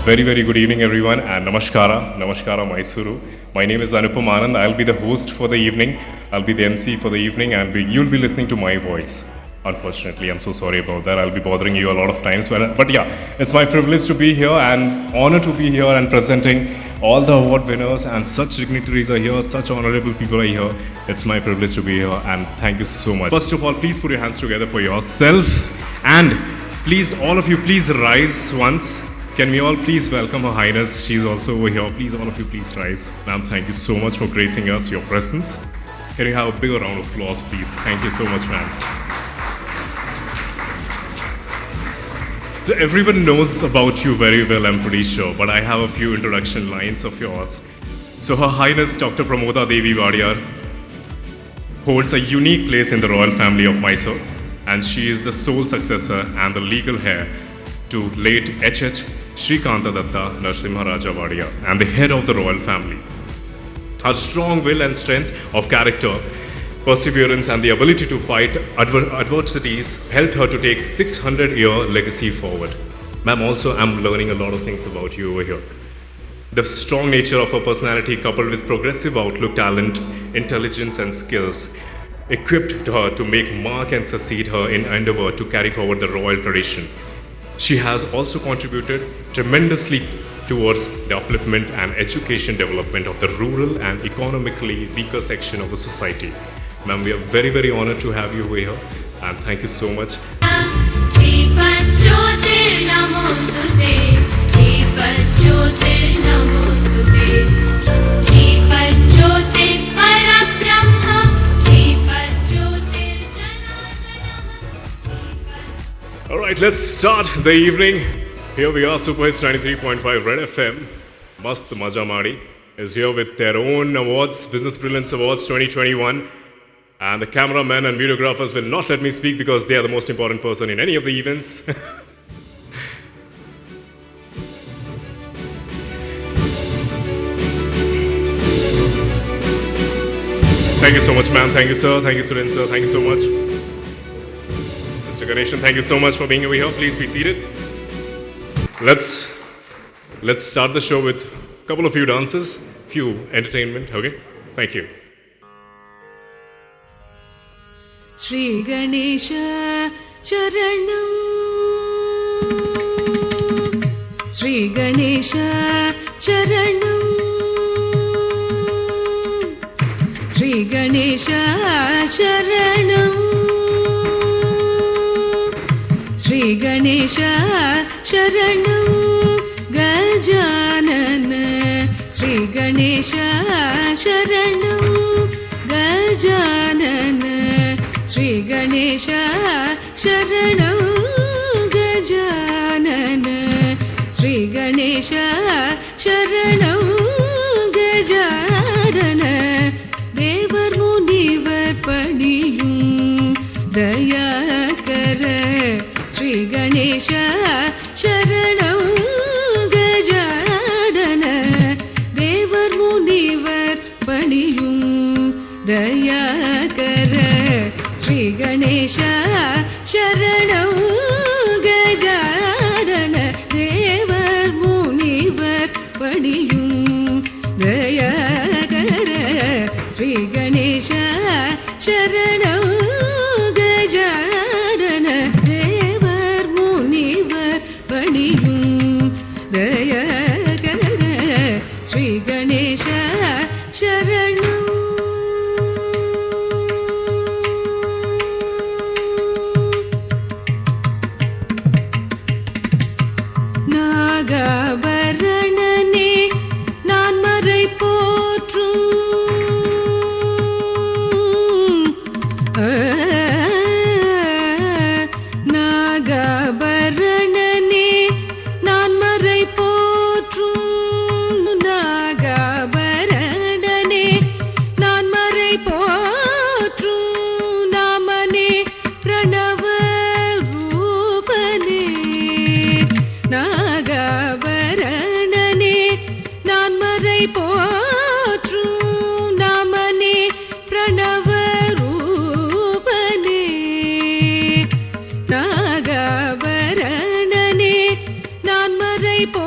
Very good evening, everyone, and Namaskara, Mysuru. My name is Anupam Anand. I'll be the host for the evening. I'll be the MC for the evening, and you'll be listening to my voice. Unfortunately, I'm so sorry about that. I'll be bothering you a lot of times, but yeah, it's my privilege to be here and honor to be here and presenting all the award winners, and such dignitaries are here, such honorable people are here. It's my privilege to be here, and thank you so much. First of all, please put your hands together for yourself, and please, all of you, please rise once. Can we all please welcome Her Highness? She's also over here. Please, all of you, please rise. Ma'am, thank you so much for gracing us, your presence. Can you have a bigger round of applause, please? Thank you so much, ma'am. So everyone knows about you very well, I'm pretty sure, but I have a few introduction lines of yours. So Her Highness Dr. Pramoda Devi Vadiyar holds a unique place in the royal family of Mysore, and she is the sole successor and the legal heir to late H.H. Shrikanta Datta Narasimha Raja Vadiyar and the head of the royal family. Her strong will and strength of character, perseverance, and the ability to fight adversities helped her to take 600-year legacy forward. Ma'am, also I'm learning a lot of things about you over here. The strong nature of her personality coupled with progressive outlook, talent, intelligence, and skills equipped her to make mark and succeed her in endeavor to carry forward the royal tradition. She has also contributed tremendously towards the upliftment and education development of the rural and economically weaker section of the society. Ma'am, we are very honored to have you over here, and thank you so much. Alright, let's start the evening. Here we are, Super Hits 93.5 Red FM. Mast Maja Madi is here with their own awards, Business Brilliance Awards 2021. And the cameramen and videographers will not let me speak because they are the most important person in any of the events. Thank you so much, ma'am. Thank you, sir. Thank you, Suren, sir. Thank you so much. Mr. Ganeshan, thank you so much for being over here. Please be seated. Let's start the show with a couple of few dances, few entertainment, okay? Thank you. Shri Ganesha Charanam, Shri Ganesha Charanam, Shri Ganesha Charanam, Shri Ganesha Charanam, Gajanana, Shri Ganesha Charanam, Gajanana, Shri Ganesha Sharanam, Gajanana, Shri Ganesha Sharanam, Gajanana, Devar Munivar Padiyum Dayakara, Shri Ganesha Sharanam, Gajanana, Devar Munivar Padiyum Dayakara, Shri Ganesha Sharanam, Gajanana, Devar Munivar Padiyum Dayakara, Shri Ganesha Sharanam, Gajanana, Devar Munivar Padiyum Dayakara, Shri Ganesha Sharanam. நாகாபரணனே நான் மறை போற்றும் நாகாபரணனே நான் மறை போற்றும் நாகாபரணனே நான் மறை போற்றும் நாமனே பிரணவ ரூபனே நாகாபரணனே நான் மறை போற்றும் நாமனே பிரணவ ரூபனே நாகாபரணனே நான் மறை போ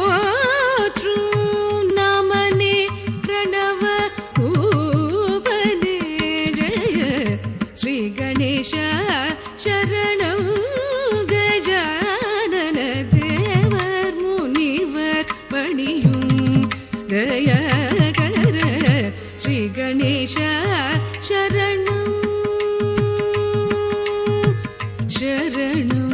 शरणं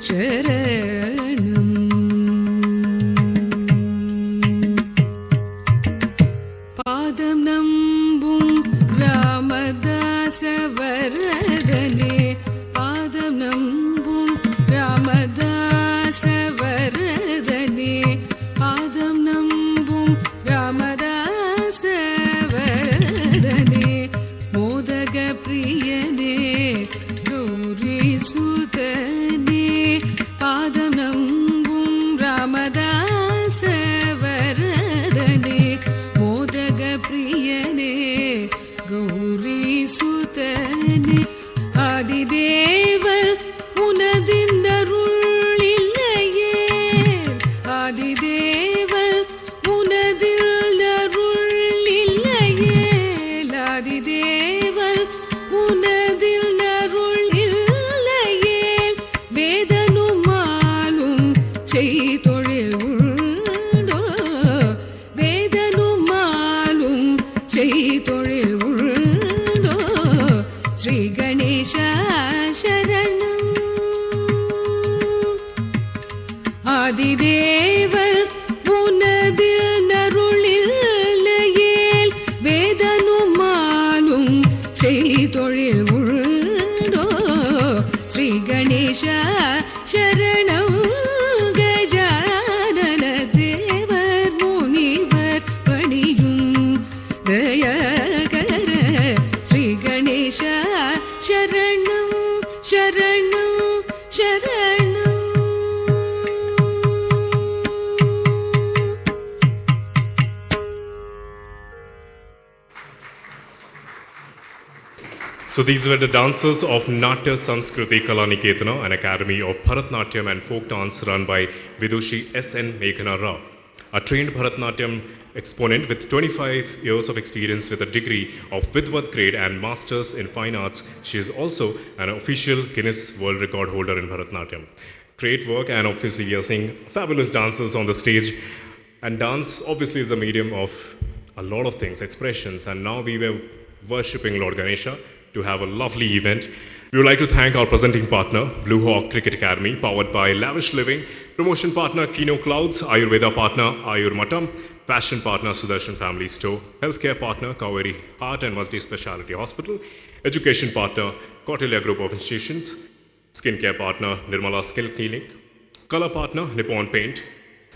शरणं पादं नम्बुं रामदासवरदने पादं नम्बुं रामदासवरदने पादं नम्बुं रामदासवरदने मोदकप्रियने गौरीसुतने पादं नम्बुं रामदासवरदने मोदकप्रियने गौरीसुतने आदिदेवल உனதின்னருள் இல்லையே ஆதிதேவல் உனதின்னருள் இல்லையே ஆதிதேவல் உனதின்னருள் இல்லையே வேதனுமாலும் செய்தொழில் உண்டோ வேதனுமாலும் செய்தொழில் உண்டோ ஸ்ரீ கணேச சரணம் ஆதிதேவல் உனதில் நருளில்லையேல் வேதனுமாலும் செய்தொழில் உண்டோ ஸ்ரீ கணேச சரணம் கஜானன தேவர் முனிவர் பணியும் தயகர ஸ்ரீ கணேச சரணம் சரணம் சரணம். So these were the dancers of Natya Samskriti Kalaniketana, an academy of Bharatnatyam and folk dance run by Vidushi S.N. Meghana Rao. A trained Bharatnatyam exponent with 25 years of experience with a degree of Vidvat grade and Masters in Fine Arts, she is also an official Guinness World Record holder in Bharatnatyam. Great work, and obviously we are seeing fabulous dancers on the stage. And dance obviously is a medium of a lot of things, expressions, and now we were worshipping Lord Ganesha to have a lovely event. We would like to thank our presenting partner, Blue Hawk Cricket Academy, powered by Lavish Living, promotion partner Kino Clouds, Ayurveda partner Ayur Matam, fashion partner Sudarshan Family Store, healthcare partner Kaveri Heart and Multi-Speciality Hospital, education partner Kautilya Group of Institutions, skincare partner Nirmala Skill Clinic, color partner Nippon Paint,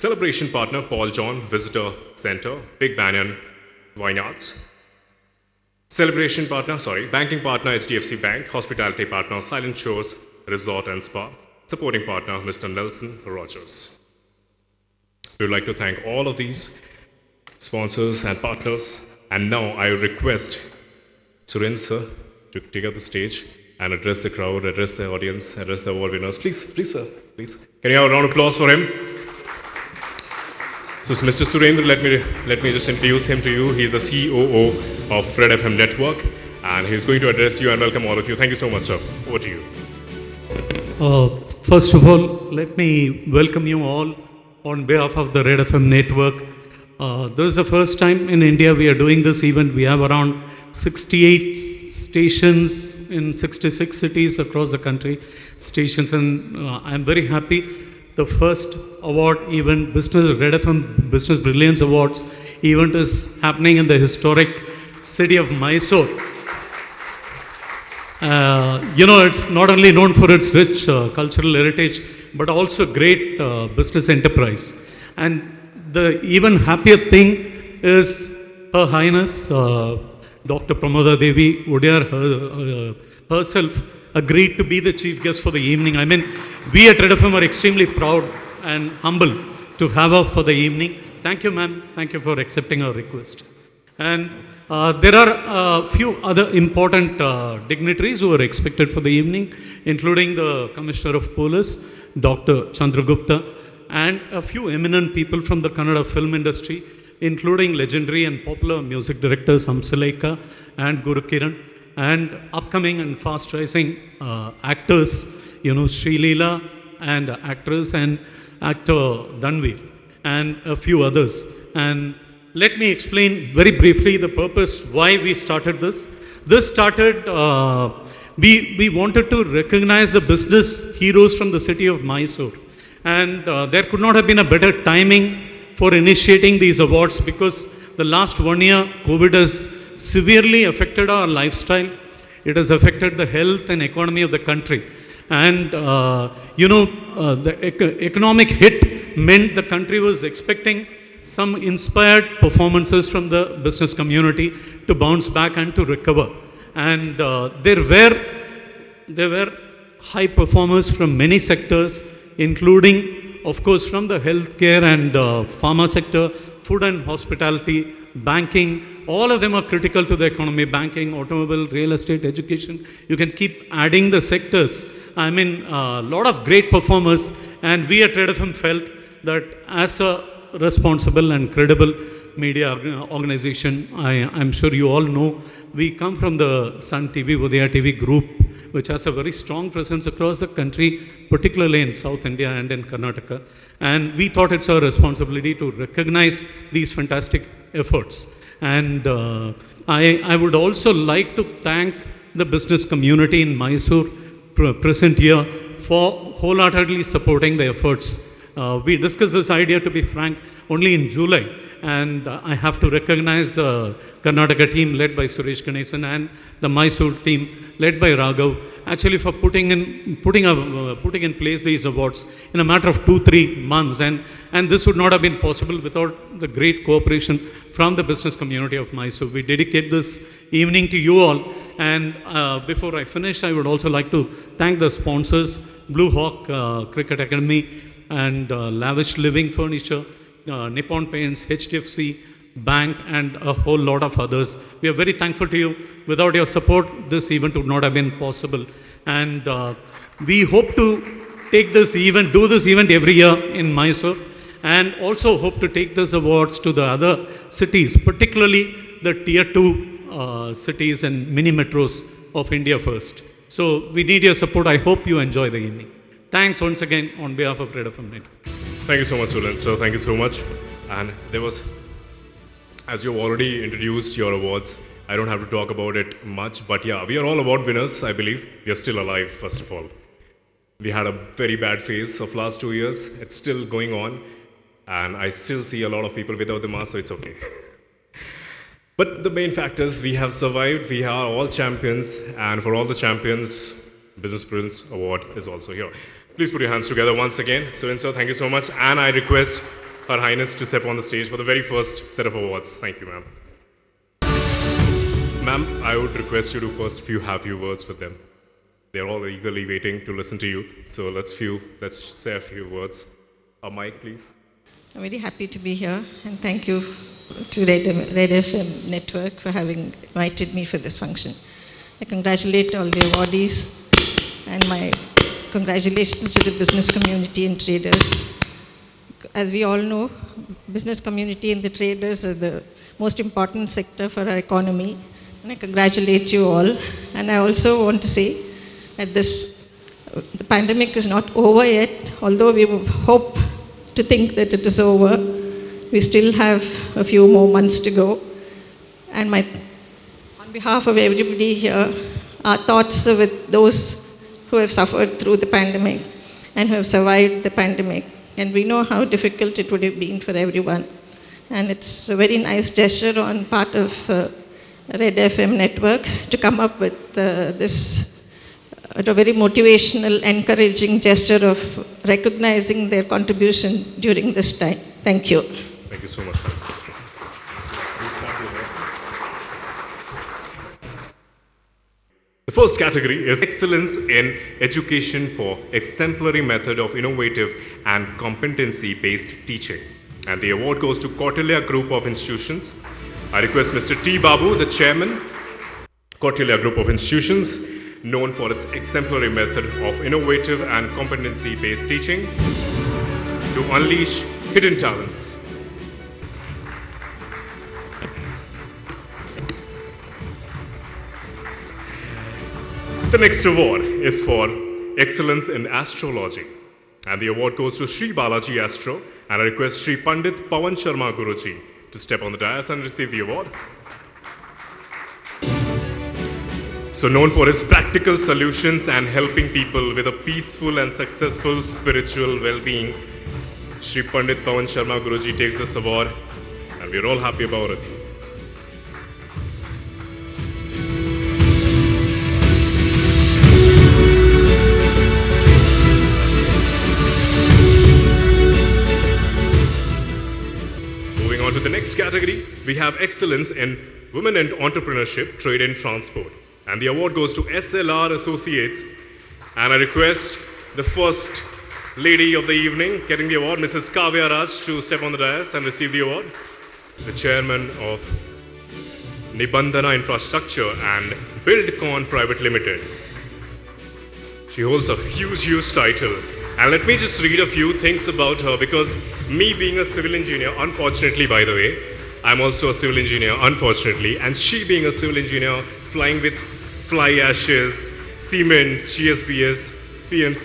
celebration partner Paul John Visitor Center, Big Banyan Wine Arts, banking partner HDFC Bank, hospitality partner Silent Shores Resort and Spa, supporting partner Mr. Nelson Rogers. We would like to thank all of these sponsors and partners, and now I request Suren sir to take up the stage and address the crowd, address the audience, address the award winners. Please sir, please. Can you have a round of applause for him? So Mr. Surendra, let me just introduce him to you. He's the COO of Red FM Network, and he's going to address you and welcome all of you. Thank you so much, sir. Over to you. First of all, let me welcome you all on behalf of the Red FM Network. This is the first time in India we are doing this event. We have around 68 stations in 66 cities across the country, stations, and I'm very happy. The first award event, Red FM Business Brilliance Awards event is happening in the historic city of Mysore. It's not only known for its rich cultural heritage, but also great business enterprise. And the even happier thing is Her Highness Dr. Pramoda Devi Udayar herself agreed to be the chief guest for the evening. I mean, we at Red FM are extremely proud and humble to have her for the evening. Thank you, ma'am. Thank you for accepting our request. And there are a few other important dignitaries who are expected for the evening, including the Commissioner of Police, Dr. Chandragupta, and a few eminent people from the Kannada film industry, including legendary and popular music directors Hamsalaika and Guru Kiran, and upcoming and fast rising actors, Sri Leela, and actress and actor Dhanveer, and a few others. And let me explain very briefly the purpose why we started this. This started, we wanted to recognize the business heroes from the city of Mysore. And there could not have been a better timing for initiating these awards, because the last 1 year, COVID has severely affected our lifestyle. It has affected the health and economy of the country. And, the economic hit meant the country was expecting some inspired performances from the business community to bounce back and to recover. And there were high performers from many sectors, including, of course, from the healthcare and pharma sector, food and hospitality, banking. All of them are critical to the economy: banking, automobile, real estate, education. You can keep adding the sectors. I mean, a lot of great performers. And we at Red FM felt that as a responsible and credible media organization, I'm sure you all know, we come from the Sun TV, Udaya TV group, which has a very strong presence across the country, particularly in South India and in Karnataka. And we thought it's our responsibility to recognize these fantastic efforts. And I would also like to thank the business community in Mysore present here for wholeheartedly supporting the efforts. We discussed this idea, to be frank, only in July. And I have to recognize the Karnataka team led by Suresh Ganesan and the Mysore team led by Raghav, actually for putting in place these awards in a matter of 2-3 months. And this would not have been possible without the great cooperation from the business community of Mysore. We dedicate this evening to you all. And before I finish, I would also like to thank the sponsors, Blue Hawk Cricket Academy and Lavish Living Furniture, Nippon Paints, HDFC Bank, and a whole lot of others. We are very thankful to you. Without your support, this event would not have been possible. And we hope to do this event every year in Mysore, and also hope to take these awards to the other cities, particularly the tier 2 cities and mini metros of India first. So we need your support. I hope you enjoy the evening. Thanks once again on behalf of Red FM Network. Thank you so much, Surendra. Thank you so much. And there was, as you've already introduced your awards, I don't have to talk about it much, but yeah, we are all award winners, I believe. We are still alive, first of all. We had a very bad phase of last 2 years. It's still going on, and I still see a lot of people without the mask, so it's okay. But the main fact is we have survived. We are all champions, and for all the champions, Business Prince Award is also here. Please put your hands together once again. Surendra, thank you so much. And I request Her Highness to step on the stage for the very first set of awards. Thank you, ma'am. Ma'am, I would request you to first have few words with them. They're all eagerly waiting to listen to you. So let's say a few words. A mic, please. I'm very happy to be here, and thank you to Red FM Network for having invited me for this function. I congratulate all the awardees, and my congratulations to the business community and traders. As we all know, business community and the traders are the most important sector for our economy, and I congratulate you all. And I also want to say that the pandemic is not over yet, although we hope to think that it is over. We still have a few more months to go. And on behalf of everybody here, our thoughts are with those who have suffered through the pandemic and who have survived the pandemic. And we know how difficult it would have been for everyone. And it's a very nice gesture on part of Red FM Network to come up with this a very motivational, encouraging gesture of recognizing their contribution during this time. Thank you. Thank you so much. The first category is Excellence in Education for Exemplary Method of Innovative and Competency-Based Teaching. And the award goes to Kautilya Group of Institutions. I request Mr. T. Babu, the chairman, Kautilya Group of Institutions, known for its exemplary method of innovative and competency-based teaching, to unleash hidden talents. The next award is for Excellence in Astrology, and the award goes to Sri Balaji Astro, and I request Sri Pandit Pawan Sharma Guruji to step on the dais and receive the award. So known for his practical solutions and helping people with a peaceful and successful spiritual well-being, Shri Pandit Pawan Sharma Guruji takes this award, and we're all happy about it. Moving on to the next category, we have excellence in women and entrepreneurship, trade and transport. And the award goes to SLR Associates. And I request the first lady of the evening getting the award, Mrs. Kavya Raj, to step on the dais and receive the award. The chairman of Nibandhana Infrastructure and Buildcon Private Limited. She holds a huge title. And let me just read a few things about her, because me being a civil engineer, unfortunately by the way, I'm also a civil engineer, unfortunately, and she being a civil engineer, flying with fly ashes, cement, GSBS, PM.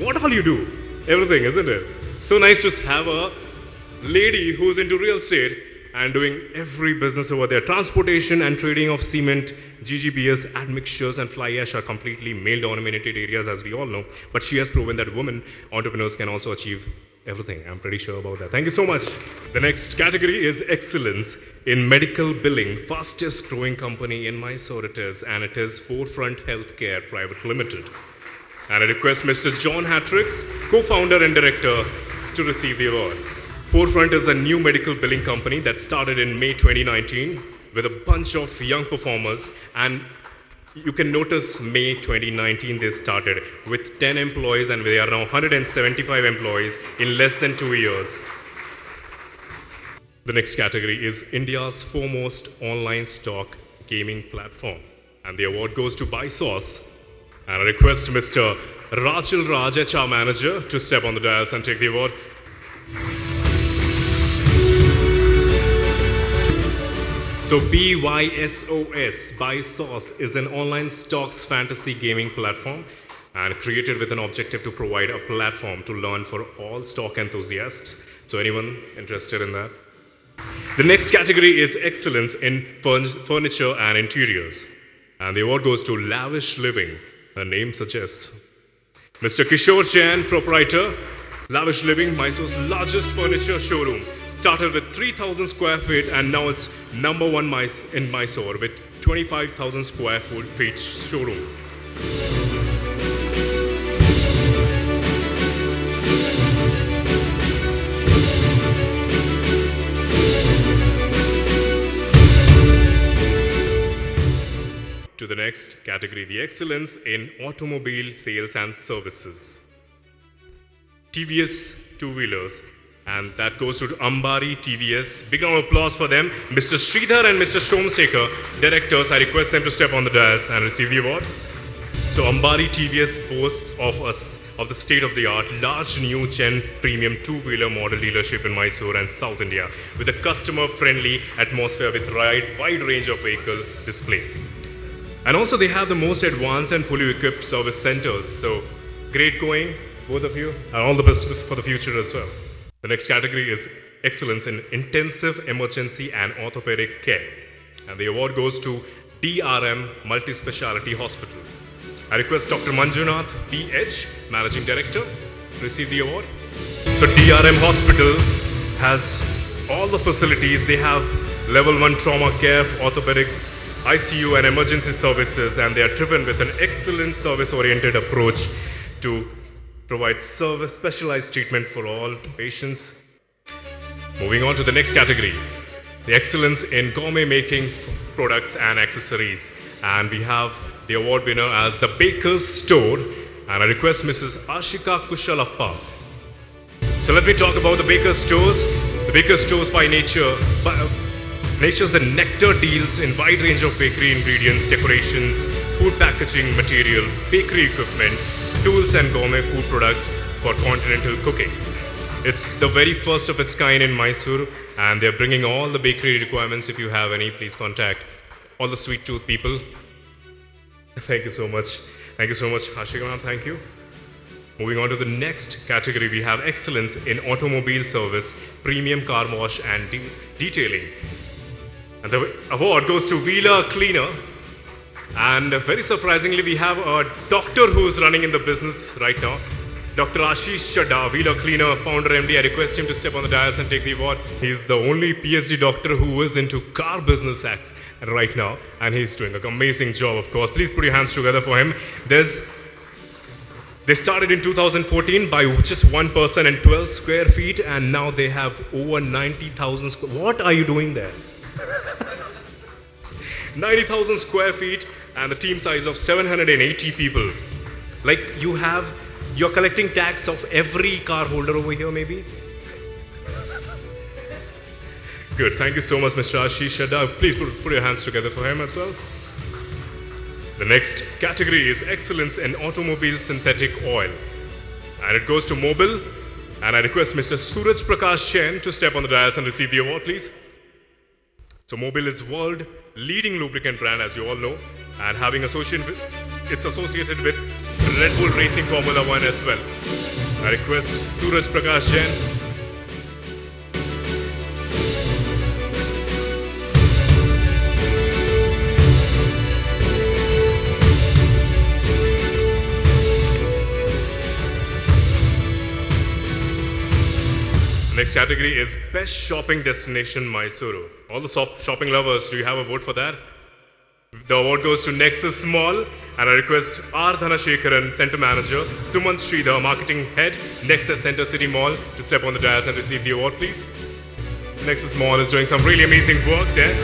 What all you do? Everything, isn't it? So nice to have a lady who's into real estate and doing every business over there. Transportation and trading of cement, GGBS, admixtures and fly ash are completely male-dominated areas, as we all know. But she has proven that women entrepreneurs can also achieve everything. I'm pretty sure about that. Thank you so much. The next category is excellence in medical billing. Fastest growing company in Mysore it is, and it is Forefront Healthcare Private Limited. And I request Mr. John Hatrix, co-founder and director, to receive the award. Forefront is a new medical billing company that started in May 2019 with a bunch of young performers, and you can notice May 2019 they started with 10 employees, and they are now 175 employees in less than 2 years. The next category is India's foremost online stock gaming platform, and the award goes to BuySauce. And I request Mr. Rachel Raj, HR manager, to step on the dais and take the award. So BYSOS, BuySauce, is an online stocks fantasy gaming platform and created with an objective to provide a platform to learn for all stock enthusiasts. So anyone interested in that? The next category is excellence in furniture and interiors. And the award goes to Lavish Living. The name suggests. Mr. Kishore Jain, proprietor, Lavish Living, Mysore's largest furniture showroom, started with 3,000 square feet, and now it's number one in Mysore with 25,000 square feet showroom. To the next category, the excellence in automobile sales and services. TVS two-wheelers, and that goes to Ambari TVS. Big round of applause for them. Mr. Sridhar and Mr. Shomsekar, directors, I request them to step on the dais and receive the award. So Ambari TVS boasts of the state-of-the-art, large new gen premium two-wheeler model dealership in Mysore and South India, with a customer-friendly atmosphere with wide range of vehicle display. And also they have the most advanced and fully equipped service centers. So great going, both of you, and all the best for the future as well. The next category is excellence in intensive emergency and orthopedic care. And the award goes to DRM Multi-Speciality Hospital. I request Dr. Manjunath PH, Managing Director, to receive the award. So DRM Hospital has all the facilities. They have level 1 trauma care, orthopedics, ICU and emergency services, and they are driven with an excellent service-oriented approach to provide specialized treatment for all patients. Moving on to the next category, the excellence in gourmet making products and accessories. And we have the award winner as the Baker's Store, and I request Mrs. Ashika Kushalappa. So let me talk about the Baker's Stores. The Baker's Stores by Nature's the nectar deals in wide range of bakery ingredients, decorations, food packaging material, bakery equipment, tools and gourmet food products for continental cooking. It's the very first of its kind in Mysore, and they're bringing all the bakery requirements. If you have any, please contact all the sweet tooth people. Thank you so much. Thank you so much, Ashika ma'am. Thank you. Moving on to the next category, we have excellence in automobile service, premium car wash and detailing. And the award goes to Wheeler Cleaner. And very surprisingly, we have a doctor who's running in the business right now. Dr. Ashish Chadha, Wheeler Cleaner, founder MD. I request him to step on the dais and take the award. He's the only PhD doctor who is into car business acts right now, and he's doing an amazing job, of course. Please put your hands together for him. They started in 2014 by just one person and 12 square feet, and now they have over 90,000 square. What are you doing there? 90,000 square feet and the team size of 780 people. Like you're collecting tax of every car holder over here, maybe? Good. Thank you so much, Mr. Ashish Chadha. Please put your hands together for him as well. The next category is Excellence in Automobile Synthetic Oil. And it goes to Mobil. And I request Mr. Suraj Prakash Jain to step on the dais and receive the award, please. So Mobil is world leading lubricant brand, as you all know, and it's associated with Red Bull Racing Formula 1 as well. I request Suraj Prakash Jain. Next category is Best Shopping Destination Mysuru. All the shopping lovers, do you have a vote for that? The award goes to Nexus Mall, and I request R. Dhanashekaran, Center Manager, Sumant Sridhar, Marketing Head, Nexus Center City Mall, to step on the dais and receive the award, please. Nexus Mall is doing some really amazing work there.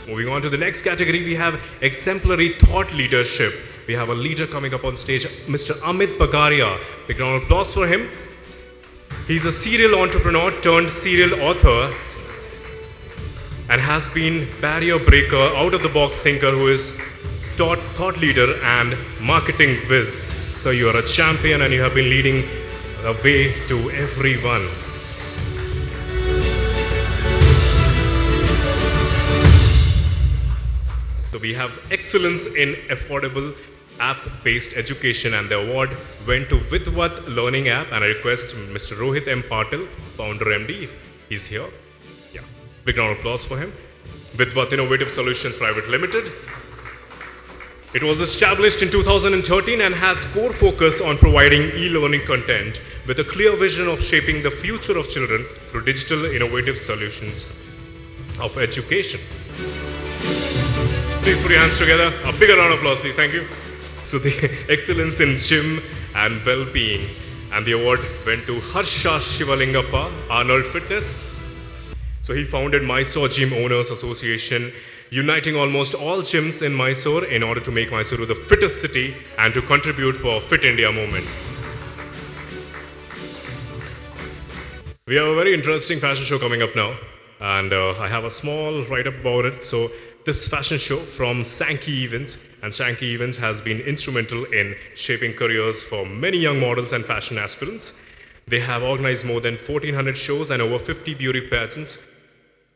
Moving on to the next category, we have Exemplary Thought Leadership. We have a leader coming up on stage, Mr. Amit Bagaria. Big round of applause for him. He's a serial entrepreneur turned serial author and has been barrier breaker, out of the box thinker who is thought leader and marketing whiz. So you are a champion and you have been leading the way to everyone. So we have Excellence in Affordable App-Based Education, and the award went to Vidwat Learning App, and I request Mr. Rohit M. Patil, founder MD, if he's here. Yeah, big round of applause for him. Vidwat Innovative Solutions Private Limited. It was established in 2013 and has core focus on providing e-learning content with a clear vision of shaping the future of children through digital innovative solutions of education. Please put your hands together. A bigger round of applause, please. Thank you. So the Excellence in Gym and Well-Being, and the award went to Harsha Shivalingappa, Arnold Fitness. So he founded Mysore Gym Owners Association, uniting almost all gyms in Mysore in order to make Mysuru the fittest city and to contribute for Fit India movement. We have a very interesting fashion show coming up now, and I have a small write-up about it. So this fashion show from Sankey Events, and Sankey Events has been instrumental in shaping careers for many young models and fashion aspirants. They have organized more than 1,400 shows and over 50 beauty pageants.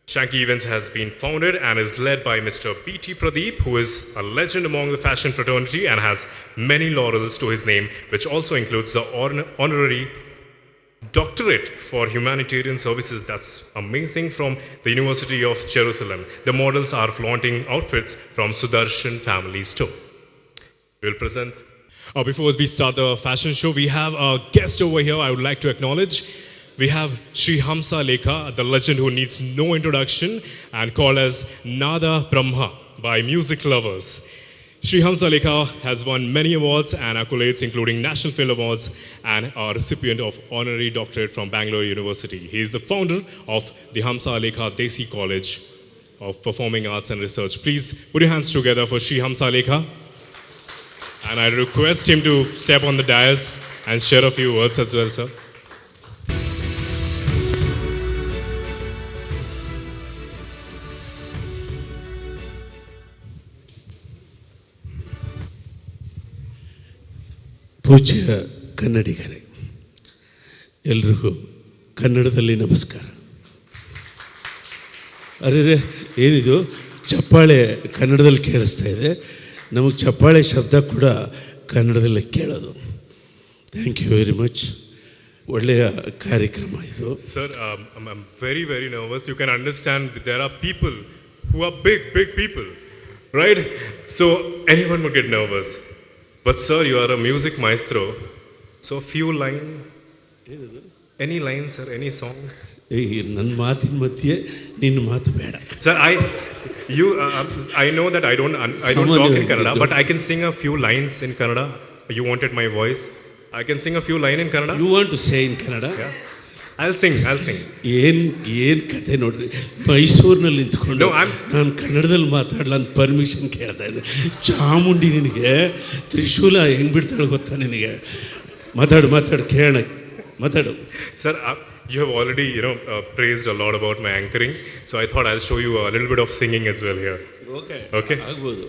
Sankey Events has been founded and is led by Mr. B.T. Pradeep, who is a legend among the fashion fraternity and has many laurels to his name, which also includes the honorary doctorate for humanitarian services. That's amazing, from the University of Jerusalem. The models are flaunting outfits from Sudarshan family store. We'll present. Before we start the fashion show, we have a guest over here I would like to acknowledge. We have Sri Hamsa Lekha, the legend who needs no introduction, and called as Nada Brahma by music lovers. Sri Hamsa Lekha has won many awards and accolades, including National Film Awards, and a recipient of honorary doctorate from Bangalore University. He is the founder of the Hamsa Lekha Desi College of Performing Arts and Research. Please put your hands together for Sri Hamsa Lekha. And I request him to step on the dais and share a few words as well, sir. ಪೂಜ್ಯ ಕನ್ನಡಿಗರೇ, ಎಲ್ರಿಗೂ ಕನ್ನಡದಲ್ಲಿ ನಮಸ್ಕಾರ. ಅರೆ ಏನಿದು ಚಪ್ಪಾಳೆ ಕನ್ನಡದಲ್ಲಿ ಕೇಳಿಸ್ತಾ ಇದೆ. ನಮಗೆ ಚಪ್ಪಾಳೆ ಶಬ್ದ ಕೂಡ ಕನ್ನಡದಲ್ಲಿ ಕೇಳೋದು. Thank you very much. ಒಳ್ಳೆಯ ಕಾರ್ಯಕ್ರಮ ಇದು. Sir, I'm very, very nervous. You can understand there are people who are big, big people, right? So anyone would get nervous. But sir, you are a music maestro. So a few lines, any lines, sir, any song? ನನ್ನ ಮಾತಿನ ಮಧ್ಯೆ ನಿನ್ನ ಮಾತು ಬೇಡ. Sir, I know that I don't talk in Kannada, but I can sing a few lines in Kannada. You wanted my voice. I can sing a few lines in Kannada. You want to say in Kannada? I'll sing. ಏನು ಕತೆ ನೋಡ್ರಿ, ಮೈಸೂರಿನಲ್ಲಿ ನಿಂತ್ಕೊಂಡು ನಾನು ಕನ್ನಡದಲ್ಲಿ ಮಾತಾಡಲ್ಲ ಅಂತ permission ಕೇಳ್ತಾ ಇದ್ದೆ. ಚಾಮುಂಡಿ ನಿನಗೆ ತ್ರಿಶೂಲ ಹೆಂಗೆ ಬಿಡ್ತಾಳೆ ಗೊತ್ತಾ ನಿನಗೆ? ಮಾತಾಡು ಕೇಳೋಣ, ಮಾತಾಡು. Sir, you have already praised a lot about my anchoring, so I thought I'll show you a little bit of singing as well here. Okay? ಆಗ್ಬೋದು.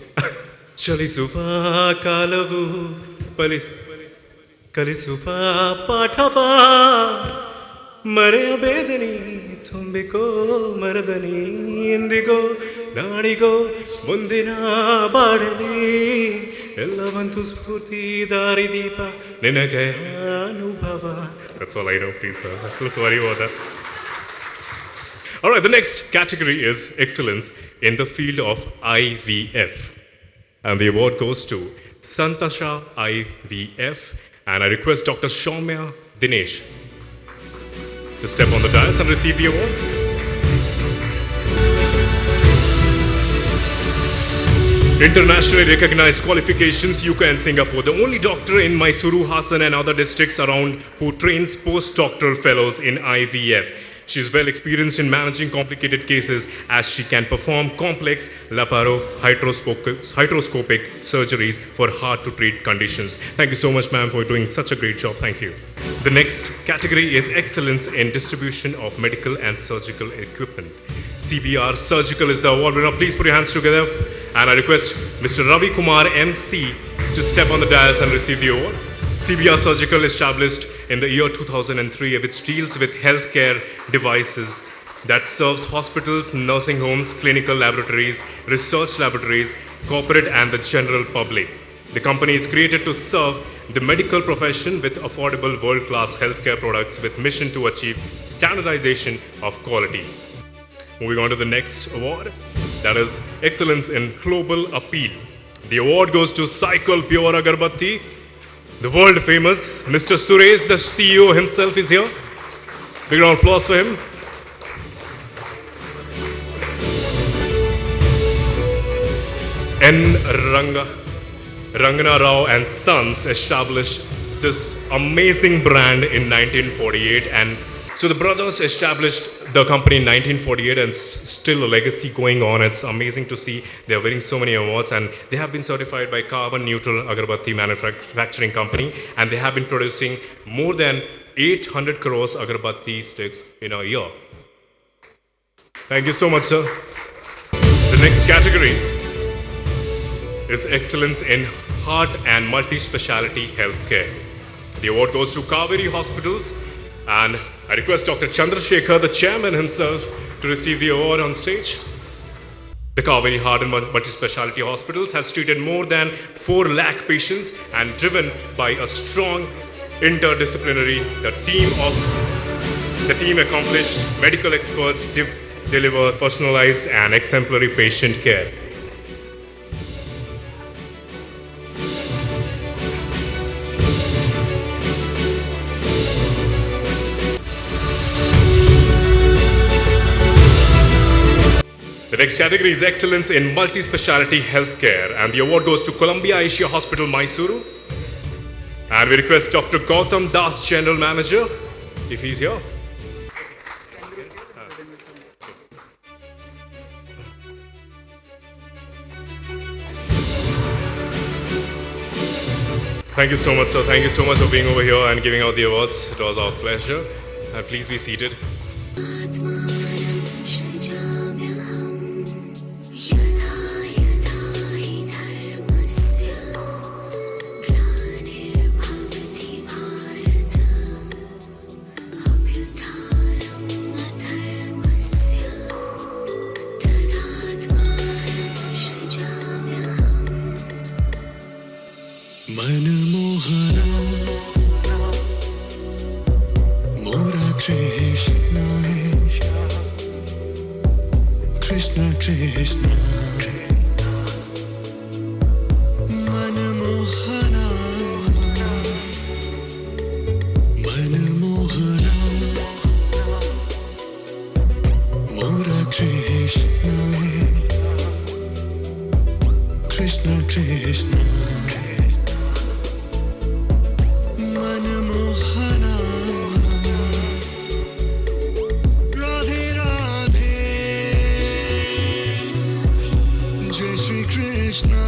ಚಲಿಸುವ ಕಾಲವು ಕಲಿಸುವ ಪಾಠವ ಮರೆಯಬೇದನಿ ತುಂಬಿಕೋ ಮರದನಿ ಎಂದಿಗೋ ನಾಡಿಗೋ ಮುಂದಿನ ಬಾಡಲಿ ಎಲ್ಲವಂತೂ ಸ್ಫೂರ್ತಿ ದಾರಿದೀಪ ನಿನಗೆ ಅನುಭವ. That's all I know, please sir. I'm so sorry about that. All right, the next category is excellence in the field of IVF. And the award goes to Santasha IVF. And I request Dr. Shaumya Dinesh to step on the dais and receive the award. Internationally recognized qualifications, UCA in Singapore. The only doctor in Mysuru, Hassan and other districts around who trains postdoctoral fellows in IVF. She is well experienced in managing complicated cases as she can perform complex laparohydroscopic surgeries for hard to treat conditions. Thank you so much, ma'am, for doing such a great job. Thank you. The next category is excellence in distribution of medical and surgical equipment. CBR Surgical is the award winner. Please put your hands together. And I request Mr. Ravi Kumar MC to step on the dais and receive the award. CBR Surgical established in the year 2003, which deals with healthcare devices that serves hospitals, nursing homes, clinical laboratories, research laboratories, corporate and the general public. The company is created to serve the medical profession with affordable world-class healthcare products with mission to achieve standardization of quality. Moving on to the next award, that is Excellence in Global Appeal. The award goes to Cycle Pure Agarbatti. The world famous Mr. Suresh, the CEO himself, is here. Big round of applause for him. N. Rangana Rao and Sons established this amazing brand in 1948, and so the brothers established the company in 1948 and still a legacy going on. It's amazing to see they are winning so many awards, and they have been certified by Carbon Neutral Agarbatti Manufacturing Company, and they have been producing more than 800 crores Agarbatti sticks in a year. Thank you so much, sir. The next category is excellence in heart and multi-speciality healthcare. The award goes to Kaveri Hospitals, and I request Dr. Chandrasekhar, the chairman himself, to receive the award on stage. The Kaveri Heart and Multi-Speciality Hospitals has treated more than 4 lakh patients and driven by a strong interdisciplinary, the team accomplished medical experts deliver personalized and exemplary patient care. The next category is Excellence in Multi-Speciality Healthcare, and the award goes to Columbia Asia Hospital, Mysuru. And we request Dr. Gautam Das, General Manager, if he's here. Thank you so much, sir. Thank you so much for being over here and giving out the awards. It was our pleasure. Please be seated. मनमोहना Krishna, Krishna Krishna, Manamohana, Manamohana, Mura Krishna, Krishna Krishna, Manamohana. Radhe Radhe, Jai Shri Krishna.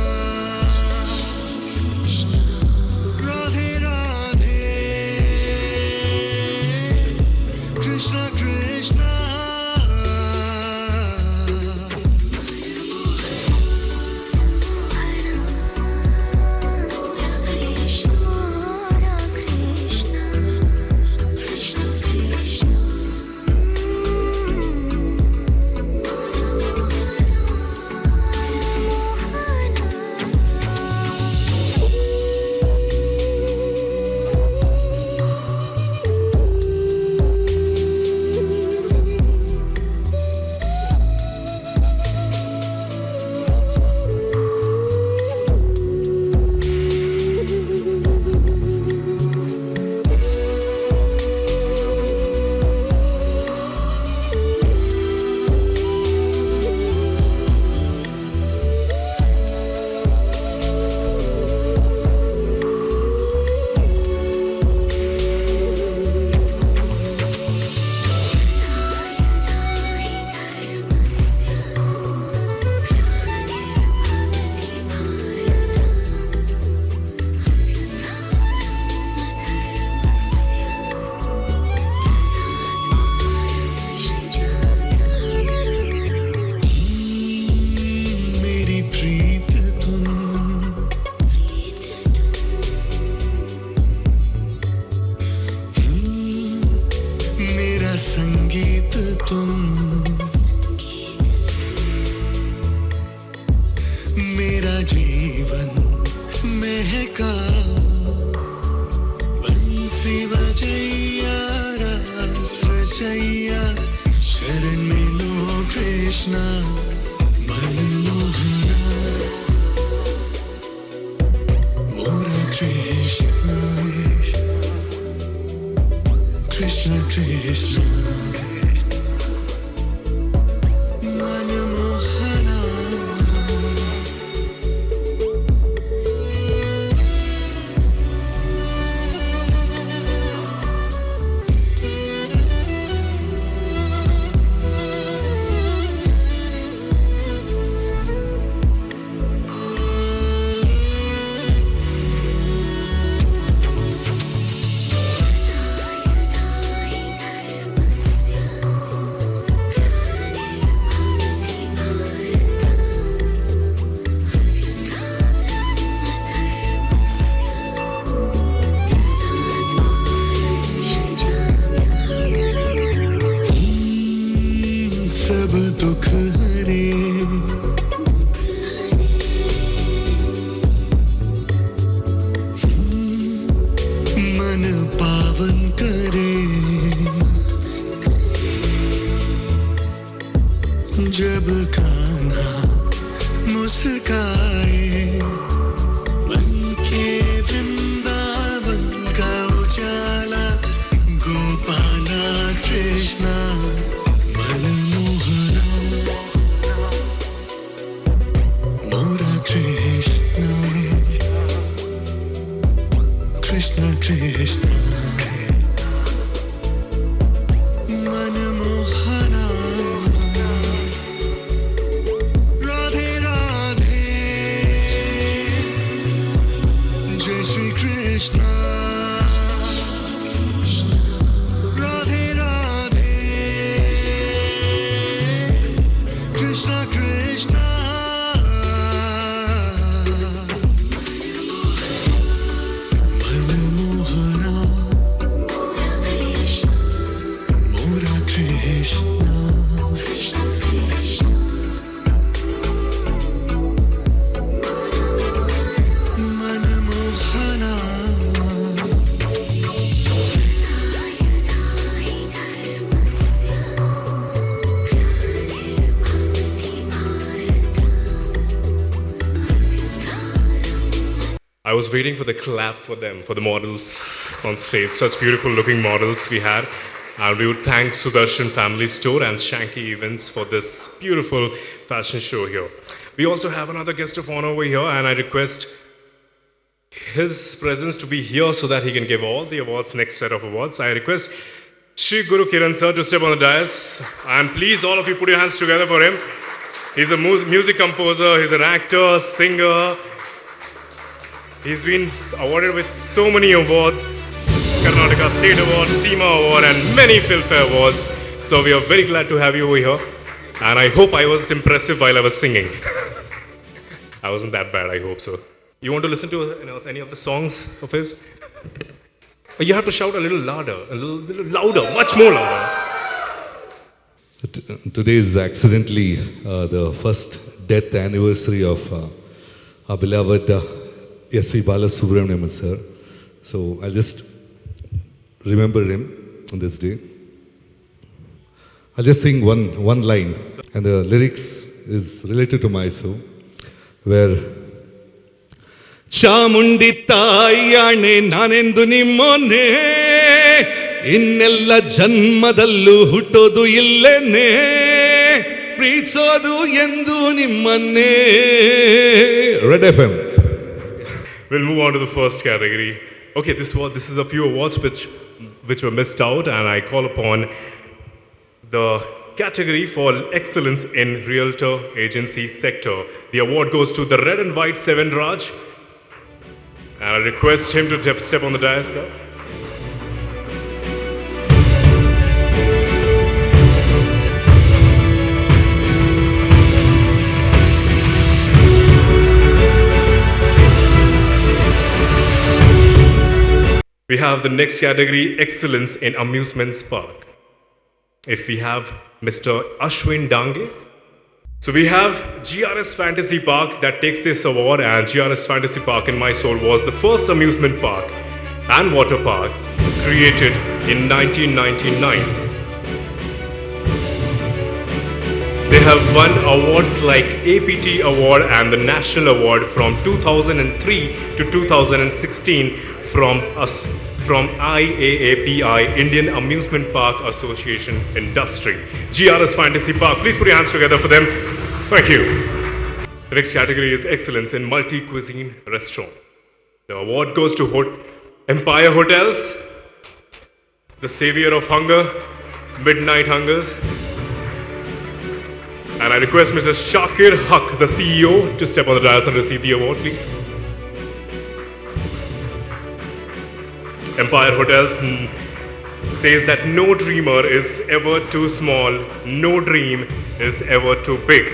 Radhe Radhe, Krishna Krishna. संगीत तुम, मेरा जीवन महका बंसी बजैया रास रचैया शरण में लो कृष्णा मनमोहना मोरा Krishna Krishna Krishna Manamohana. Radhe was waiting for the clap for them, for the models on stage. Such beautiful looking models we had. And we would thank Sudarshan Family Store and Shanky Events for this beautiful fashion show here. We also have another guest of honor over here, and I request his presence to be here so that he can give all the awards, next set of awards. I request Shri Guru Kiran sir to step on the dais. And please, all of you, put your hands together for him. He's a music composer, he's an actor, singer. He's been awarded with so many awards. Karnataka State Award, SEMA Award, and many Filmfare Awards. So we are very glad to have you over here. And I hope I was impressive while I was singing. I wasn't that bad, I hope so. You want to listen to any of the songs of his? You have to shout a little louder, louder, much more louder. Today is accidentally the first death anniversary of our beloved S.P. Balasubramanian sir. So I'll just remember him on this day. I'll just sing one line, and the lyrics is related to Mysore, where Chamundi ತಾಯಿಯಾಣೆ ನಾನೆಂದು ನಿಮ್ಮೊನ್ನೆ ಇನ್ನೆಲ್ಲ ಜನ್ಮದಲ್ಲೂ ಹುಟ್ಟೋದು ಇಲ್ಲೇನೆ ಪ್ರೀತಿಸೋದು ಎಂದು ನಿಮ್ಮನ್ನೇ. Red FM. We'll move on to the first category. Okay, this is a few awards which were missed out, and I call upon the category for excellence in realtor agency sector. The award goes to the red and white Seven Raj. And I request him to step on the dais, sir. We have the next category, excellence in amusements park. If we have Mr. Ashwin Dange. So we have GRS Fantasy Park that takes this award, and GRS Fantasy Park in Mysore was the first amusement park and water park created in 1999. They have won awards like APT Award and the National Award from 2003 to 2016 from IAAPI, Indian Amusement Park Association Industry. GRS Fantasy Park, please put your hands together for them. Thank you. The next category is excellence in multi-cuisine restaurant. The award goes to Empire Hotels, the savior of hunger, Midnight Hungers. And I request Mr. Shakir Haq, the CEO, to step on the dais and receive the award, please. Empire Hotels says that no dreamer is ever too small, no dream is ever too big.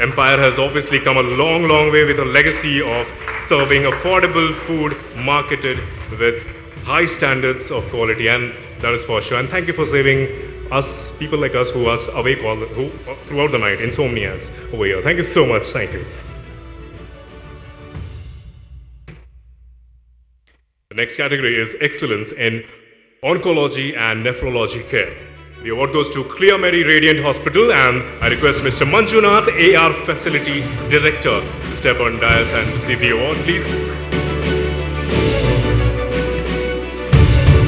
Empire has obviously come a long, long way with a legacy of serving affordable food marketed with high standards of quality, and that is for sure. And thank you for saving us, people like us who are awake throughout the night, insomnias over here. Thank you so much. Thank you. The next category is excellence in oncology and nephrology care. The award goes to Clear Mary Radiant Hospital, and I request Mr. Manjunath, AR Facility Director, to step on dais and receive the award, please.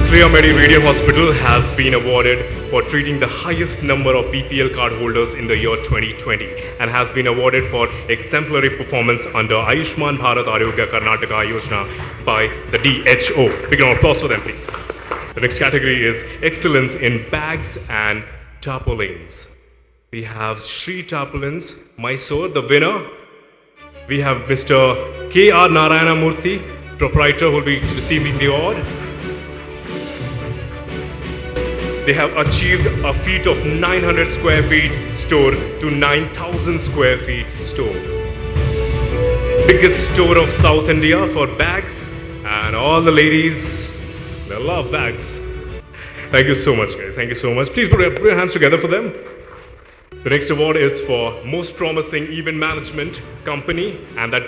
Clear Mary Radiant Hospital has been awarded for treating the highest number of BPL card holders in the year 2020 and has been awarded for exemplary performance under Ayushman Bharat Arogya Karnataka Yojana by the DHO. Big round of applause for them, please. The next category is excellence in bags and tarpaulins. We have Sri Tarpaulins, Mysore, the winner. We have Mr. K.R. Narayana Murthy, proprietor, who will be receiving the award. They have achieved a feat of 900 square feet store to 9,000 square feet store. Biggest store of South India for bags, and all the ladies, they love bags. Thank you so much, guys. Thank you so much. Please put your hands together for them. The next award is for most promising event management company, and that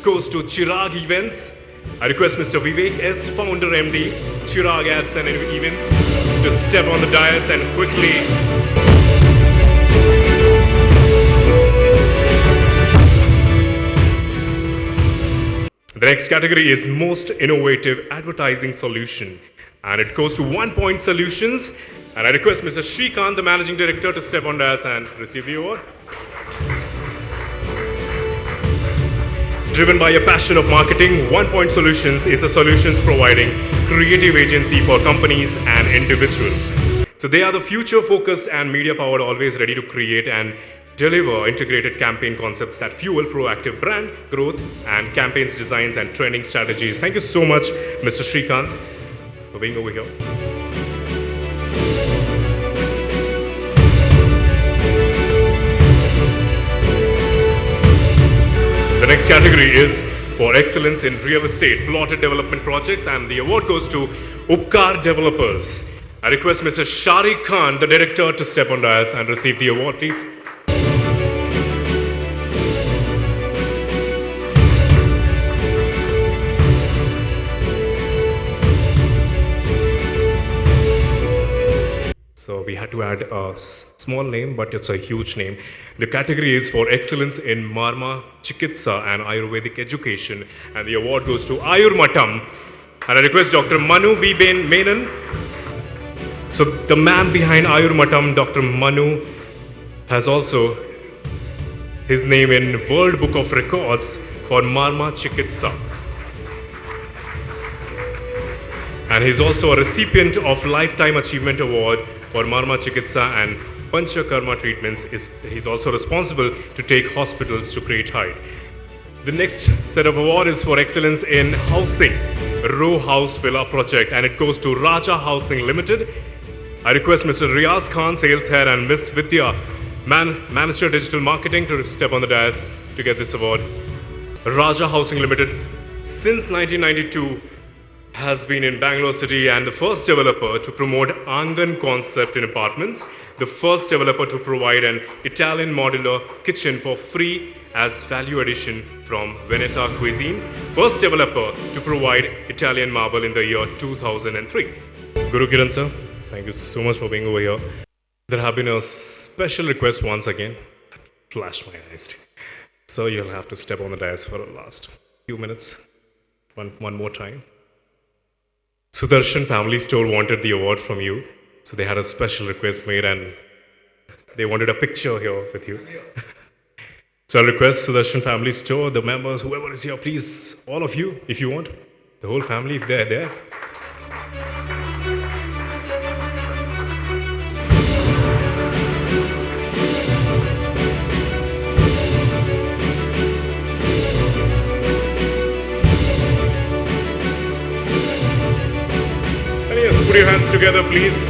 goes to Chirag Events. I request Mr. Vivek S., founder MD, Chirag Ads and Events, to step on the dais and quickly The next category is Most Innovative Advertising Solution. And it goes to 1 Point Solutions. And I request Mr. Srikanth, the Managing Director, to step on dais and receive the award. Driven by a passion of marketing, 1 Point Solutions is a solutions providing creative agency for companies and individuals. So they are the future-focused and media-powered, always ready to create and deliver integrated campaign concepts that fuel proactive brand growth and campaigns designs and training strategies. Thank you so much, Mr. Srikanth, for being over here. The next category is for excellence in real estate plotted development projects, and the award goes to Upkar Developers. I request Mr. Sharik Khan, the director, to step on dais and receive the award, please. So we had to add a small name, but it's a huge name. The category is for excellence in Marma Chikitsa and Ayurvedic education, and the award goes to Ayurmatam. And I request Dr. Manu B. Menon. So the man behind Ayurmatam, Dr. Manu, has also his name in World Book of Records for Marma Chikitsa. And he's also a recipient of Lifetime Achievement Award for Marma Chikitsa and Panchakarma treatments. He's also responsible to take hospitals to create height. The next set of award is for excellence in housing, row house villa project, and it goes to Raja Housing Limited. I request Mr. Riaz Khan, sales head, and Ms. Vidya, manager digital marketing, to step on the dais to get this award. Raja Housing Limited, since 1992, has been in Bangalore City and the first developer to promote Angan concept in apartments, the first developer to provide an Italian modular kitchen for free as value addition from Veneta Cuisine, first developer to provide Italian marble in the year 2003. Guru Kiran sir, thank you so much for being over here. There have been a special request once again. Flashed my eyes. So you'll have to step on the dais for the last few minutes. One more time. Sudarshan Family Store wanted the award from you, so they had a special request made and they wanted a picture here with you. So I'll request Sudarshan Family Store, the members, whoever is here, please, all of you, if you want, the whole family, if they're there. Put your hands together, please.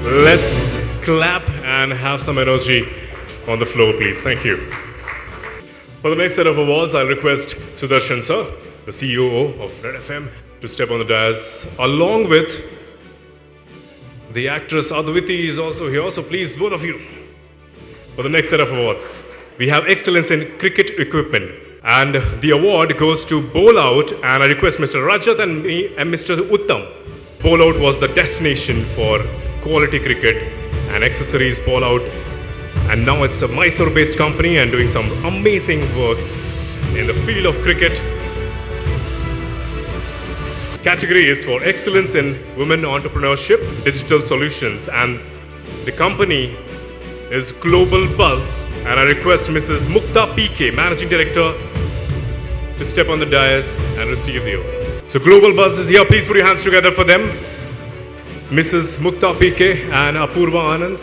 Let's clap and have some energy on the floor, please. Thank you. For the next set of awards, I'll request Sudarshan sir, the CEO of Red FM, to step on the dais, along with the actress Adviti is also here. So please, both of you, for the next set of awards, we have excellence in cricket equipment, and the award goes to Bowl Out, and I request Mr. Rajat and me and Mr. Uttam. Bowl Out was the destination for quality cricket and accessories. Bowl Out, and now it's a Mysore-based company and doing some amazing work in the field of cricket. Category is for excellence in women entrepreneurship, digital solutions, and the company is Global Buzz. And I request Mrs. Mukta PK, Managing Director, to step on the dais and receive the award. So Global Buzz is here. Please put your hands together for them. Mrs. Mukta PK and Apurva Anand.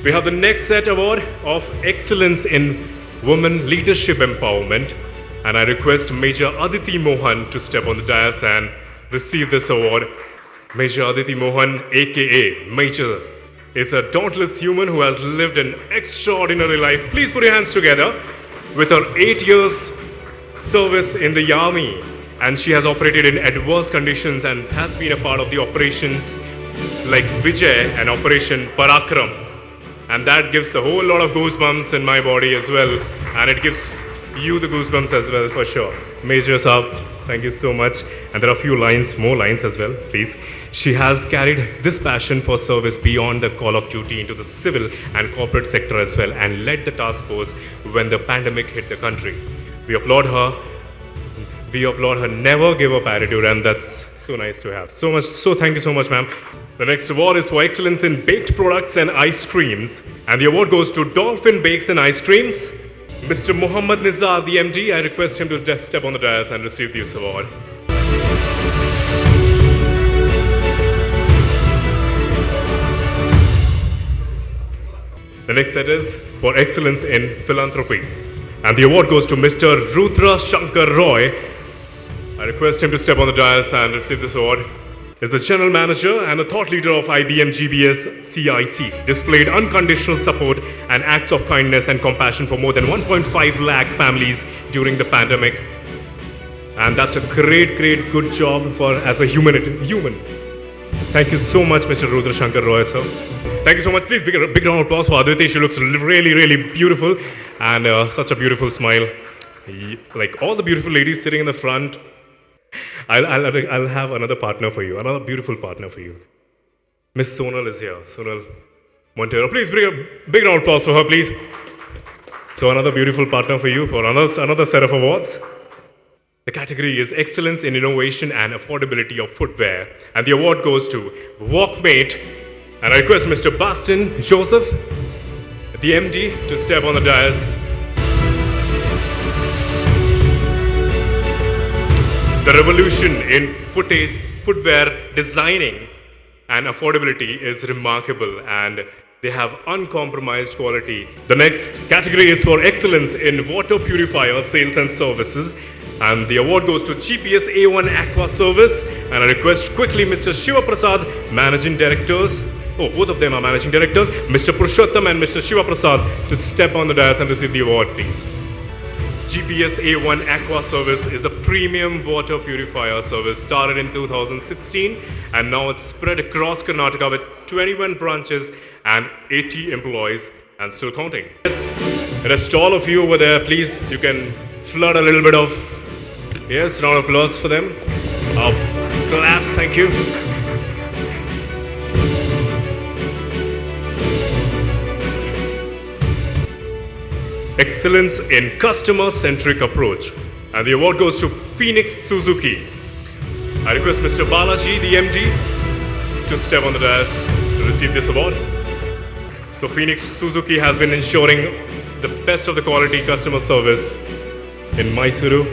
We have the next set award of excellence in women leadership empowerment, and I request Major Aditi Mohan to step on the dais and receive this award. Major Aditi Mohan, aka Major, is a dauntless human who has lived an extraordinary life. Please put your hands together. With her 8 years service in the army, and she has operated in adverse conditions and has been a part of the operations like Vijay and Operation Parakram. And that gives a whole lot of goosebumps in my body as well. And it gives you the goosebumps as well for sure. Major Saab, thank you so much. And there are a few lines, more lines as well, please. She has carried this passion for service beyond the call of duty into the civil and corporate sector as well, and led the task force when the pandemic hit the country. We applaud her. We applaud her never give up attitude, and that's so nice to have. So much. So thank you so much, ma'am. The next award is for excellence in baked products and ice creams, and the award goes to Dolphin Bakes and Ice Creams. Mr. Muhammad Nizar, the MD, I request him to step on the dais and receive this award. The next set is for excellence in philanthropy, and the award goes to Mr. Rudra Shankar Roy. I request him to step on the dais and receive this award. Is the general manager and a thought leader of IBM GBS CIC, displayed unconditional support and acts of kindness and compassion for more than 1.5 lakh families during the pandemic. And that's a great good job for as a human. Thank you so much, Mr. Rudra Shankar Roy, sir. Thank you so much. Please, big round of applause for Aditi. She looks really beautiful, and such a beautiful smile. Like all the beautiful ladies sitting in the front, I'll have another partner for you, another beautiful partner for you. Miss Sonal is here, Sonal Montero. Please bring a big round of applause for her, please. So another beautiful partner for you for another set of awards. The category is Excellence in Innovation and Affordability of Footwear, and the award goes to Walkmate. And I request Mr. Bastin Joseph, the MD, to step on the dais. The revolution in footwear designing and affordability is remarkable, and they have uncompromised quality. The next category is for excellence in water purifier sales and services, and the award goes to GPS A1 Aqua Service. And I request quickly Mr. Shiva Prasad, Managing Directors. Oh, both of them are Managing Directors, Mr. Purushottam and Mr. Shiva Prasad, to step on the dais and receive the award, please. GPS A1 Aqua Service is a premium water purifier service started in 2016, and now it's spread across Karnataka with 21 branches and 80 employees and still counting. Yes, rest all of you over there, please, you can flood a little bit of, yes, round of applause for them. Claps, thank you. Excellence in customer-centric approach, and the award goes to Phoenix Suzuki. I request Mr. Balaji, the MD, to step on the dais to receive this award. So Phoenix Suzuki has been ensuring the best of the quality customer service in Mysuru.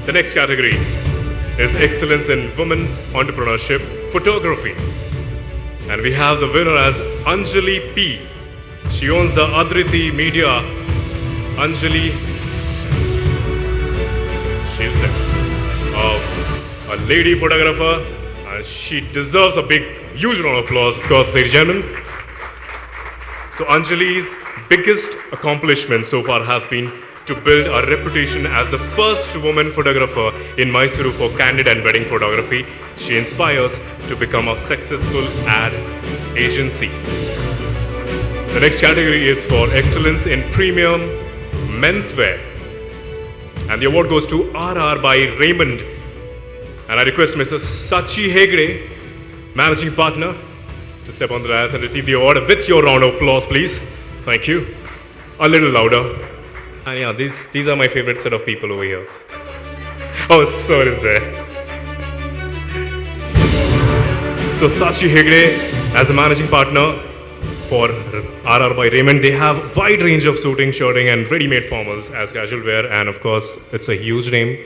The next category is Excellence in Women Entrepreneurship Photography, and we have the winner as Anjali P. She owns the Adriti Media. Anjali, she's a lady photographer, and she deserves a huge round of applause, of course, ladies and gentlemen. So Anjali's biggest accomplishment so far has been to build a reputation as the first woman photographer in Mysuru for candid and wedding photography. She inspires to become a successful ad agency. The next category is for excellence in premium menswear, and the award goes to RR by Raymond. And I request Mr. Sachi Hegde, Managing Partner, to step on the dais and receive the award with your round of applause, please. Thank you. A little louder. And yeah, these are my favorite set of people over here. Oh, so it is there. So Sachi Hegde, as a Managing Partner for RR by Raymond, they have wide range of suiting, shirting and ready-made formals as casual wear, and of course it's a huge name,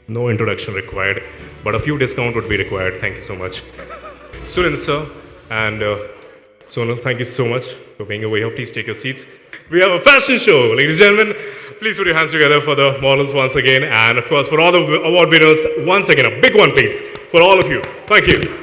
no introduction required, but a few discount would be required. Thank you so much. Students, sir, and Sonal, thank you so much for being over here. Please take your seats. We have a fashion show, ladies and gentlemen. Please put your hands together for the models once again, and of course for all the award winners, once again a big one please for all of you. Thank you.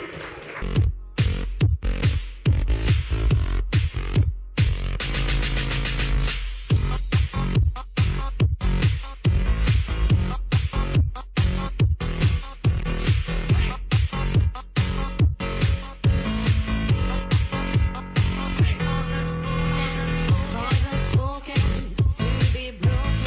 Spoken to be broken.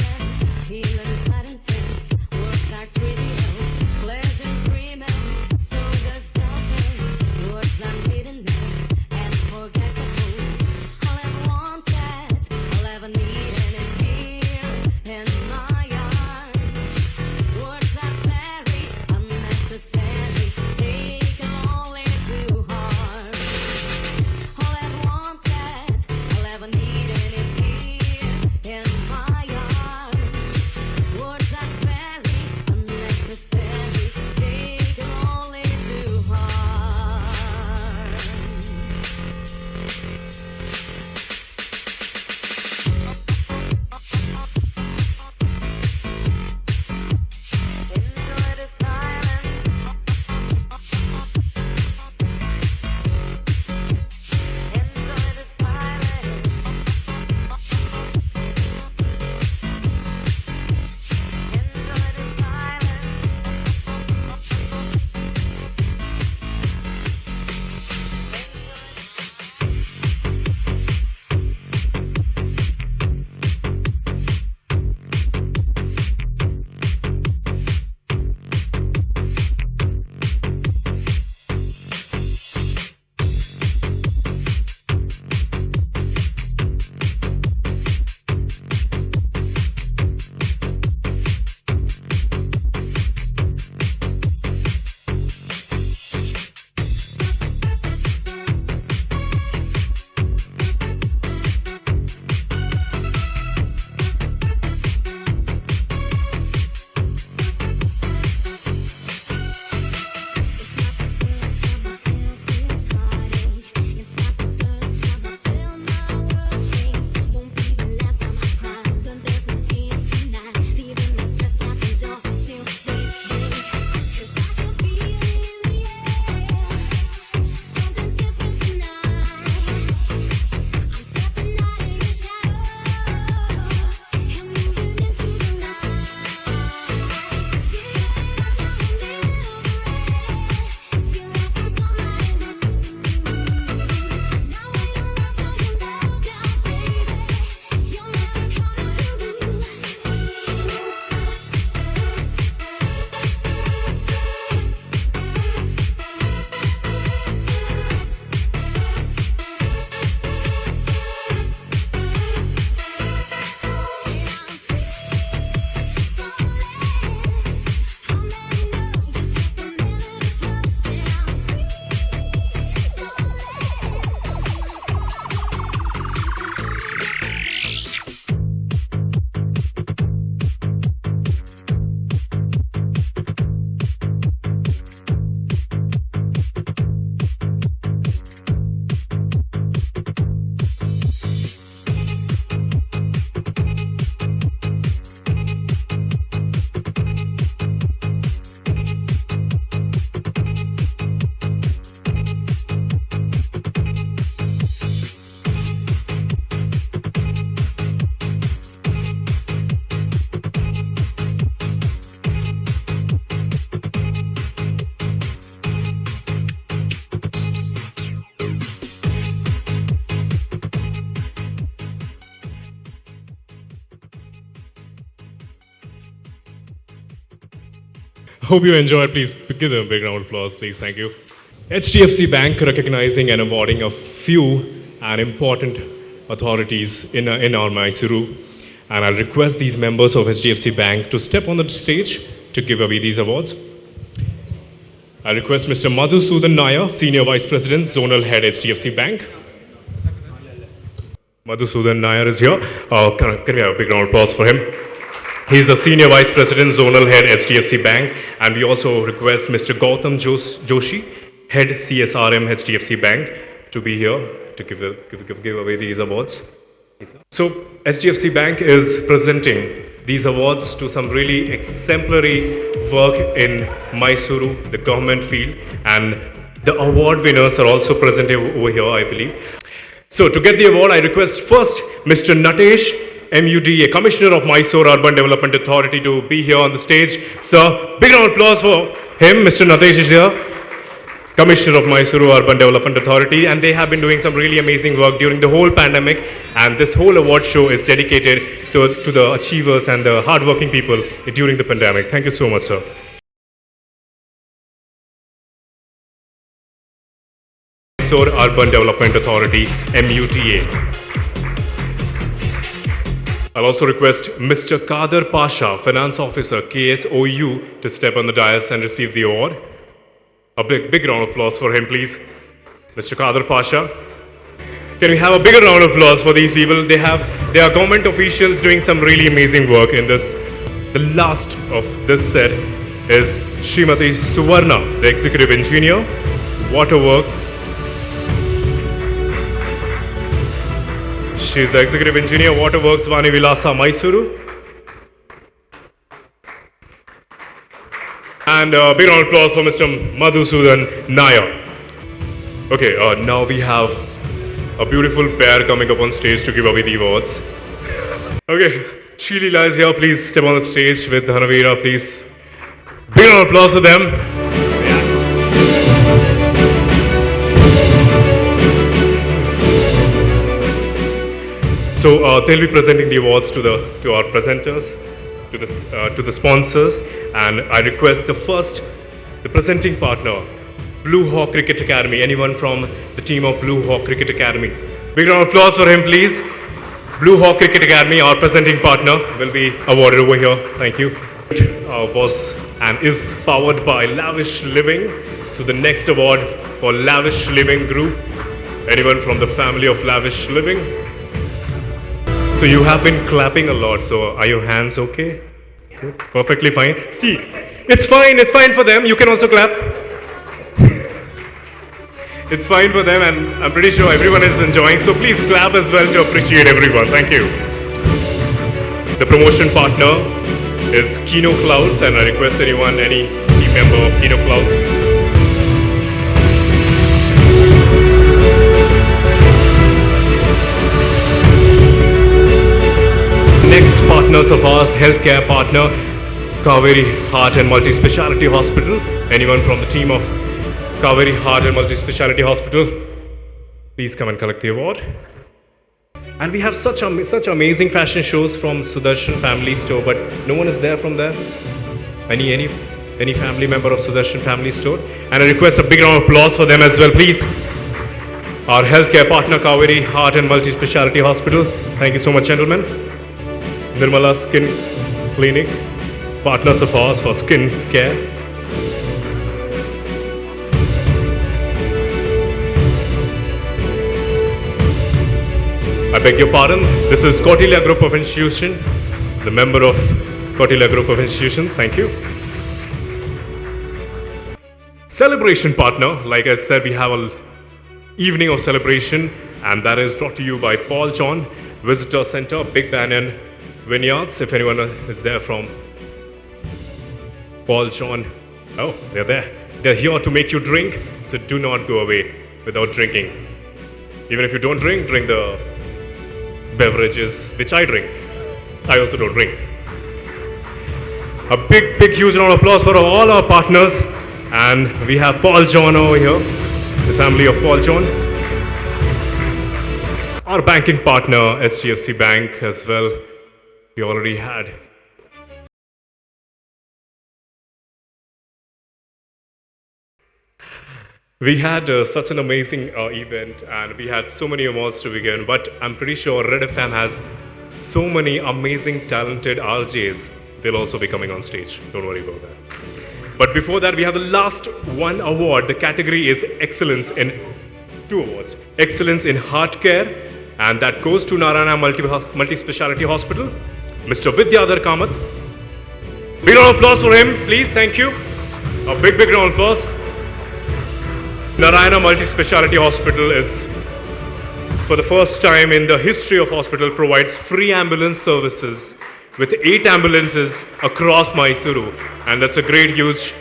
Hope you enjoyed. Please give them a big round of applause, please. Thank you. HDFC Bank recognizing and awarding a few and important authorities in our Mysuru. And I'll request these members of HDFC Bank to step on the stage to give away these awards. I request Mr. Madhusudan Nair, Senior Vice President, Zonal Head, HDFC Bank. Madhusudan Nair is here. Can we have a big round of applause for him? He's the Senior Vice President, Zonal Head, HDFC Bank. And we also request Mr. Gautam Joshi, Head CSRM, HDFC Bank, to be here to give away these awards. So HDFC Bank is presenting these awards to some really exemplary work in Mysuru, the government field, and the award winners are also present over here, I believe. So to get the award, I request first Mr. Natesh MUDA, Commissioner of Mysore Urban Development Authority, to be here on the stage. So big round of applause for him. Mr. Natesh is here, Commissioner of Mysuru Urban Development Authority, and they have been doing some really amazing work during the whole pandemic, and this whole award show is dedicated to the achievers and the hardworking people during the pandemic. Thank you so much, sir. Mysore Urban Development Authority, MUTA. I'll also request Mr. Kader Pasha, Finance Officer, KSOU, to step on the dais and receive the award. A big round of applause for him, please. Mr. Kader Pasha. Can we have a bigger round of applause for these people? They are government officials doing some really amazing work in this. The last of this set is Srimati Suvarna, the Executive Engineer, Waterworks. She's the Executive Engineer, Waterworks, Vani Vilasa, Mysuru. And a big round of applause for Mr. Madhusudan Nair. Okay, now we have a beautiful pair coming up on stage to give away the awards. Okay, Sheila is here. Please step on the stage with Dhanavira, please. Big round of applause for them. So they'll be presenting the awards to our presenters, to the sponsors, and I request the presenting partner, Blue Hawk Cricket Academy. Anyone from the team of Blue Hawk Cricket Academy? Big round of applause for him, please. Blue Hawk Cricket Academy, our presenting partner, will be awarded over here. Thank you. Was and is powered by Lavish Living. So the next award for Lavish Living Group. Anyone from the family of Lavish Living? So you have been clapping a lot. So are your hands okay? Good. Perfectly fine. See, it's fine for them. You can also clap. It's fine for them, and I'm pretty sure everyone is enjoying. So please clap as well to appreciate everyone. Thank you. The promotion partner is Kino Clouds, and I request any team member of Kino Clouds. Next partners of ours, healthcare partner, Kaveri Heart and Multi-Speciality Hospital. Anyone from the team of Kaveri Heart and Multi-Speciality Hospital, please come and collect the award. And we have such amazing fashion shows from Sudarshan Family Store, but no one is there from there. Any family member of Sudarshan Family Store? And I request a big round of applause for them as well, please. Our healthcare partner, Kaveri Heart and Multi-Speciality Hospital. Thank you so much, gentlemen. Nirmala Skin Clinic, partners of ours for skin care. I beg your pardon, this is Kautilya Group of Institution, the member of Kautilya Group of Institutions. Thank you. Celebration partner, like I said, we have an evening of celebration, and that is brought to you by Paul John Visitor Center, Big Banyan Vineyards. If anyone is there from Paul John, oh, they're there. They're here to make you drink, so do not go away without drinking. Even if you don't drink the beverages which I drink. I also don't drink. A big, huge round of applause for all our partners. And we have Paul John over here, the family of Paul John. Our banking partner, HDFC Bank, as well, we already had. We had such an amazing event and we had so many awards to begin, but I'm pretty sure Red FM has so many amazing, talented RJs. They'll also be coming on stage. Don't worry about that. But before that, we have the last one award. The category is Excellence in 2 awards. Excellence in Heart Care, and that goes to Narayana Multi-Speciality Hospital. Mr. Vidyadhar Kamath. Big round of applause for him, please. Thank you. A big round of applause. Narayana Multi-Speciality Hospital is, for the first time in the history of hospital, provides free ambulance services with 8 ambulances across Mysuru. And that's a great, huge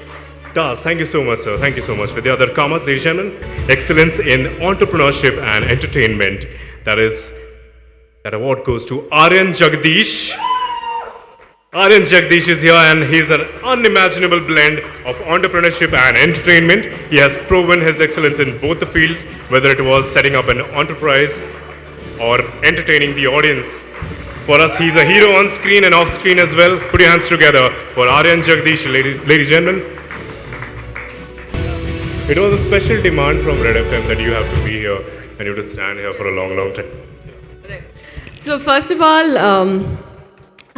task. Thank you so much, sir. Thank you so much. Vidyadhar Kamath, ladies and gentlemen. Excellence in Entrepreneurship and Entertainment. That award goes to Aryan Jagdish. Aryan Jagdish is here and he's an unimaginable blend of entrepreneurship and entertainment. He has proven his excellence in both the fields, whether it was setting up an enterprise or entertaining the audience. For us, he's a hero on screen and off screen as well. Put your hands together for Aryan Jagdish, ladies and gentlemen. It was a special demand from Red FM that you have to be here and you have to stand here for a long time. Right. So first of all,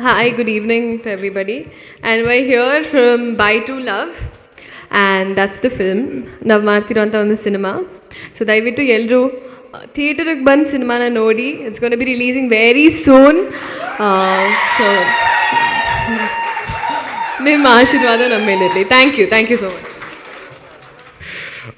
hi, good evening to everybody. And we're here from Buy to Love. And that's the film. Nav Martiranta on the cinema. So Daivittu Ellaru theatre ಗೆ ಬಂದು ಸಿನಿಮಾನ ನೋಡಿ. It's going to be releasing very soon. So ನಿಮ್ಮ ಆಶೀರ್ವಾದ ನಮ್ಮ ಮೇಲಿರಲಿ. Thank you so much.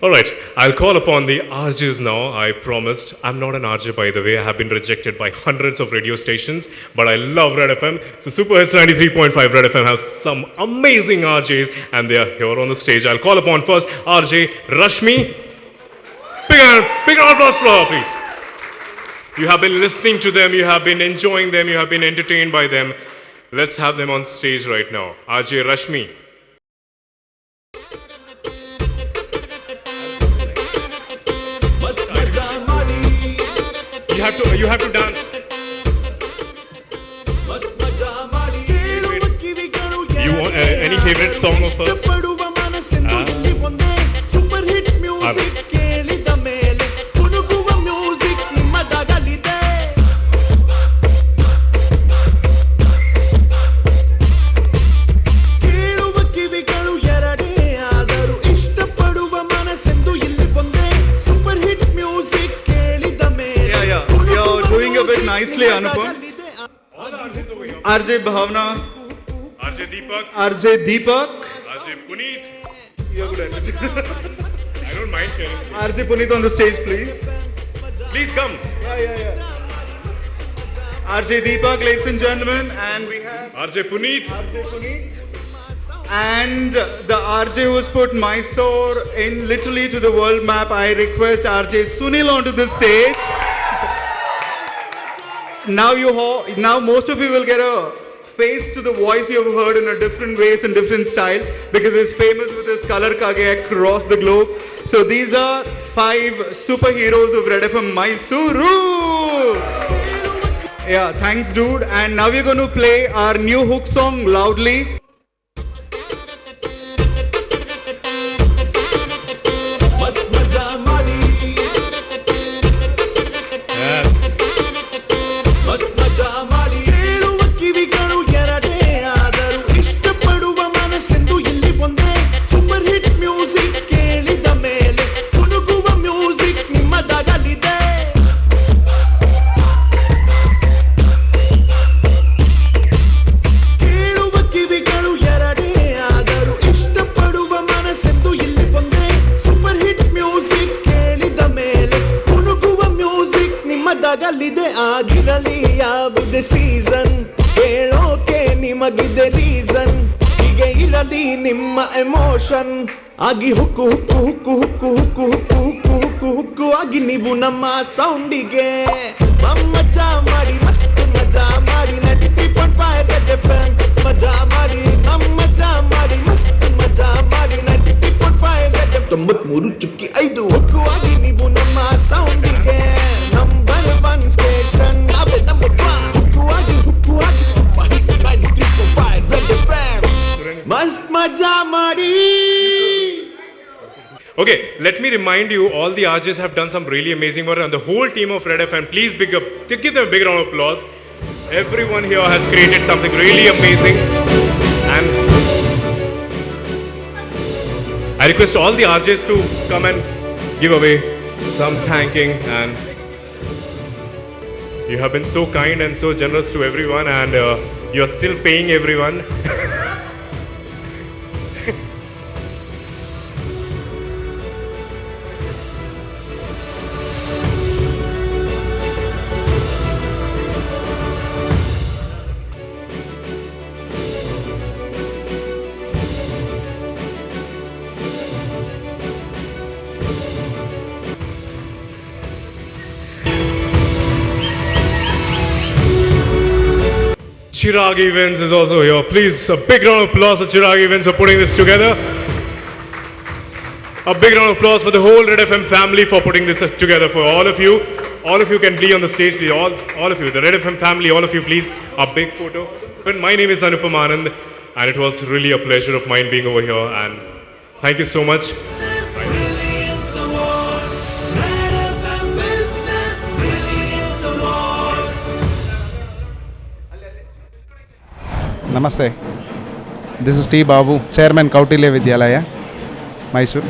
All right, I'll call upon the RJs now. I promised. I'm not an RJ, by the way. I have been rejected by hundreds of radio stations, but I love Red FM. So Super Hits 93.5 Red FM have some amazing RJs, and they are here on the stage. I'll call upon first RJ Rashmi. Big round of applause for her, please. You have been listening to them, you have been enjoying them, you have been entertained by them. Let's have them on stage right now. RJ Rashmi. You have to dance. You want any favorite song of hers? Super hit music ಕೇಳಿದ ಮೇಲೆ ಕುಣುಗುವ music ನಿಮ್ಮದಾಗಲಿದೆ. ಕೇಳುವ ಕಿವಿಗಳು ಎರಡೇ ಆದರೂ ಇಷ್ಟಪಡುವ ಮನಸ್ಸೆಂದು ಇಲ್ಲಿ ಬಂದೆ. Super hit music ಕೇಳಿದ ಮೇಲೆ You're doing a bit nicely, Anupam. RJ Bhavna, RJ Deepak, RJ Deepak, RJ Puneet. you're good energy. I don't mind sharing. RJ Puneet on the stage, please. Please come. RJ Deepak, ladies and gentlemen, and we have RJ Puneet. RJ Puneet. And the RJ who's put Mysore in literally to the world map, I request RJ Sunil onto the stage. Now most of you will get a face to the voice you have heard in a different ways and different style because he's famous with his color kage across the globe. So these are 5 superheroes of Red FM Mysuru. Yeah, thanks dude. And now we're going to play our new hook song loudly. ಆಗಲಿದೆ ಆಗಿರಲಿ ಯಾವುದೇ season ಹೇಳೋಕೆ ನಿಮಗಿದೆ reason ಹೀಗೆ ಇರಲಿ ನಿಮ್ಮ emotion ಆಗಿ hook hook hook hook hook hook hook hook hook ಆಗಿ ನೀವು ನಮ್ಮ ಸೌಂಡಿಗೆ ಮಜಾ ಮಾಡಿ ಮಸ್ತ್ ಮಜಾ ಮಾಡಿ 93.5 ರೆಡ್ ಎಫ್ಎಂ ಮಜಾ ಮಾಡಿ ಮಜಾ ಮಾಡಿ ಮಸ್ತ್ ಮಜಾ ಮಾಡಿ 93.5 ರೆಡ್ ಎಫ್ಎಂ 93.5 ಹುಕ್ಕು ಆಗಿ ನೀವು ನಮ್ಮ ಸೌಂಡಿಗೆ ನಂಬರ್ 1 ಸ್ಟೇಷನ್ ನಾವೇ ನಂಬರ್ 1 ಹುಕ್ಕು ಆಗಿ ಸೂಪರ್ ಹಿಟ್ 93.5 ರೆಡ್ ಎಫ್ಎಂ ಮಸ್ತ್ ಮಜಾ ಮಾಡಿ. Okay, let me remind you, all the RJs have done some really amazing work, and the whole team of Red FM, please give them a big round of applause. Everyone here has created something really amazing, and I request all the RJs to come and give away some thanking. And you have been so kind and so generous to everyone, and you are still paying everyone. Chirag Events is also here. Please, a big round of applause for Chirag Events for putting this together. A big round of applause for the whole Red FM family for putting this together. For all of you. All of you can be on the stage, please. All of you. The Red FM family, all of you, please. A big photo. But my name is Anupam Anand, and it was really a pleasure of mine being over here. And thank you so much. ನಮಸ್ತೆ, this is T Babu, chairman Kautilya Vidyalaya, Mysuru.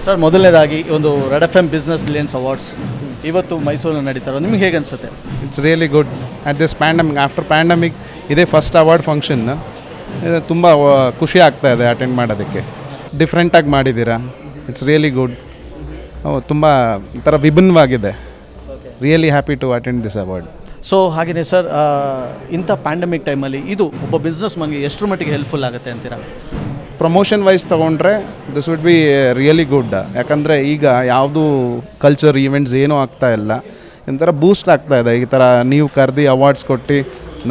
Sir, ಮೊದಲನೇದಾಗಿ ಒಂದು red F M business brilliance awards ಇವತ್ತು ಮೈಸೂರಲ್ಲಿ ನಡೀತಾರೆ, ನಿಮ್ಗೆ ಹೇಗೆ ಅನಿಸುತ್ತೆ? It's really good. At this pandemic, after pandemic ಇದೇ first award function. ತುಂಬ ಖುಷಿ ಆಗ್ತಾ ಇದೆ ಅಟೆಂಡ್ ಮಾಡೋದಕ್ಕೆ. ಡಿಫ್ರೆಂಟಾಗಿ ಮಾಡಿದ್ದೀರಾ, ಇಟ್ಸ್ ರಿಯಲಿ ಗುಡ್. ತುಂಬ ಒಂಥರ ವಿಭಿನ್ನವಾಗಿದೆ. Really happy to attend this award. So ಹಾಗೆಯೇ ಸರ್, ಇಂಥ ಪ್ಯಾಂಡಮಿಕ್ ಟೈಮಲ್ಲಿ ಇದು ಒಬ್ಬ ಬಿಸ್ನೆಸ್ ಮನ್ಗೆ ಎಷ್ಟರ ಮಟ್ಟಿಗೆ ಹೆಲ್ಪ್ಫುಲ್ ಆಗುತ್ತೆ ಅಂತೀರಾ? ಪ್ರಮೋಷನ್ ವೈಸ್ ತೊಗೊಂಡ್ರೆ this would be really good. ಯಾಕಂದರೆ ಈಗ ಯಾವುದೂ ಕಲ್ಚರ್ ಈವೆಂಟ್ಸ್ ಏನೂ ಆಗ್ತಾ ಇಲ್ಲ, ಒಂಥರ ಬೂಸ್ಟ್ ಆಗ್ತಾ ಇದೆ. ಈ ಥರ ನೀವು ಕರೆದು ಅವಾರ್ಡ್ಸ್ ಕೊಟ್ಟು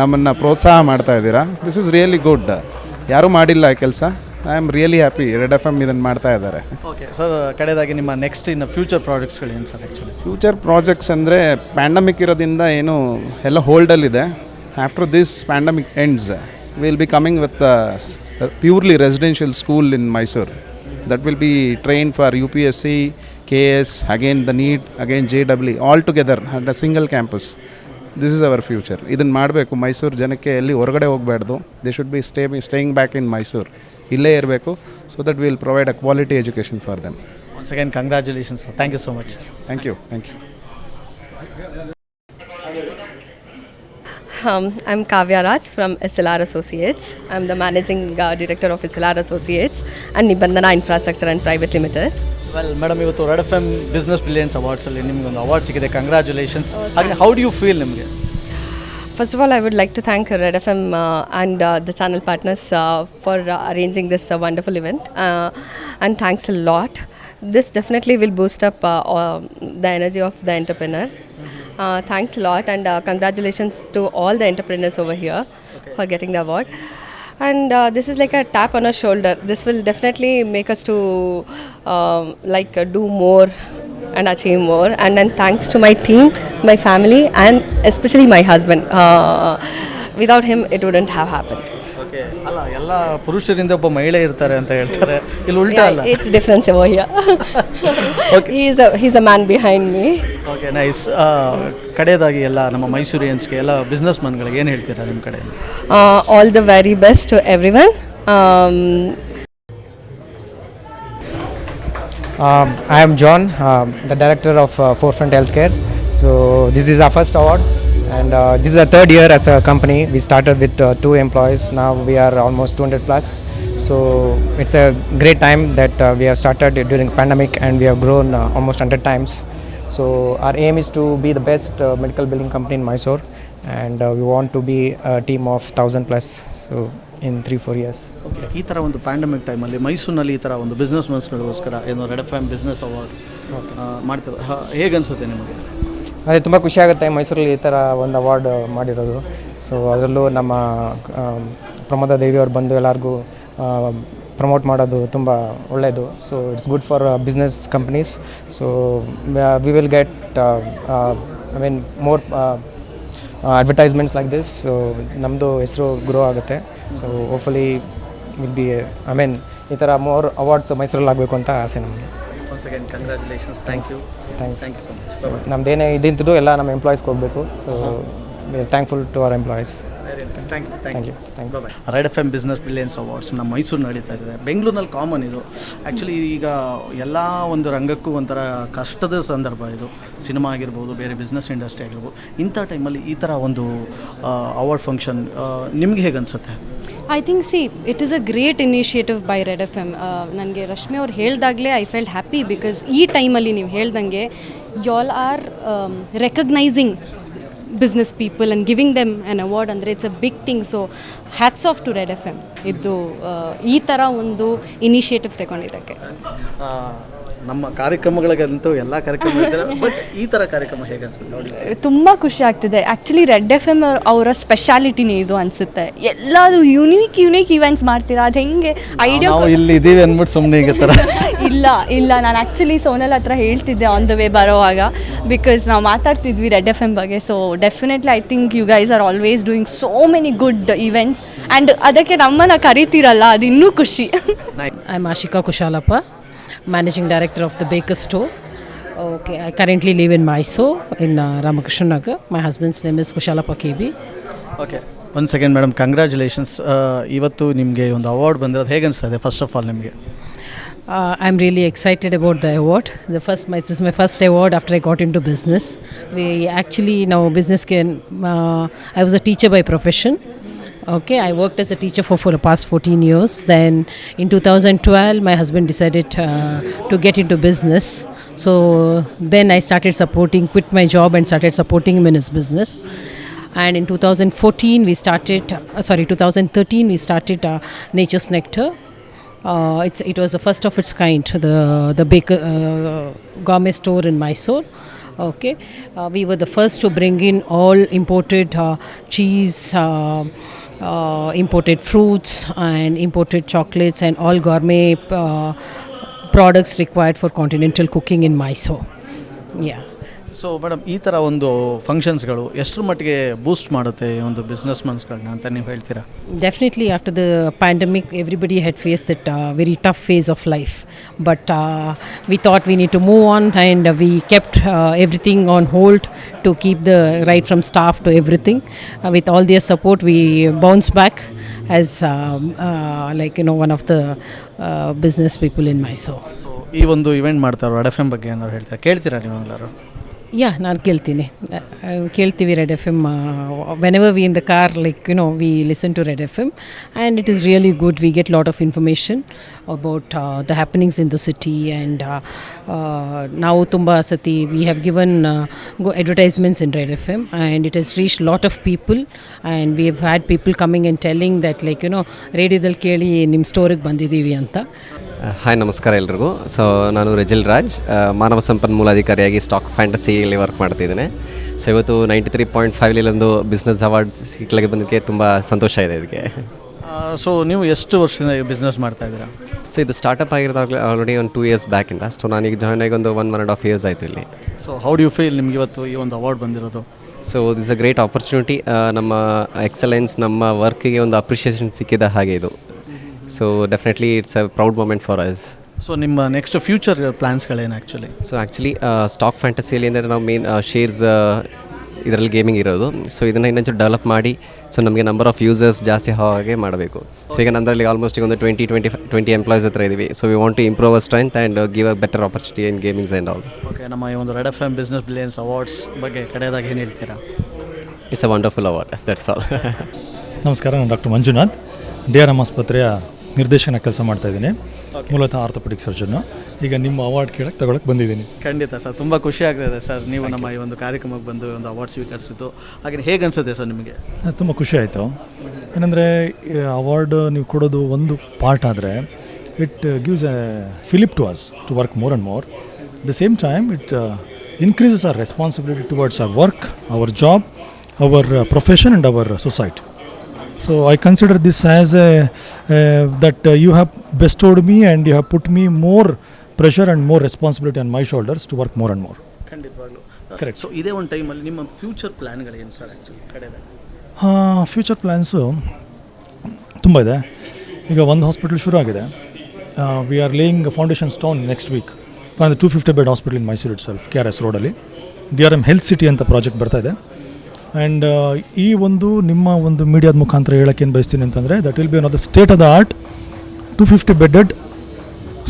ನಮ್ಮನ್ನು ಪ್ರೋತ್ಸಾಹ ಮಾಡ್ತಾ ಇದ್ದೀರಾ. This is really good. ಯಾರೂ ಮಾಡಿಲ್ಲ ಈ ಕೆಲಸ. I am really happy red F M ಇದನ್ನು ಮಾಡ್ತಾ ಇದ್ದಾರೆ. ಓಕೆ ಸರ್, ಕಡೆಯದಾಗಿ ನಿಮ್ಮ ನೆಕ್ಸ್ಟ್ ಇನ್ನು ಫ್ಯೂಚರ್ ಪ್ರಾಜೆಕ್ಟ್ಸ್ಗಳು ಏನು ಸರ್? ಆ್ಯಕ್ಚುಲಿ ಫ್ಯೂಚರ್ ಪ್ರಾಜೆಕ್ಟ್ಸ್ ಅಂದರೆ ಪ್ಯಾಂಡಮಿಕ್ ಇರೋದ್ರಿಂದ ಏನು ಎಲ್ಲ ಹೋಲ್ಡಲ್ಲಿದೆ. After this pandemic ends will be coming with purely residential school in Mysuru. That will be train for UPSC, KS, again the NEET, again JEE, all together at a single campus. This is our future. ಇದನ್ನು ಮಾಡಬೇಕು. ಮೈಸೂರು ಜನಕ್ಕೆ ಎಲ್ಲಿ ಹೊರಗಡೆ ಹೋಗಬಾರ್ದು. They should be staying back in Mysuru. ಇಲ್ಲೇ ಇರಬೇಕು. So that will provide a quality education for them. Once again congratulations sir. Thank you so much. Thank you. Thank you. I'm Kavya Raj from SLR Associates. I'm the Managing Director of SLR Associates and Nibandhana Infrastructure and Private Limited. Well madam, ಇವತ್ತು red F M business brilliance ಅವಾರ್ಡ್ಸಲ್ಲಿ ನಿಮಗೊಂದು award ಸಿಗಿದೆ. Congratulations. ಹಾಗೆ how do you feel ನಿಮಗೆ? First of all, I would like to thank Red FM and the channel partners for arranging this wonderful event. And thanks a lot. This definitely will boost up the energy of the entrepreneur. Thanks a lot, and congratulations to all the entrepreneurs over here for getting the award. And this is like a tap on our shoulder. This will definitely make us to do more and achieve more. And then thanks to my team, my family, and especially my husband. Without him, it wouldn't have happened. Okay, ಅಲ್ಲ, ಎಲ್ಲ ಪುರುಷರಿಂದ ಒಬ್ಬ ಮಹಿಳೆ ಇರ್ತಾರೆ ಅಂತ ಹೇಳ್ತಾರೆ, ಇಲ್ಲಿ ಉಲ್ಟಾ ಅಲ್ಲ? It's difference over here. Okay. He's a man behind me. Okay, nice. ಕಡೆಯದಾಗಿ ಎಲ್ಲ ನಮ್ಮ ಮೈಸೂರಿಯನ್ಸ್ಗೆ, ಎಲ್ಲ ಬಿಸ್ನೆಸ್ ಮನ್ಗಳಿಗೆ ಏನು ಹೇಳ್ತೀರಾ ನಿಮ್ಮ ಕಡೆ? All the very best to everyone. I am John, the director of Forefront Healthcare. So this is our first award, and this is the third year as a company. We started with 2 employees. Now we are almost 200 plus. So it's a great time that we have started during pandemic, and we have grown almost 100 times. So our aim is to be the best medical building company in Mysore, and we want to be a team of 1,000 plus. So in 3-4 years. ಈ ಥರ ಒಂದು pandemic ಟೈಮಲ್ಲಿ ಮೈಸೂರಿನಲ್ಲಿ ಈ ಥರ ಒಂದು business ಮನ್ಸ್ಗಳಿಗೋಸ್ಕರ ಏನು red F M business award ಮಾಡ್ತಾರೆ, ಹೇಗೆ ಅನಿಸುತ್ತೆ ನಿಮಗೆ? ಅದೇ ತುಂಬ ಖುಷಿಯಾಗುತ್ತೆ ಮೈಸೂರಲ್ಲಿ ಈ ಥರ ಒಂದು ಅವಾರ್ಡ್ ಮಾಡಿರೋದು. ಸೊ ಅದರಲ್ಲೂ ನಮ್ಮ ಪ್ರಮೋದ ದೇವಿಯವ್ರು ಬಂದು ಎಲ್ಲರಿಗೂ ಪ್ರಮೋಟ್ ಮಾಡೋದು ತುಂಬ ಒಳ್ಳೆಯದು. So it's good for business companies. So we will get more advertisements like this. So ನಮ್ಮದು ಹೆಸರು ಗ್ರೋ ಆಗುತ್ತೆ. ಸೊ ಹೋಪ್ಫುಲಿ ವಿಲ್ ಬಿ ಈ ಥರ ಮೋರ್ ಅವಾರ್ಡ್ಸ್ ಮೈಸೂರಲ್ಲಿ ಆಗಬೇಕು ಅಂತ ಆಸೆ ನಮಗೆ. Once again congratulations. Thank you so much. ನಮ್ಮದೇನೇ ಇದ್ದಿದ್ದು ಎಲ್ಲ ನಮ್ಮ ಎಂಪ್ಲಾಯೀಸ್ಗೆ ಹೋಗಬೇಕು. So we are thankful to our employees. Thank you. Red F M business billions awards ನಮ್ಮ ಮೈಸೂರು ನಡೀತಾ ಇದೆ. ಬೆಂಗಳೂರಿನಲ್ಲಿ ಕಾಮನ್ ಇದು. ಆ್ಯಕ್ಚುಲಿ ಈಗ ಎಲ್ಲ ಒಂದು ರಂಗಕ್ಕೂ ಒಂಥರ ಕಷ್ಟದ ಸಂದರ್ಭ ಇದು. ಸಿನಿಮಾ ಆಗಿರ್ಬೋದು, ಬೇರೆ ಬಿಸ್ನೆಸ್ ಇಂಡಸ್ಟ್ರಿ ಆಗಿರ್ಬೋದು. ಇಂಥ ಟೈಮಲ್ಲಿ ಈ ಥರ ಒಂದು ಅವಾರ್ಡ್ ಫಂಕ್ಷನ್ ನಿಮ್ಗೆ ಹೇಗೆ ಅನಿಸುತ್ತೆ? I think it is a great initiative by Red F M. ನನಗೆ ರಶ್ಮಿ ಅವ್ರು ಹೇಳ್ದಾಗಲೇ ಐ ಫೆಲ್ಟ್ ಹ್ಯಾಪಿ ಬಿಕಾಸ್ ಈ ಟೈಮಲ್ಲಿ ನೀವು ಹೇಳ್ದಂಗೆ you all are recognising business people and giving them an award ಅಂದರೆ it's a big thing. So hats off to Red F M ಇದು ಈ ಥರ ಒಂದು ಇನಿಷಿಯೇಟಿವ್ ತಗೊಂಡಿದ್ದಕ್ಕೆ. ನಮ್ಮ ಕಾರ್ಯಕ್ರಮಗಳಿಗಂತೂ ಎಲ್ಲ ಕಾರ್ಯಕ್ರಮ ಇದ್ದಾರೆ, ಬಟ್ ಈ ಥರ ಕಾರ್ಯಕ್ರಮ ಹೇಗೆ ಅನಿಸುತ್ತೆ? ತುಂಬ ಖುಷಿ ಆಗ್ತಿದೆ. ಆ್ಯಕ್ಚುಲಿ ರೆಡ್ ಎಫ್ ಎಮ್ ಅವರ ಸ್ಪೆಷಾಲಿಟಿನೇ ಇದು ಅನಿಸುತ್ತೆ. ಎಲ್ಲರೂ ಯುನೀಕ್ ಇವೆಂಟ್ಸ್ ಮಾಡ್ತೀರಾ, ಅದು ಹೆಂಗೆ ಐಡಿಯಾ ಇಲ್ಲಿ ಇದ್ದೀವಿ ಅಂದ್ಬಿಟ್ಟು ಸುಮ್ಮನೆ ಈಗ ಥರ ಇಲ್ಲ ನಾನು ಆ್ಯಕ್ಚುಲಿ ಸೋನಲ್ ಹತ್ರ ಹೇಳ್ತಿದ್ದೆ ಆನ್ ದ ವೇ ಬರೋವಾಗ, ಬಿಕಾಸ್ ನಾವು ಮಾತಾಡ್ತಿದ್ವಿ ರೆಡ್ ಎಫ್ ಎಮ್ ಬಗ್ಗೆ. So definitely I think you guys are always doing so many good events and ಅದಕ್ಕೆ ನಮ್ಮನ್ನು ಕರಿತೀರಲ್ಲ, ಅದು ಇನ್ನೂ ಖುಷಿ. ಐ ಆಮ್ Ashika Kushalappa, Managing Director of the Baker Store. Okay, I currently live in Mysore in Ramakrishna Nagar. My husband's name is Kushalappa KB. Okay, one second madam, congratulations. ಇವತ್ತು ನಿಮಗೆ ಒಂದು ಅವಾರ್ಡ್ ಬಂದಿರೋದು ಹೇಗೆ ಅನಿಸ್ತದೆ ಫಸ್ಟ್ ಆಫ್ ಆಲ್ ನಿಮಗೆ? I'm really excited about the award. This is my first award after I got into business. We actually now business I was a teacher by profession. Okay, I worked as a teacher for the past 14 years. Then in 2012, my husband decided to get into business. So then I started quit my job and started supporting him in his business. And in 2013, we started Nature's Nectar. It was the first of its kind, the baker gourmet store in Mysore. Okay, we were the first to bring in all imported cheese, imported fruits and imported chocolates and all gourmet products required for continental cooking in Mysore. Yeah. So madam, ಈ ಥರ ಒಂದು ಫಂಕ್ಷನ್ಸ್ಗಳು ಎಷ್ಟರ ಮಟ್ಟಿಗೆ ಬೂಸ್ಟ್ ಮಾಡುತ್ತೆ ಒಂದು business ಮನ್ಸ್ಗಳನ್ನ ಅಂತ ನೀವು ಹೇಳ್ತೀರಾ? Definitely, after the pandemic, everybody had faced that very tough phase of life. But we thought we need to move on, and we kept everything on hold to keep right from staff to everything. With all their support, we bounced back as one of the business people in Mysore. So ಈ ಒಂದು event ಮಾಡ್ತಾರೋ red F M ಬಗ್ಗೆ ಏನಾದ್ರು ಹೇಳ್ತೀರಾ? ಕೇಳ್ತೀರಾ ನೀವು ಎಲ್ಲರೂ? ನಾನು ಕೇಳ್ತೀವಿ Red F M. Whenever we in the car, we listen to Red F M and it is really good. We get lot of information about the happenings in the city. And ನಾವು ತುಂಬ ಸತಿ we have given advertisements in Red FM, and it has reached lot of people, and we have had people coming and telling that ರೇಡಿಯೋದಲ್ಲಿ ಕೇಳಿ ನಿಮ್ಮ ಸ್ಟೋರಿಗೆ ಬಂದಿದ್ದೀವಿ ಅಂತ. Hi, ನಮಸ್ಕಾರ ಎಲ್ರಿಗೂ. ಸೊ ನಾನು ರೆಜಿಲ್ ರಾಜ್, ಮಾನವ ಸಂಪನ್ಮೂಲ ಅಧಿಕಾರಿಯಾಗಿ ಸ್ಟಾಕ್ ಫ್ಯಾಂಟಸಿಯಲ್ಲಿ ವರ್ಕ್ ಮಾಡ್ತಿದ್ದೇನೆ. ಸೊ ಇವತ್ತು 93.5 ಒಂದು ಬಿಸ್ನೆಸ್ ಅವಾರ್ಡ್ಸ್ ಸಿಕ್ಕಲಿಕ್ಕೆ ಬಂದಕ್ಕೆ ತುಂಬ ಸಂತೋಷ ಇದೆ ಇದಕ್ಕೆ. ಸೊ ನೀವು ಎಷ್ಟು ವರ್ಷದಿಂದ ಬಿಸ್ನೆಸ್ ಮಾಡ್ತಾ ಇದ್ದೀರಾ? ಸೊ ಇದು ಸ್ಟಾರ್ಟಪ್ ಆಗಿರೋದಾಗಲೇ ಆಲ್ರೆಡಿ ಒಂದು 2 years ಬ್ಯಾಕಿಂದ. ಸೊ ನಾನೀಗ ಜಾಯ್ನ್ ಆಗಿ ಒಂದು 1.5 years ಆಯಿತು ಇಲ್ಲಿ. So how do you feel ನಿಮ್ಗೆ ಇವತ್ತು ಈ ಒಂದು ಅವಾರ್ಡ್ ಬಂದಿರೋದು? So this a great opportunity. ನಮ್ಮ ಎಕ್ಸಲೆನ್ಸ್, ನಮ್ಮ ವರ್ಕಿಗೆ ಒಂದು ಅಪ್ರಿಷಿಯೇಷನ್ ಸಿಕ್ಕಿದ ಹಾಗೆ ಇದು. So definitely it's a proud moment for us. So ನಿಮ್ಮ ನೆಕ್ಸ್ಟ್ ಫ್ಯೂಚರ್ ಪ್ಲ್ಯಾನ್ಸ್ಗಳೇನು ಆ್ಯಕ್ಚುಲಿ? ಸೊ ಆ್ಯಕ್ಚುಲಿ ಸ್ಟಾಕ್ ಫ್ಯಾಂಟಸಿಯಲ್ಲಿ ಅಂದರೆ ನಾವು ಮೇನ್ ಶೇರ್ಸ್ ಇದರಲ್ಲಿ ಗೇಮಿಂಗ್ ಇರೋದು. ಸೊ ಇದನ್ನು ಇನ್ನೊಂದು ಡೆವಲಪ್ ಮಾಡಿ ಸೊ ನಮಗೆ ನಂಬರ್ ಆಫ್ ಯೂಸರ್ಸ್ ಜಾಸ್ತಿ ಹಾಗೆ ಮಾಡಬೇಕು. ಸೊ ಈಗ ನಮ್ಮಲ್ಲಿ ಆಲ್ಮೋಸ್ಟ್ ಈಗ ಒಂದು 20 ಎಂಪ್ಲಾಯ್ಸ್ ಹತ್ರ ಇದ್ದೀವಿ. So we want to improve our strength and give a better opportunity in gamings and all. Okay, ನಮ್ಮ ಈ ಒಂದು red F M business billions awards ಬಗ್ಗೆ ಕಡೆಯದಾಗಿ ಏನು ಹೇಳ್ತೀರಾ? It's a wonderful award, that's all. ನಮಸ್ಕಾರ, ನಾನು ಡಾಕ್ಟರ್ ಮಂಜುನಾಥ್, DRM ಆಸ್ಪತ್ರೆಯ ನಿರ್ದೇಶನ ಕೆಲಸ ಮಾಡ್ತಾಯಿದ್ದೀನಿ. ಮೂಲತಃ ಆರ್ಥೋಪೆಡಿಕ್ ಸರ್ಜನ್ನು. ಈಗ ನಿಮ್ಮ ಅವಾರ್ಡ್ ತಗೊಳಕ್ಕೆ ಬಂದಿದ್ದೀನಿ. ಖಂಡಿತ ಸರ್, ತುಂಬ ಖುಷಿ ಆಗ್ತಾಯಿದೆ ಸರ್ ನೀವು ನಮ್ಮ ಈ ಒಂದು ಕಾರ್ಯಕ್ರಮಕ್ಕೆ ಬಂದು ಒಂದು ಅವಾರ್ಡ್ ಸ್ವೀಕರಿಸಿದ್ದು. ಹಾಗೆ ಹೇಗೆ ಅನಿಸುತ್ತೆ ಸರ್ ನಿಮಗೆ? ತುಂಬ ಖುಷಿ ಆಯಿತು. ಏನಂದರೆ ಅವಾರ್ಡ್ ನೀವು ಕೊಡೋದು ಒಂದು ಪಾರ್ಟ್ ಆದರೆ it gives a fillip to us to work more and more. At the same time it increases our responsibility towards our work, our job, our profession and our society. So I consider this as that you have bestowed me and you have put me more pressure and more responsibility on my shoulders to work more and more. ಖಂಡಿತವಾಗ್ಲೂ correct. So ಇದೇ ಒಂದು ಟೈಮಲ್ಲಿ ನಿಮ್ಮ future ಪ್ಲ್ಯಾನ್ಗಳೇನು sir actually ಕಡೆದಾಗ? Future plans ತುಂಬ ಇದೆ. ಈಗ ಒಂದು ಹಾಸ್ಪಿಟಲ್ ಶುರು ಆಗಿದೆ, we are laying a foundation stone next week for the 250-bed hospital in Mysore itself, KRS ರೋಡಲ್ಲಿ DRM ಹೆಲ್ತ್ ಸಿಟಿ ಅಂತ ಪ್ರಾಜೆಕ್ಟ್ ಬರ್ತಾ ಇದೆ. ಆ್ಯಂಡ್ ಈ ಒಂದು ನಿಮ್ಮ ಒಂದು ಮೀಡಿಯಾದ ಮುಖಾಂತರ ಹೇಳೋಕ್ಕೇನು ಬಯಸ್ತೀನಿ ಅಂತಂದರೆ that will B one of the state of the art 250-bedded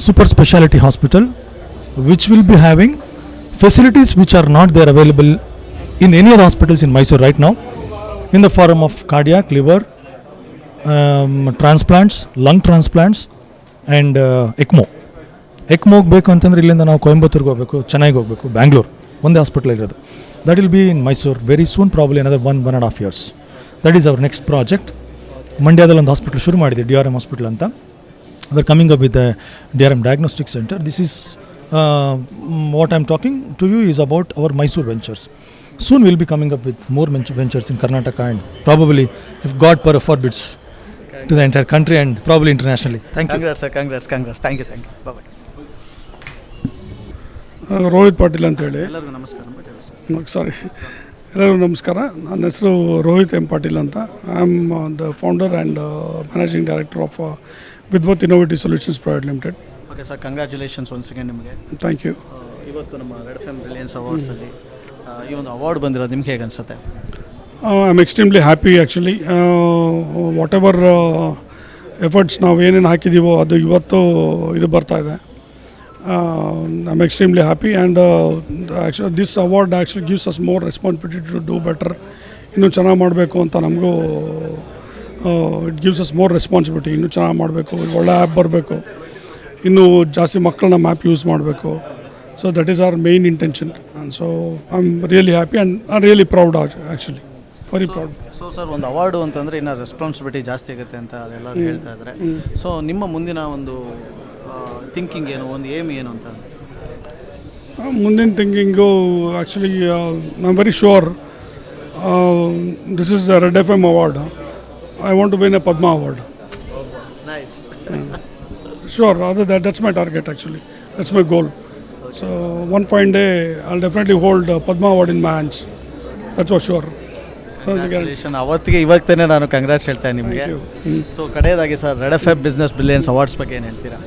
super speciality hospital which will be having facilities which are not there available in any other hospitals in Mysore right now, in the form of cardiac, liver, transplants, lung transplants and ECMO. ECMO ಹೋಗಬೇಕು ಅಂತಂದರೆ ಇಲ್ಲಿಂದ ನಾವು ಕೊಯಂಬತ್ತೂರ್ಗೆ ಹೋಗಬೇಕು, ಚೆನ್ನೈಗೆ ಹೋಗಬೇಕು, ಬ್ಯಾಂಗ್ಳೂರ್ ಒಂದೇ hospital ಇರೋದು. That will be in Mysore very soon, probably another 1.5 years. That is our next project. ಮಂಡ್ಯದಲ್ಲಿ ಒಂದು ಹಾಸ್ಪಿಟಲ್ ಶುರು ಮಾಡಿದೆ, DRM ಹಾಸ್ಪಿಟಲ್ ಅಂತ. We're coming up with the DRM Diagnostic Center. This is what I'm talking to you is about our Mysore ventures. Soon we'll be coming up with more ventures in Karnataka and probably, if God forbids, to the entire country and probably internationally. Thank you. Congrats, sir. Congrats. Thank you. Bye-bye. Rohit Patil ಅಂತೇಳಿ. ಎಲ್ಲರಿಗೂ ನಮಸ್ಕಾರ. ಎಲ್ಲರಿಗೂ ನಮಸ್ಕಾರ. ನನ್ನ ಹೆಸರು Rohit M Patil ಅಂತ. I am the founder and managing director of Vidwat innovative solutions private limited. Okay sir, congratulations once again ನಿಮಗೆ. Thank you. ಇವತ್ತು ನಮ್ಮ ರೆಡ್ ಎಫ್ ಎಮ್ ಬ್ರಿಲಿಯನ್ಸ್ ಅವಾರ್ಡ್ಸಲ್ಲಿ ಈ ಒಂದು ಅವಾರ್ಡ್ ಬಂದಿರೋದು ನಿಮ್ಗೆ ಹೇಗೆ ಅನಿಸುತ್ತೆ? I am extremely happy actually. Whatever efforts ನಾವು ಏನೇನು ಹಾಕಿದ್ದೀವೋ ಅದು ಇವತ್ತು ಇದು ಬರ್ತಾ ಇದೆ. I'm extremely happy and actually this award actually gives us more responsibility to do better. ಇನ್ನೂ ಚೆನ್ನಾಗಿ ಮಾಡಬೇಕು ಅಂತ ನಮಗೂ it gives us more responsibility. ಇನ್ನೂ ಚೆನ್ನಾಗಿ ಮಾಡಬೇಕು, ಒಳ್ಳೆ ಆ್ಯಪ್ ಬರಬೇಕು, ಇನ್ನೂ ಜಾಸ್ತಿ ಮಕ್ಕಳನ್ನ ಮ್ಯಾಪ್ ಯೂಸ್ ಮಾಡಬೇಕು. So that is our main intention. And so I am really happy and I really proud actually, very proud. So sir, ಒಂದು ಅವಾರ್ಡು ಅಂತಂದರೆ ಇನ್ನು ರೆಸ್ಪಾನ್ಸಿಬಿಲಿಟಿ ಜಾಸ್ತಿ ಆಗುತ್ತೆ ಅಂತ ಅದೆಲ್ಲರೂ ಹೇಳ್ತಾ ಇದ್ದಾರೆ. ಸೊ ನಿಮ್ಮ ಮುಂದಿನ ಒಂದು ಥಿಂಕಿಂಗ್ ಏನು, ಒಂದು ಏಮ್ ಏನು ಅಂತ? ಮುಂದಿನ thinking actually I am very sure this is the Red F M award. I want to win a Padma award. Nice. Sure, that's my target actually. That's my goal. So one fine day I'll definitely hold Padma Award in my hands. That's for sure. ಅವತ್ತಿಗೆ ಇವಾಗ್ತಾನೆ ನಾನು congrats ಹೇಳ್ತೇನೆ ನಿಮಗೆ. So ಕಡೆಯದಾಗಿ sir, red F M business brilliance awards ಬಗ್ಗೆ ಏನು ಹೇಳ್ತೀರಾ?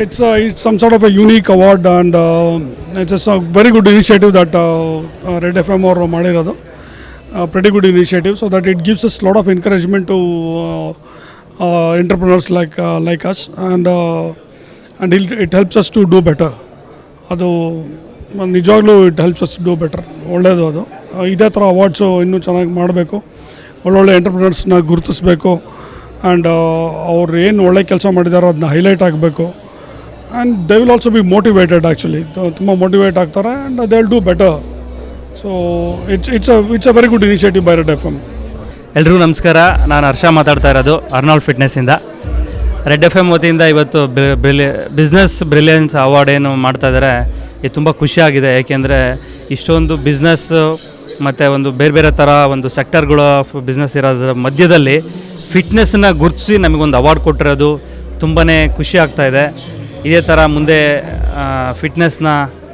It's some sort of a unique award and it's a very good initiative that Red FM ಅವರು ಮಾಡಿರೋದು. Pretty good initiative, so that it gives us a lot of encouragement to entrepreneurs like us and it helps us to do better. ಅದು ನಿಜವಾಗ್ಲೂ it helps us do better. ಒಳ್ಳೆಯದು ಅದು. ಇದೇ ಥರ awards ಇನ್ನೂ ಚೆನ್ನಾಗಿ ಮಾಡಬೇಕು, ಒಳ್ಳೊಳ್ಳೆ ಎಂಟರ್ಪ್ರಿನರ್ಸ್ನ ಗುರುತಿಸ್ಬೇಕು ಆ್ಯಂಡ್ ಅವ್ರು ಏನು ಒಳ್ಳೆ ಕೆಲಸ ಮಾಡಿದಾರೋ ಅದನ್ನ ಹೈಲೈಟ್ ಆಗಬೇಕು. And they will also be motivated. Actually ತುಂಬ ಮೋಟಿವೇಟ್ ಆಗ್ತಾರೆ and they will do better. So it's a very good initiative by Red F M. ಎಲ್ರಿಗೂ ನಮಸ್ಕಾರ. ನಾನು ಹರ್ಷ ಮಾತಾಡ್ತಾ ಇರೋದು ಅರ್ನಾಲ್ಡ್ ಫಿಟ್ನೆಸ್ಸಿಂದ. ರೆಡ್ ಎಫ್ ಎಮ್ ವತಿಯಿಂದ ಇವತ್ತು ಬಿಸ್ನೆಸ್ ಬ್ರಿಲಿಯನ್ಸ್ ಅವಾರ್ಡ್ ಏನು ಮಾಡ್ತಾ ಇದ್ದಾರೆ, ಇದು ತುಂಬ ಖುಷಿಯಾಗಿದೆ. ಏಕೆಂದರೆ ಇಷ್ಟೊಂದು ಬಿಸ್ನೆಸ್ಸು ಮತ್ತು ಒಂದು ಬೇರೆ ಬೇರೆ ಥರ ಒಂದು ಸೆಕ್ಟರ್ಗಳು ಆಫ್ ಬಿಸ್ನೆಸ್ ಇರೋದ್ರ ಮಧ್ಯದಲ್ಲಿ ಫಿಟ್ನೆಸ್ಸನ್ನು ಗುರುತಿಸಿ ನಮಗೊಂದು ಅವಾರ್ಡ್ ಕೊಟ್ಟಿರೋದು ತುಂಬಾ ಖುಷಿ ಆಗ್ತಾಯಿದೆ. ಇದೇ ಥರ ಮುಂದೆ ಫಿಟ್ನೆಸ್ನ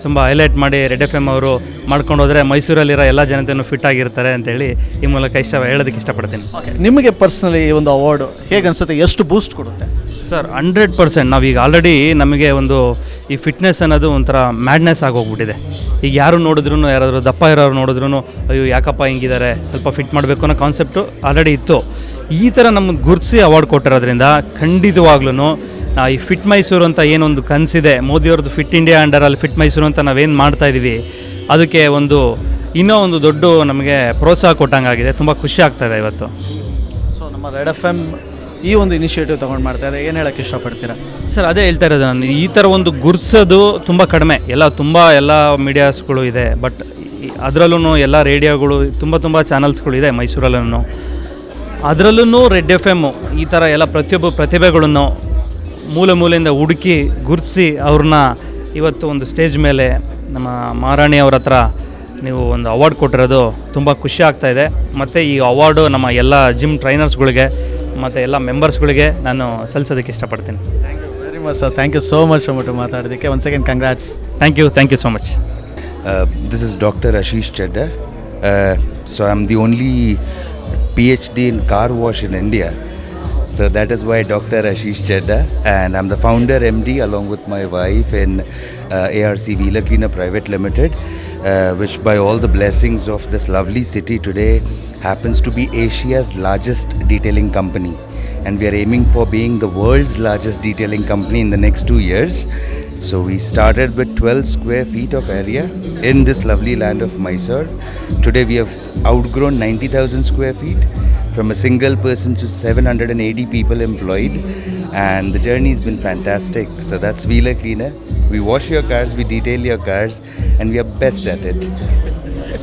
ತುಂಬ ಹೈಲೈಟ್ ಮಾಡಿ ರೆಡ್ ಎಫ್ ಎಮ್ ಅವರು ಮಾಡ್ಕೊಂಡು ಹೋದರೆ ಮೈಸೂರಲ್ಲಿರೋ ಎಲ್ಲ ಜನತೆಯೂ ಫಿಟ್ ಆಗಿರ್ತಾರೆ ಅಂತೇಳಿ ಈ ಮೂಲಕ ಹೇಳೋದಕ್ಕೆ ಇಷ್ಟಪಡ್ತೀನಿ. ನಿಮಗೆ ಪರ್ಸ್ನಲಿ ಈ ಒಂದು ಅವಾರ್ಡು ಹೇಗೆ ಅನಿಸುತ್ತೆ? ಎಷ್ಟು ಬೂಸ್ಟ್ ಕೊಡುತ್ತೆ? ಸರ್, 100%. ನಾವೀಗ ಆಲ್ರೆಡಿ ನಮಗೆ ಒಂದು ಈ ಫಿಟ್ನೆಸ್ ಅನ್ನೋದು ಒಂಥರ ಮ್ಯಾಡ್ನೆಸ್ ಆಗೋಗ್ಬಿಟ್ಟಿದೆ. ಈಗ ಯಾರು ನೋಡಿದ್ರು, ಯಾರಾದರೂ ದಪ್ಪ ಇರೋರು ನೋಡಿದ್ರು, ಅಯ್ಯೋ ಯಾಕಪ್ಪ ಹಿಂಗಿದ್ದಾರೆ, ಸ್ವಲ್ಪ ಫಿಟ್ ಮಾಡಬೇಕು ಅನ್ನೋ ಕಾನ್ಸೆಪ್ಟು ಆಲ್ರೆಡಿ ಇತ್ತು. ಈ ಥರ ನಮಗೆ ಗುರುತಿಸಿ ಅವಾರ್ಡ್ ಕೊಟ್ಟಿರೋದ್ರಿಂದ ಖಂಡಿತವಾಗ್ಲೂ ಈ ಫಿಟ್ ಮೈಸೂರು ಅಂತ ಏನೊಂದು ಕನಸಿದೆ, ಮೋದಿಯವ್ರದ್ದು ಫಿಟ್ ಇಂಡಿಯಾ ಅಂಡರಲ್ಲಿ ಫಿಟ್ ಮೈಸೂರು ಅಂತ ನಾವೇನು ಮಾಡ್ತಾಯಿದ್ದೀವಿ, ಅದಕ್ಕೆ ಇನ್ನೂ ಒಂದು ದೊಡ್ಡ ನಮಗೆ ಪ್ರೋತ್ಸಾಹ ಕೊಟ್ಟಂಗಾಗಿದೆ. ತುಂಬ ಖುಷಿ ಆಗ್ತಾಯಿದೆ ಇವತ್ತು. ಸೊ ನಮ್ಮ ರೆಡ್ ಎಫ್ ಎಮ್ ಈ ಒಂದು ಇನಿಷಿಯೇಟಿವ್ ತೊಗೊಂಡು ಮಾಡ್ತಾ ಇದೆ, ಏನು ಹೇಳೋಕ್ಕೆ ಇಷ್ಟಪಡ್ತೀರಾ? ಸರ್, ಅದೇ ಹೇಳ್ತಾ ಇರೋದು ನಾನು, ಈ ಥರ ಒಂದು ಗುರ್ಸೋದು ತುಂಬ ಕಡಿಮೆ. ಎಲ್ಲ ಮೀಡಿಯಾಸ್ಗಳು ಇದೆ, ಬಟ್ ಅದರಲ್ಲೂ ಎಲ್ಲ ರೇಡಿಯೋಗಳು ತುಂಬ ಚಾನಲ್ಸ್ಗಳು ಇದೆ ಮೈಸೂರಲ್ಲೂ. ಅದರಲ್ಲೂ ರೆಡ್ ಎಫ್ ಎಮ್ಮು ಈ ಥರ ಎಲ್ಲ ಪ್ರತಿಯೊಬ್ಬ ಪ್ರತಿಭೆಗಳನ್ನು ಮೂಲೆಯಿಂದ ಹುಡುಕಿ ಗುರುತಿಸಿ ಅವ್ರನ್ನ ಇವತ್ತು ಒಂದು ಸ್ಟೇಜ್ ಮೇಲೆ ನಮ್ಮ ಮಹಾರಾಣಿ ಅವ್ರ ಹತ್ರ ನೀವು ಒಂದು ಅವಾರ್ಡ್ ಕೊಟ್ಟಿರೋದು ತುಂಬ ಖುಷಿ ಆಗ್ತಾಯಿದೆ. ಮತ್ತು ಈ ಅವಾರ್ಡು ನಮ್ಮ ಎಲ್ಲ ಜಿಮ್ ಟ್ರೈನರ್ಸ್ಗಳಿಗೆ ಮತ್ತು ಎಲ್ಲ ಮೆಂಬರ್ಸ್ಗಳಿಗೆ ನಾನು ಸಲ್ಲಿಸೋದಕ್ಕೆ ಇಷ್ಟಪಡ್ತೀನಿ. Thank you very much sir. Thank you so much ಅಂದ್ಬಿಟ್ಟು ಮಾತಾಡೋದಕ್ಕೆ. Once again congrats. Thank you so much. This is Dr. Ashish Chadda. So I'm the only PhD in car wash in India. So that is why Dr. Ashish Chedda, and I'm the founder MD along with my wife in ARC Wheeler Cleaner Private Limited, which by all the blessings of this lovely city today happens to be Asia's largest detailing company, and we are aiming for being the world's largest detailing company in the next 2 years. So we started with 12 square feet of area in this lovely land of Mysore. Today we have outgrown 90,000 square feet, from a single person to 780 people employed, and the journey has been fantastic. So that's Wheeler Cleaner. We wash your cars, we detail your cars, and we are best at it.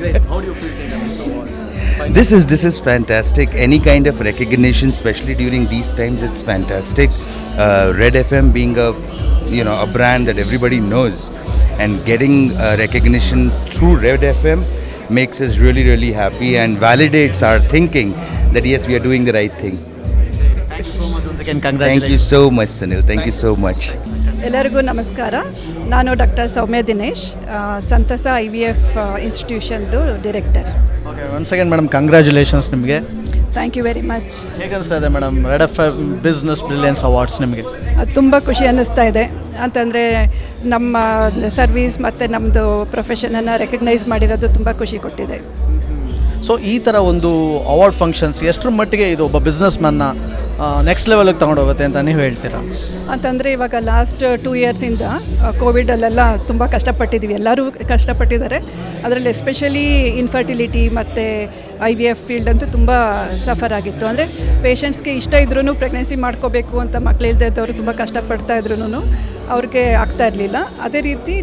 Great. How do you feel taking this award? This is fantastic. Any kind of recognition, especially during these times, it's fantastic. Red FM being a brand that everybody knows, and getting recognition through Red FM makes us really, really happy and validates our thinking that yes, we are doing the right thing. Thank you so much once again. Thank you Congratulations. so much, Sunil. Thank you so much. ಎಲ್ಲರಿಗೂ ನಮಸ್ಕಾರ. ನಾನು doctor ಸೌಮ್ಯ Dinesh, Santasa IVF ಇನ್ಸ್ಟಿಟ್ಯೂಷನ್ದು director. Okay, once again madam congratulations ನಿಮಗೆ. Thank you very much. ಹೇಗೆ ಅನಿಸ್ತಾ ಇದೆ madam red FM business brilliance awards ನಿಮಗೆ? ತುಂಬ ಖುಷಿ ಅನ್ನಿಸ್ತಾ ಇದೆ. ಅಂತಂದರೆ ನಮ್ಮ ಸರ್ವೀಸ್ ಮತ್ತು ನಮ್ಮದು ಪ್ರೊಫೆಷನನ್ನು ರೆಕಗ್ನೈಸ್ ಮಾಡಿರೋದು ತುಂಬ ಖುಷಿ ಕೊಟ್ಟಿದೆ. ಸೊ ಈ ಥರ ಒಂದು ಅವಾರ್ಡ್ ಫಂಕ್ಷನ್ಸ್ ಎಷ್ಟರ ಮಟ್ಟಿಗೆ ಇದು ಒಬ್ಬ ಬಿಸ್ನೆಸ್ ಮ್ಯಾನ್ನ ನೆಕ್ಸ್ಟ್ ಲೆವೆಲಿಗೆ ತೊಗೊಂಡೋಗುತ್ತೆ ಅಂತ ನೀವು ಹೇಳ್ತೀರಾ? ಅಂತಂದರೆ ಇವಾಗ ಲಾಸ್ಟ್ 2 ಇಯರ್ಸಿಂದ ಕೋವಿಡಲ್ಲೆಲ್ಲ ತುಂಬ ಕಷ್ಟಪಟ್ಟಿದ್ದೀವಿ, ಎಲ್ಲರೂ ಕಷ್ಟಪಟ್ಟಿದ್ದಾರೆ. ಅದರಲ್ಲಿ ಎಸ್ಪೆಷಲಿ ಇನ್ಫರ್ಟಿಲಿಟಿ ಮತ್ತು IVF ಫೀಲ್ಡ್ ಅಂತೂ ತುಂಬ ಸಫರ್ ಆಗಿತ್ತು. ಅಂದರೆ ಪೇಷಂಟ್ಸ್ಗೆ ಇಷ್ಟ ಇದ್ರೂ ಪ್ರೆಗ್ನೆನ್ಸಿ ಮಾಡ್ಕೋಬೇಕು ಅಂತ ಮಕ್ಕಳಿಲ್ಲದೆ ಇದ್ದವರು ತುಂಬ ಕಷ್ಟಪಡ್ತಾ ಇದ್ರೂ ಅವ್ರಿಗೆ ಆಗ್ತಾ ಇರಲಿಲ್ಲ. ಅದೇ ರೀತಿ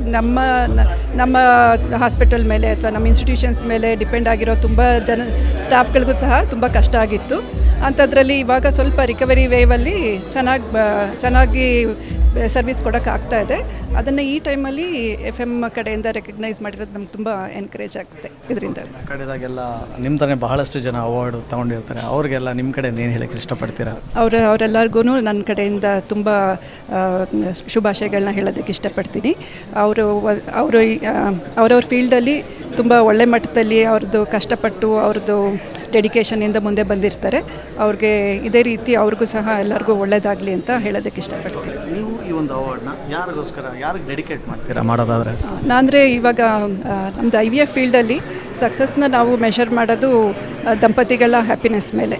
ನಮ್ಮ ಹಾಸ್ಪಿಟಲ್ ಮೇಲೆ ಅಥವಾ ನಮ್ಮ ಇನ್ಸ್ಟಿಟ್ಯೂಷನ್ಸ್ ಮೇಲೆ ಡಿಪೆಂಡ್ ಆಗಿರೋ ತುಂಬ ಸ್ಟಾಫ್ಗಳಿಗೂ ಸಹ ತುಂಬ ಕಷ್ಟ ಆಗಿತ್ತು. ಅಂಥದ್ರಲ್ಲಿ ಇವಾಗ ಸ್ವಲ್ಪ ರಿಕವರಿ ವೇವಲ್ಲಿ ಚೆನ್ನಾಗಿ ಸರ್ವಿಸ್ ಕೊಡೋಕ್ಕಾಗ್ತಾ ಇದೆ. ಅದನ್ನು ಈ ಟೈಮಲ್ಲಿ FM ಕಡೆಯಿಂದ ರೆಕಗ್ನೈಸ್ ಮಾಡಿರೋದು ನಮ್ಗೆ ತುಂಬ ಎನ್ಕರೇಜ್ ಆಗುತ್ತೆ. ಇದರಿಂದ ಕಡೆದಾಗೆಲ್ಲ ನಿಮ್ಮ ಥರನೇ ಬಹಳಷ್ಟು ಜನ ಅವಾರ್ಡ್ ತೊಗೊಂಡಿರ್ತಾರೆ, ಅವ್ರಿಗೆಲ್ಲ ನಿಮ್ಮ ಕಡೆ ಏನು ಹೇಳಕ್ಕೆ ಇಷ್ಟಪಡ್ತೀರಾ? ಅವರೆಲ್ಲರಿಗೂ ನನ್ನ ಕಡೆಯಿಂದ ತುಂಬ ಶುಭಾಶಯಗಳನ್ನ ಹೇಳೋದಕ್ಕೆ ಇಷ್ಟಪಡ್ತೀನಿ. ಅವರವ್ರ ಫೀಲ್ಡಲ್ಲಿ ತುಂಬ ಒಳ್ಳೆ ಮಟ್ಟದಲ್ಲಿ ಅವ್ರದ್ದು ಕಷ್ಟಪಟ್ಟು ಅವ್ರದ್ದು ಡೆಡಿಕೇಷನಿಂದ ಮುಂದೆ ಬಂದಿರ್ತಾರೆ. ಅವ್ರಿಗೆ ಇದೇ ರೀತಿ ಅವ್ರಿಗೂ ಸಹ ಎಲ್ಲರಿಗೂ ಒಳ್ಳೆಯದಾಗಲಿ ಅಂತ ಹೇಳೋದಕ್ಕೆ ಇಷ್ಟಪಡ್ತೀನಿ. ನೀವು ಈ ಒಂದು ಅವಾರ್ಡ್ನ ಯಾರಿಗೆ ಡೆಡಿಕೇಟ್ ಮಾಡ್ತೀರಾ ಮಾಡೋದಾದರೆ? ಅಂದರೆ ಇವಾಗ ನಮ್ಮದು IVF ಫೀಲ್ಡಲ್ಲಿ ಸಕ್ಸಸ್ನ ನಾವು ಮೆಷರ್ ಮಾಡೋದು ದಂಪತಿಗಳ ಹ್ಯಾಪಿನೆಸ್ ಮೇಲೆ.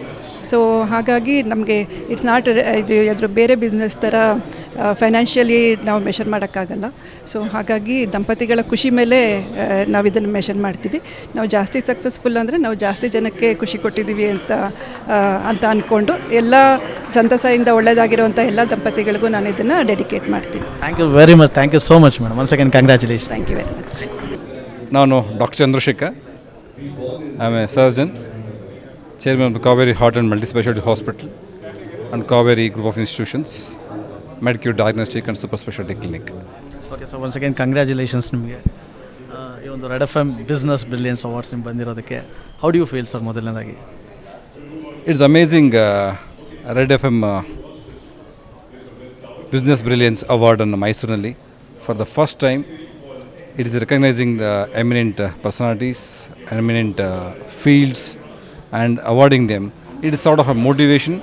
ಸೊ ಹಾಗಾಗಿ ನಮಗೆ ಇಟ್ಸ್ ನಾಟ್ ಅದ್ರ ಬೇರೆ ಬಿಸ್ನೆಸ್ ಥರ ಫೈನಾನ್ಷಿಯಲಿ ನಾವು ಮೆಷರ್ ಮಾಡೋಕ್ಕಾಗಲ್ಲ. ಸೊ ಹಾಗಾಗಿ ದಂಪತಿಗಳ ಖುಷಿ ಮೇಲೆ ನಾವು ಇದನ್ನು ಮೆಷರ್ ಮಾಡ್ತೀವಿ. ನಾವು ಜಾಸ್ತಿ ಸಕ್ಸಸ್ಫುಲ್ ಅಂದರೆ ನಾವು ಜಾಸ್ತಿ ಜನಕ್ಕೆ ಖುಷಿ ಕೊಟ್ಟಿದ್ದೀವಿ ಅಂತ ಅಂದ್ಕೊಂಡು ಎಲ್ಲ ಸಂತಸದಿಂದ ಒಳ್ಳೆಯದಾಗಿರುವಂಥ ಎಲ್ಲ ದಂಪತಿಗಳಿಗೂ ನಾನು ಇದನ್ನು ಡೆಡಿಕೇಟ್ ಮಾಡ್ತೀನಿ. Thank you very much. Thank you so much madam. Once again congratulation. Thank you very much. ನಾನು doctor Chandrashekar, I am a surgeon, Chairman of the Kaveri Heart and Multispecialty Hospital and Kaveri Group of Institutions, Medicare Diagnostic and Super Specialty Clinic. Okay, so once again congratulations ನಿಮಗೆ. ಈ ಒಂದು red FM business brilliance awards ನಿಮ್ಗೆ ಬಂದಿರೋದಕ್ಕೆ how do you feel sir? ಮೊದಲನೇದಾಗಿ it's amazing. Red FM business brilliance ಅವಾರ್ಡನ್ನು ಮೈಸೂರಿನಲ್ಲಿ for the first time it is recognising the eminent personalities, eminent fields and awarding them. It is sort of a motivation.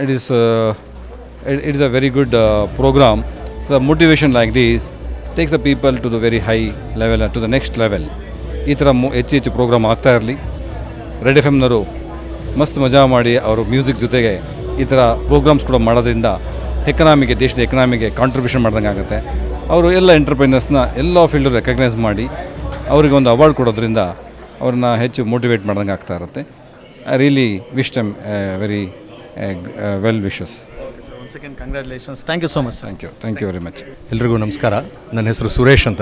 It is a very good program. So the motivation like this takes the people to the very high level and to the next level. ಈ ಥರ ಹೆಚ್ಚು program ಆಗ್ತಾ ಇರಲಿ. Red FMನವರು ಮಸ್ತ್ ಮಜಾ ಮಾಡಿ ಅವರು music ಜೊತೆಗೆ ಈ ಥರ ಪ್ರೋಗ್ರಾಮ್ಸ್ ಕೂಡ ಮಾಡೋದ್ರಿಂದ ದೇಶದ ಎಕನಾಮಿಗೆ ಕಾಂಟ್ರಿಬ್ಯೂಷನ್ ಮಾಡ್ದಂಗೆ ಆಗುತ್ತೆ. ಅವರು ಎಲ್ಲ ಎಂಟರ್ಪ್ರೈನರ್ಸ್ನ ಎಲ್ಲ ಫೀಲ್ಡು ರೆಕಗ್ನೈಸ್ ಮಾಡಿ ಅವರಿಗೆ ಒಂದು ಅವಾರ್ಡ್ ಕೊಡೋದ್ರಿಂದ ಅವ್ರನ್ನ ಹೆಚ್ಚು ಮೋಟಿವೇಟ್ ಮಾಡ್ದಂಗೆ ಆಗ್ತಾ ಇರುತ್ತೆ. I really wish them very well wishes. Once again congratulations. Thank you so much. Thank you very much. ಎಲ್ರಿಗೂ ನಮಸ್ಕಾರ. ನನ್ನ ಹೆಸರು ಸುರೇಶ್ ಅಂತ,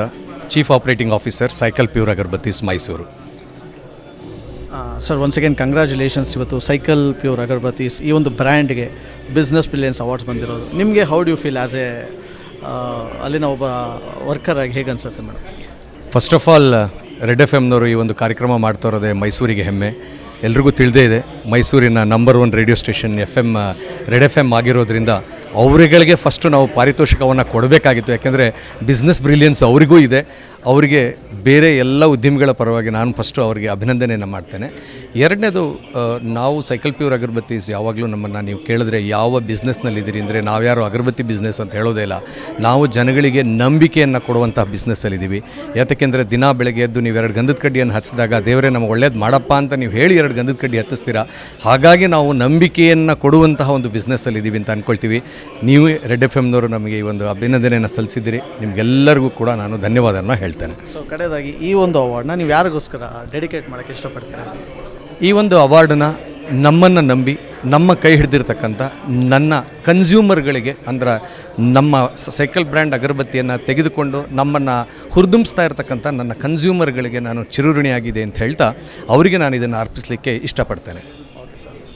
chief operating officer, cycle pure agarbattis, Mysuru. Sir once again congratulations. ಇವತ್ತು ಸೈಕಲ್ ಪ್ಯೂರ್ ಅಗರ್ಬತ್ತೀಸ್ ಈ ಒಂದು ಬ್ರ್ಯಾಂಡ್ಗೆ ಬಿಸ್ನೆಸ್ ಬ್ರಿಲಿಯನ್ಸ್ ಅವಾರ್ಡ್ಸ್ ಬಂದಿರೋದು ನಿಮಗೆ how do you feel as a ಅಲ್ಲಿನ ಒಬ್ಬ ವರ್ಕರ್ ಆಗಿ ಹೇಗೆ ಅನಿಸುತ್ತೆ madam? First of all red FMನವರು ಈ ಒಂದು ಕಾರ್ಯಕ್ರಮ ಮಾಡ್ತಾ ಇರೋದೇ ಮೈಸೂರಿಗೆ ಹೆಮ್ಮೆ. ಎಲ್ರಿಗೂ ತಿಳಿದೇ ಇದೆ, ಮೈಸೂರಿನ number 1 radio station FM red FM ಆಗಿರೋದ್ರಿಂದ ಅವರುಗಳಿಗೆ ಫಸ್ಟು ನಾವು ಪಾರಿತೋಷಿಕವನ್ನು ಕೊಡಬೇಕಾಗಿತ್ತು. ಯಾಕೆಂದರೆ ಬಿಸ್ನೆಸ್ ಬ್ರಿಲಿಯನ್ಸ್ ಅವರಿಗೂ ಇದೆ. ಅವರಿಗೆ ಬೇರೆ ಎಲ್ಲ ಉದ್ಯಮಿಗಳ ಪರವಾಗಿ ನಾನು ಫಸ್ಟು ಅವರಿಗೆ ಅಭಿನಂದನೆಯನ್ನು ಮಾಡ್ತೇನೆ. ಎರಡನೇದು ನಾವು ಸೈಕಲ್ ಪ್ಯೂರ್ ಅಗರಬತ್ತೀಸ್ ಯಾವಾಗಲೂ ನಮ್ಮನ್ನು ನೀವು ಕೇಳಿದ್ರೆ ಯಾವ ಬಿಸ್ನೆಸ್ನಲ್ಲಿದ್ದೀರಿ ಅಂದರೆ ನಾವ್ಯಾರು ಅಗರಬತ್ತಿ ಬಿಸ್ನೆಸ್ ಅಂತ ಹೇಳೋದೇ ಇಲ್ಲ. ನಾವು ಜನಗಳಿಗೆ ನಂಬಿಕೆಯನ್ನು ಕೊಡುವಂಥ ಬಿಸ್ನೆಸ್ಸಲ್ಲಿದ್ದೀವಿ. ಯಾತಕ್ಕೆಂದರೆ ದಿನ ಬೆಳಗ್ಗೆ ಎದ್ದು ನೀವು 2 ಗಂಧದ ಕಡ್ಡಿಯನ್ನು ಹಚ್ಚಿದಾಗ ದೇವರೇ ನಮಗೆ ಒಳ್ಳೇದು ಮಾಡಪ್ಪ ಅಂತ ನೀವು ಹೇಳಿ 2 ಗಂಧದ ಕಡ್ಡಿ ಹತ್ತಿಸ್ತೀರಾ. ಹಾಗಾಗಿ ನಾವು ನಂಬಿಕೆಯನ್ನು ಕೊಡುವಂತಹ ಒಂದು ಬಿಸ್ನೆಸ್ಸಲ್ಲಿದ್ದೀವಿ ಅಂತ ಅಂದ್ಕೊಳ್ತೀವಿ. ನೀವು ರೆಡ್ ಎಫ್ ಎಮ್ನವರು ನಮಗೆ ಈ ಒಂದು ಅಭಿನಂದನೆಯನ್ನು ಸಲ್ಲಿಸಿದ್ದೀರಿ. ನಿಮಗೆಲ್ಲರಿಗೂ ಕೂಡ ನಾನು ಧನ್ಯವಾದವನ್ನು ಹೇಳ್ತೇನೆ. ಸೊ ಕಡೆಯದಾಗಿ ಈ ಒಂದು ಅವಾರ್ಡ್ನ ನೀವು ಯಾರಿಗೋಸ್ಕರ ಡೆಡಿಕೇಟ್ ಮಾಡೋಕ್ಕೆ ಇಷ್ಟಪಡ್ತೀರಾ? ಈ ಒಂದು ಅವಾರ್ಡನ್ನ ನಮ್ಮನ್ನು ನಂಬಿ ನಮ್ಮ ಕೈ ಹಿಡಿದಿರ್ತಕ್ಕಂಥ ನನ್ನ ಕನ್ಸ್ಯೂಮರ್ಗಳಿಗೆ, ಅಂದ್ರೆ ನಮ್ಮ ಸೈಕಲ್ ಬ್ರ್ಯಾಂಡ್ ಅಗರಬತ್ತಿಯನ್ನು ತೆಗೆದುಕೊಂಡು ನಮ್ಮನ್ನು ಹುರಿದುಂಬಿಸ್ತಾ ಇರತಕ್ಕಂಥ ನನ್ನ ಕನ್ಸ್ಯೂಮರ್ಗಳಿಗೆ ನಾನು ಚಿರಋಣಿಯಾಗಿದೆ ಅಂತ ಹೇಳ್ತಾ ಅವರಿಗೆ ನಾನು ಇದನ್ನು ಅರ್ಪಿಸಲಿಕ್ಕೆ ಇಷ್ಟಪಡ್ತೇನೆ.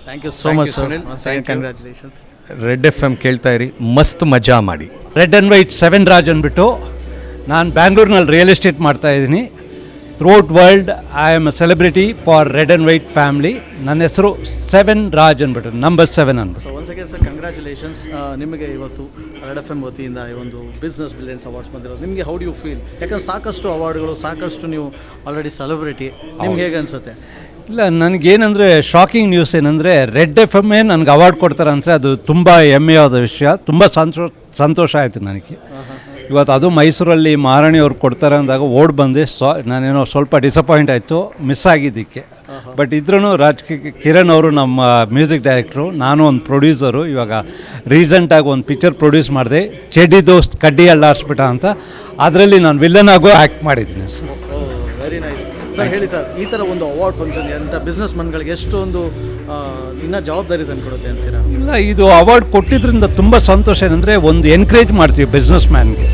Thank you so much Sunil. Congratulations. Red F M ಕೇಳ್ತಾ ಇರಿ, ಮಸ್ತ್ ಮಜಾ ಮಾಡಿ. ರೆಡ್ ಆ್ಯಂಡ್ ವೈಟ್ 7 ರಾಜ್ ಅಂದ್ಬಿಟ್ಟು ನಾನು ಬ್ಯಾಂಗ್ಳೂರಿನಲ್ಲಿ ರಿಯಲ್ ಎಸ್ಟೇಟ್ ಮಾಡ್ತಾಯಿದ್ದೀನಿ. Throughout world I am A celebrity for red and white family. ನನ್ನ ಹೆಸರು 7 ರಾಜ್ ಅಂದ್ಬಿಟ್ಟು, ನಂಬರ್ 7 ಅಂದ್ಬಿಟ್ಟು. So once again sir congratulations. ನಿಮಗೆ ಇವತ್ತು ರೆಡ್ ಎಫ್ ಎಮ್ ವತಿಯಿಂದ ಈ ಒಂದು ಬಿಸ್ನೆಸ್ ಬಿಲಿಯನ್ಸ್ ಅವಾರ್ಡ್ಸ್ ಬಂದಿರೋದು, ನಿಮಗೆ ಹೌ ಡು ಯು ಫೀಲ್? ಯಾಕಂದ್ರೆ ಸಾಕಷ್ಟು ಅವಾರ್ಡ್ಗಳು, ಸಾಕಷ್ಟು ನೀವು ಆಲ್ರೆಡಿ ಸೆಲೆಬ್ರಿಟಿ, ನಿಮ್ಗೆ ಹೇಗೆ ಅನಿಸುತ್ತೆ? ಇಲ್ಲ, ನನಗೇನೆಂದರೆ ಶಾಕಿಂಗ್ ನ್ಯೂಸ್ ಏನಂದರೆ ರೆಡ್ ಎಫ್ ಎಮ್ಮೇ ನನಗೆ ಅವಾರ್ಡ್ ಕೊಡ್ತಾರೆ ಅಂದರೆ ಅದು ತುಂಬ ಹೆಮ್ಮೆಯಾದ ವಿಷಯ. ತುಂಬ ಸಂತೋಷ ಆಯಿತು ನನಗೆ ಇವತ್ತು. ಅದು ಮೈಸೂರಲ್ಲಿ ಮಹಾರಾಣಿಯವ್ರು ಕೊಡ್ತಾರೆ ಅಂದಾಗ ಓಡ್ ಬಂದೆ. ನಾನೇನೋ ಸ್ವಲ್ಪ ಡಿಸಪಾಯಿಂಟ್ ಆಯಿತು ಮಿಸ್ ಆಗಿದ್ದಕ್ಕೆ. ಬಟ್ ಇದ್ರೂ ಕಿರಣ್ ಅವರು ನಮ್ಮ ಮ್ಯೂಸಿಕ್ ಡೈರೆಕ್ಟ್ರು, ನಾನು ಒಂದು ಪ್ರೊಡ್ಯೂಸರು. ಇವಾಗ ರೀಸೆಂಟಾಗಿ ಒಂದು ಪಿಕ್ಚರ್ ಪ್ರೊಡ್ಯೂಸ್ ಮಾಡಿದೆ, ಚೆಡ್ಡಿ ದೋಸ್ತ್ ಕಡ್ಡಿ ಅಲ್ಲಾಡಿಸ್ಬಿಟ್ಟ ಅಂತ. ಅದರಲ್ಲಿ ನಾನು ವಿಲ್ಲನ್ ಆಗೋ ಆ್ಯಕ್ಟ್ ಮಾಡಿದ್ದೀನಿ ಸರ್. Very nice sir. ಹೇಳಿ ಸರ್, ಈ ಥರ ಒಂದು ಅವಾರ್ಡ್ ಫಂಕ್ಷನ್ ಅಂತ ಬಿಸ್ನೆಸ್ ಮನ್ಗಳಿಗೆ ಎಷ್ಟೊಂದು ಇನ್ನೂ ಜವಾಬ್ದಾರಿ ತಂದು ಕೊಡುತ್ತೆ ಅಂತೀರಾ? ಇಲ್ಲ, ಇದು ಅವಾರ್ಡ್ ಕೊಟ್ಟಿದ್ದರಿಂದ ತುಂಬ ಸಂತೋಷ. ಏನಂದರೆ ಒಂದು ಎನ್ಕರೇಜ್ ಮಾಡ್ತೀವಿ ಬಿಸ್ನೆಸ್ ಮ್ಯಾನ್ಗೆ.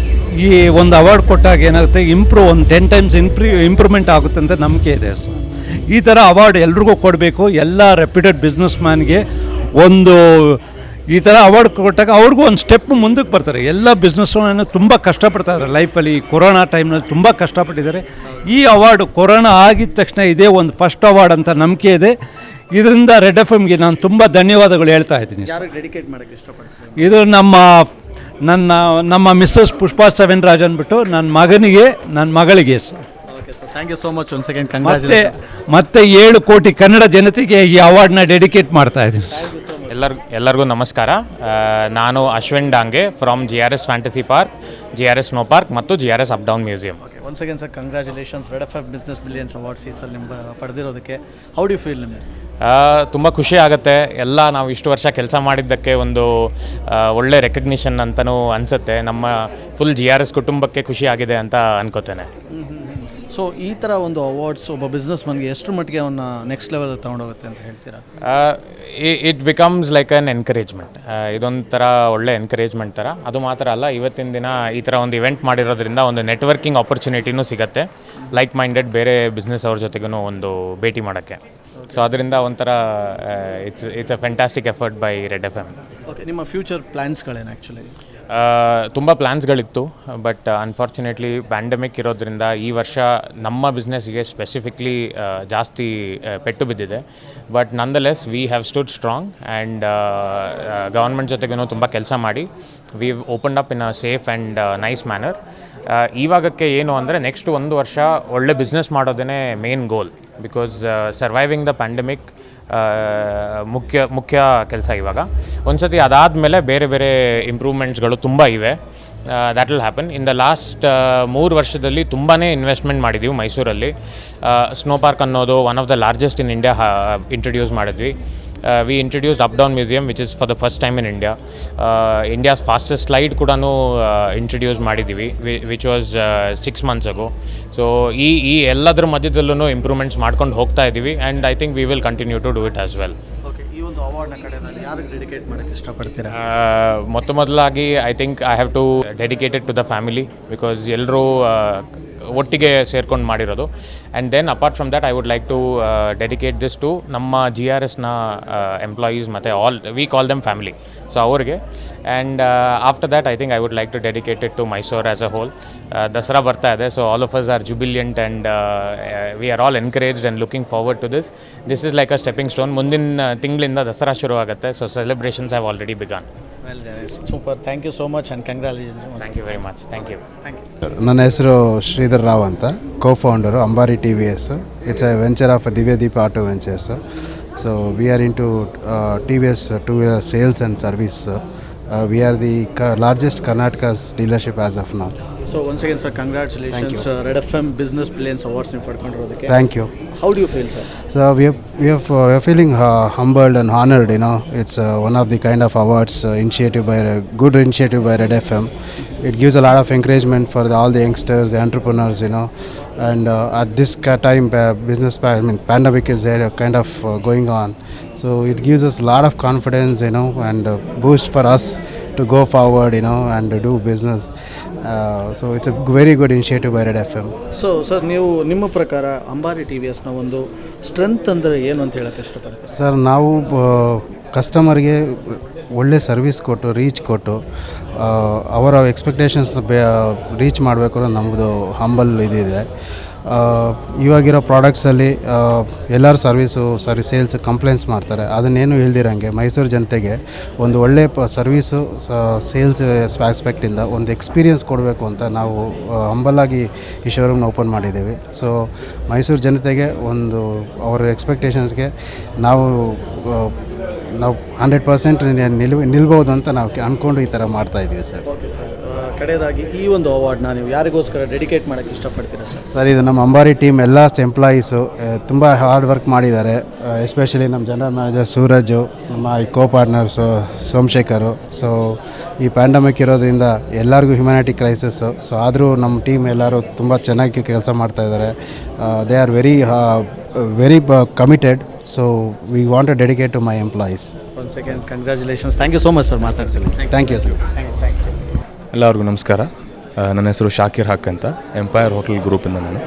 ಈ ಒಂದು ಅವಾರ್ಡ್ ಕೊಟ್ಟಾಗ ಏನಾಗುತ್ತೆ, ಒಂದು 10 ಟೈಮ್ಸ್ ಇಂಪ್ರೂವ್ಮೆಂಟ್ ಆಗುತ್ತೆ ಅಂತ ನಂಬಿಕೆ ಇದೆ ಸರ್. ಈ ಥರ ಅವಾರ್ಡ್ ಎಲ್ರಿಗೂ ಕೊಡಬೇಕು. ಎಲ್ಲ ರೆಪ್ಯೂಟೆಡ್ ಬಿಸ್ನೆಸ್ ಮ್ಯಾನ್ಗೆ ಒಂದು ಈ ಥರ ಅವಾರ್ಡ್ ಕೊಟ್ಟಾಗ ಅವ್ರಿಗೂ ಒಂದು ಸ್ಟೆಪ್ ಮುಂದಕ್ಕೆ ಬರ್ತಾರೆ. ಎಲ್ಲ ಬಿಸ್ನೆಸ್ಸನ್ನು ತುಂಬ ಕಷ್ಟಪಡ್ತಾಯಿದ್ದಾರೆ ಲೈಫಲ್ಲಿ. ಕೊರೋನಾ ಟೈಮ್ನಲ್ಲಿ ತುಂಬ ಕಷ್ಟಪಟ್ಟಿದ್ದಾರೆ. ಈ ಅವಾರ್ಡ್ ಕೊರೋನಾ ಆಗಿದ ತಕ್ಷಣ ಇದೇ ಒಂದು ಫಸ್ಟ್ ಅವಾರ್ಡ್ ಅಂತ ನಂಬಿಕೆ ಇದೆ. ಇದರಿಂದ ರೆಡ್ ಎಫ್ ಎಮ್ಗೆ ನಾನು ತುಂಬ ಧನ್ಯವಾದಗಳು ಹೇಳ್ತಾ ಇದ್ದೀನಿ. ಯಾರಿಗೆ ಡೆಡಿಕೇಟ್ ಮಾಡೋಕ್ಕೆ ಇಷ್ಟಪಡ್ತೀನಿ? ಇದು ನಮ್ಮ ಮಿಸ್ಸಸ್ ಪುಷ್ಪಾ 7 ರಾಜ್ ಅಂದ್ಬಿಟ್ಟು ನನ್ನ ಮಗನಿಗೆ, ನನ್ನ ಮಗಳಿಗೆ sir. Okay sir, thank you so much. Once again congratulations. ಮತ್ತೆ 7 ಕೋಟಿ ಕನ್ನಡ ಜನತೆಗೆ ಈ ಅವಾರ್ಡ್ನ ಡೆಡಿಕೇಟ್ ಮಾಡ್ತಾ ಇದ್ದೀನಿ. ಎಲ್ಲರಿಗೂ ನಮಸ್ಕಾರ. ನಾನು Ashwin Dange from GRS fantasy park, GRS snow park ಮತ್ತು GRS up down museum. Once again sir congratulations. Red F F business billions awards ಈ ಸಲ ನಿಮ್ಗೆ ಪಡೆದಿರೋದಕ್ಕೆ ಹೌ ಡು ಯು ಫೀಲ್? ನಿಮಗೆ ತುಂಬ ಖುಷಿ ಆಗುತ್ತೆ. ಎಲ್ಲ ನಾವು ಇಷ್ಟು ವರ್ಷ ಕೆಲಸ ಮಾಡಿದ್ದಕ್ಕೆ ಒಂದು ಒಳ್ಳೆ ರೆಕಗ್ನಿಷನ್ ಅಂತಲೂ ಅನಿಸುತ್ತೆ. ನಮ್ಮ ಫುಲ್ GRS ಕುಟುಂಬಕ್ಕೆ ಖುಷಿ ಆಗಿದೆ ಅಂತ ಅನ್ಕೋತೇನೆ. ಸೊ ಈ ಥರ ಒಂದು ಅವಾರ್ಡ್ಸ್ ಒಬ್ಬ ಬಿಸ್ನೆಸ್ ಮನ್ಗೆ ಎಷ್ಟು ಮಟ್ಟಿಗೆ ಅವನ್ನ ನೆಕ್ಸ್ಟ್ ಲೆವೆಲ್ ತೊಗೊಂಡೋಗುತ್ತೆ ಅಂತ ಹೇಳ್ತೀರಾ? It becomes like an encouragement. ಇದೊಂಥರ ಒಳ್ಳೆ ಎನ್ಕರೇಜ್ಮೆಂಟ್ ಥರ. ಅದು ಮಾತ್ರ ಅಲ್ಲ, ಇವತ್ತಿನ ದಿನ ಈ ಥರ ಒಂದು ಇವೆಂಟ್ ಮಾಡಿರೋದ್ರಿಂದ ಒಂದು ನೆಟ್ವರ್ಕಿಂಗ್ ಆಪರ್ಚುನಿಟಿನೂ ಸಿಗುತ್ತೆ, ಲೈಕ್ ಮೈಂಡೆಡ್ ಬೇರೆ ಬಿಸ್ನೆಸ್ ಅವ್ರ ಜೊತೆಗೂ ಒಂದು ಭೇಟಿ ಮಾಡೋಕ್ಕೆ. ಸೊ ಅದರಿಂದ ಒಂಥರ it's a fantastic effort by Red F M. Okay, ನಿಮ್ಮ ಫ್ಯೂಚರ್ ಪ್ಲ್ಯಾನ್ಸ್ಗಳೇನು? ಆ್ಯಕ್ಚುಲಿ ತುಂಬ ಪ್ಲ್ಯಾನ್ಸ್ಗಳಿತ್ತು, ಬಟ್ ಅನ್ಫಾರ್ಚುನೇಟ್ಲಿ ಪ್ಯಾಂಡಮಿಕ್ ಇರೋದ್ರಿಂದ ಈ ವರ್ಷ ನಮ್ಮ ಬಿಸ್ನೆಸ್ಗೆ ಸ್ಪೆಸಿಫಿಕ್ಲಿ ಜಾಸ್ತಿ ಪೆಟ್ಟು ಬಿದ್ದಿದೆ. But nonetheless we have stood strong and government ಜೊತೆಗೂ ತುಂಬ ಕೆಲಸ ಮಾಡಿ we opened up in a safe and nice manner. ಇವಾಗಕ್ಕೆ ಏನು ಅಂದರೆ ನೆಕ್ಸ್ಟ್ 1 ವರ್ಷ ಒಳ್ಳೆ ಬಿಸ್ನೆಸ್ ಮಾಡೋದೇ main goal, because surviving the pandemic ಮುಖ್ಯ ಕೆಲಸ. ಇವಾಗ ಒಂದು ಸತಿ ಅದಾದಮೇಲೆ ಬೇರೆ ಬೇರೆ ಇಂಪ್ರೂವ್ಮೆಂಟ್ಸ್ಗಳು ತುಂಬ ಇವೆ. That will happen. In the last 3 ವರ್ಷದಲ್ಲಿ ತುಂಬಾ ಇನ್ವೆಸ್ಟ್ಮೆಂಟ್ ಮಾಡಿದ್ದೀವಿ ಮೈಸೂರಲ್ಲಿ. ಸ್ನೋ ಪಾರ್ಕ್ ಅನ್ನೋದು one of the largest in India introduce ಮಾಡಿದ್ವಿ. we introduced Up Down Museum, which is for the first time in India. India's fastest slide ಕೂಡ introduce ಮಾಡಿದ್ದೀವಿ, which was 6 months ago. So ಈ ಎಲ್ಲದರ ಮಧ್ಯದಲ್ಲೂ improvements ಮಾಡ್ಕೊಂಡು ಹೋಗ್ತಾ ಇದ್ದೀವಿ, and I think we will continue to do it as well. ಈ ಒಂದು ಅವಾರ್ಡ್ನ ಕಡೆಯಲ್ಲಿ ಯಾರಿಗೆ ಡೆಡಿಕೇಟ್ ಮಾಡೋಕ್ಕೆ ಇಷ್ಟಪಡ್ತೀರಾ? ಮೊದಲಾಗಿ I think I have to dedicated to the family, because ಎಲ್ಲರೂ ಒಟ್ಟಿಗೆ ಸೇರ್ಕೊಂಡು ಮಾಡಿರೋದು. And then apart from that I would like to dedicate this to ನಮ್ಮ GRSನ ಎಂಪ್ಲಾಯೀಸ್ ಮತ್ತು we call them family, so ಅವ್ರಿಗೆ. And after that I think I would like to dedicate it to Mysuru as a whole. Dasara ಬರ್ತಾ ಇದೆ, so all of us are jubilant and we are all encouraged and looking forward to this. This is like a stepping stone. ಮುಂದಿನ ತಿಂಗಳಿಂದ ದಸರಾ ಶುರು ಆಗುತ್ತೆ, so celebrations have already begun. Super, thank you so much and congratulations. Thank you very much. Thank you. ನನ್ನ ಹೆಸರು ಶ್ರೀಧರ್ ರಾವ್ ಅಂತ, co founder Ambari TVS. It's a venture of Divyadeepa auto ventures. So we are into TVS two-wheeler sales and service. We are the largest Karnataka's dealership as of now. So once again sir congratulations, red FM business brilliance awards ನೀವು ಪಡ್ಕೊಂಡಿರೋದಕ್ಕೆ. Thank you. How do you feel sir? So we are feeling humbled and honored. It's one of the kind of awards good initiative by Red FM. It gives a lot of encouragement for all the youngsters, the entrepreneurs. And at this time, pandemic is kind of going on. So it gives us a lot of confidence, and boost for us to go forward, and do business. So it's a very good initiative by Red FM. So sir, ನೀವು ನಿಮ್ಮ ಪ್ರಕಾರ ಅಂಬಾರಿ TVSನ ಒಂದು strength ಅಂದರೆ ಏನು ಅಂತ ಹೇಳಕ್ಕೆ ಇಷ್ಟಪಡ್ತೀವಿ? ಸರ್, ನಾವು ಕಸ್ಟಮರ್ಗೆ ಒಳ್ಳೆ ಸರ್ವಿಸ್ ಕೊಟ್ಟು ರೀಚ್ ಕೊಟ್ಟು ಅವರ ಎಕ್ಸ್ಪೆಕ್ಟೇಷನ್ಸ್ ರೀಚ್ ಮಾಡಬೇಕು ಅನ್ನೋದು ನಮ್ಮದು ಹಂಬಲ್ ಇದಿದೆ. ಇವಾಗಿರೋ ಪ್ರಾಡಕ್ಟ್ಸಲ್ಲಿ ಎಲ್ಲರೂ ಸೇಲ್ಸ್ ಕಂಪ್ಲೇಂಟ್ಸ್ ಮಾಡ್ತಾರೆ. ಅದನ್ನೇನು ಹೇಳ್ದಿರಂಗೆ ಮೈಸೂರು ಜನತೆಗೆ ಒಂದು ಒಳ್ಳೆ ಸರ್ವೀಸು ಸೇಲ್ಸ್ ಆಸ್ಪೆಕ್ಟಿಂದ ಒಂದು ಎಕ್ಸ್ಪೀರಿಯನ್ಸ್ ಕೊಡಬೇಕು ಅಂತ ನಾವು ಹಂಬಲಾಗಿ ಈ ಶೋರೂಮ್ನ ಓಪನ್ ಮಾಡಿದ್ದೀವಿ. ಸೊ ಮೈಸೂರು ಜನತೆಗೆ ಒಂದು ಅವರ ಎಕ್ಸ್ಪೆಕ್ಟೇಷನ್ಸ್ಗೆ ನಾವು 100% ನಿಲ್ಬೋದು ಅಂತ ನಾವು ಅಂದ್ಕೊಂಡು ಈ ಥರ ಮಾಡ್ತಾಯಿದ್ದೀವಿ ಸರ್. ಓಕೆ ಸರ್, ಕಡೆಯದಾಗಿ ಈ ಒಂದು ಅವಾರ್ಡ್ನ ನೀವು ಯಾರಿಗೋಸ್ಕರ ಡೆಡಿಕೇಟ್ ಮಾಡೋಕ್ಕೆ ಇಷ್ಟಪಡ್ತೀರಾ ಸರ್? ಸರ್, ಇದು ನಮ್ಮ ಅಂಬಾರಿ ಟೀಮ್ ಎಲ್ಲ ಎಂಪ್ಲಾಯೀಸು ತುಂಬ ಹಾರ್ಡ್ ವರ್ಕ್ ಮಾಡಿದ್ದಾರೆ. ಎಸ್ಪೆಷಲಿ ನಮ್ಮ ಜನರಲ್ ಮ್ಯಾನೇಜರ್ ಸೂರಜು, ನಮ್ಮ ಈ ಕೋ ಪಾರ್ಟ್ನರ್ಸು ಸೋಮಶೇಖರು. ಸೊ ಈ ಪ್ಯಾಂಡಮಿಕ್ ಇರೋದ್ರಿಂದ ಎಲ್ಲರಿಗೂ ಹ್ಯುಮ್ಯಾನಿಟಿ ಕ್ರೈಸಿಸ್ಸು. ಸೊ ಆದರೂ ನಮ್ಮ ಟೀಮ್ ಎಲ್ಲರೂ ತುಂಬ ಚೆನ್ನಾಗಿ ಕೆಲಸ ಮಾಡ್ತಾಯಿದ್ದಾರೆ. They are very committed. So we want to dedicate to my employees. Once again, congratulations. Thank you so much sir. ಮಾತಾಡ್ಸಿಲ್ಲ. Thank you sir. Thank you. ಎಲ್ಲರಿಗೂ ನಮಸ್ಕಾರ. ನನ್ನ ಹೆಸರು ಶಾಕಿರ್ ಹಾಕ್ ಅಂತ, ಎಂಪೈರ್ ಹೋಟೆಲ್ ಗ್ರೂಪಿಂದ ನಾನು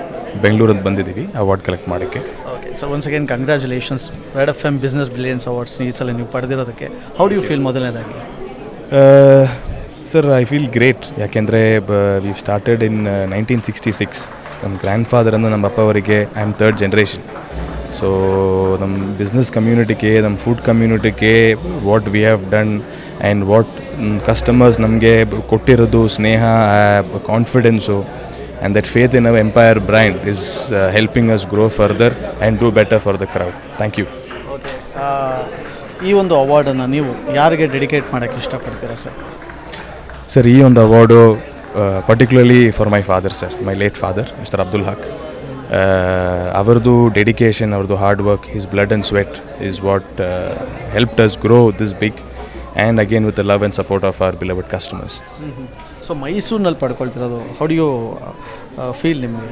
ಬೆಂಗಳೂರಿಂದ ಬಂದಿದ್ದೀವಿ ಅವಾರ್ಡ್ ಕಲೆಕ್ಟ್ ಮಾಡೋಕ್ಕೆ. Okay sir, once again congratulations. Red FM business brilliance awards ಈ ಸಲ ನೀವು ಪಡೆದಿರೋದಕ್ಕೆ ಹೌ ಡು ಯು ಫೀಲ್? ಮೊದಲನೇದಾಗಿ ಸರ್, ಐ ಫೀಲ್ ಗ್ರೇಟ್. ಯಾಕೆಂದರೆ ವಿ ಸ್ಟಾರ್ಟೆಡ್ ಇನ್ 1966. ನಮ್ಮ ಗ್ರ್ಯಾಂಡ್ ಫಾದರನ್ನು ನಮ್ಮ ಅಪ್ಪ ಅವರಿಗೆ I am 3rd generation. So ನಮ್ಮ ಬಿಸ್ನೆಸ್ ಕಮ್ಯುನಿಟಿಗೆ, ನಮ್ಮ ಫುಡ್ ಕಮ್ಯುನಿಟಿಗೆ what we have done and what customers ನಮಗೆ ಕೊಟ್ಟಿರೋದು ಸ್ನೇಹ, confidence and that faith in our empire brand is helping us grow further and do better for the crowd. Thank you. Okay, ಈ ಒಂದು ಅವಾರ್ಡನ್ನು ನೀವು ಯಾರಿಗೆ ಡೆಡಿಕೇಟ್ ಮಾಡೋಕ್ಕೆ ಇಷ್ಟಪಡ್ತೀರಾ ಸರ್? ಸರ್, ಈ ಒಂದು award particularly for my father sir, my late father mister Abdul Haq. ಅವ್ರದ್ದು dedication, ಅವ್ರದ್ದು hard work, his blood and sweat is what helped us grow this big and again with the love and support of our beloved customers. So ಮೈಸೂರಿನಲ್ಲಿ ಪಡ್ಕೊಳ್ತಿರೋದು how do you feel ನಿಮಗೆ?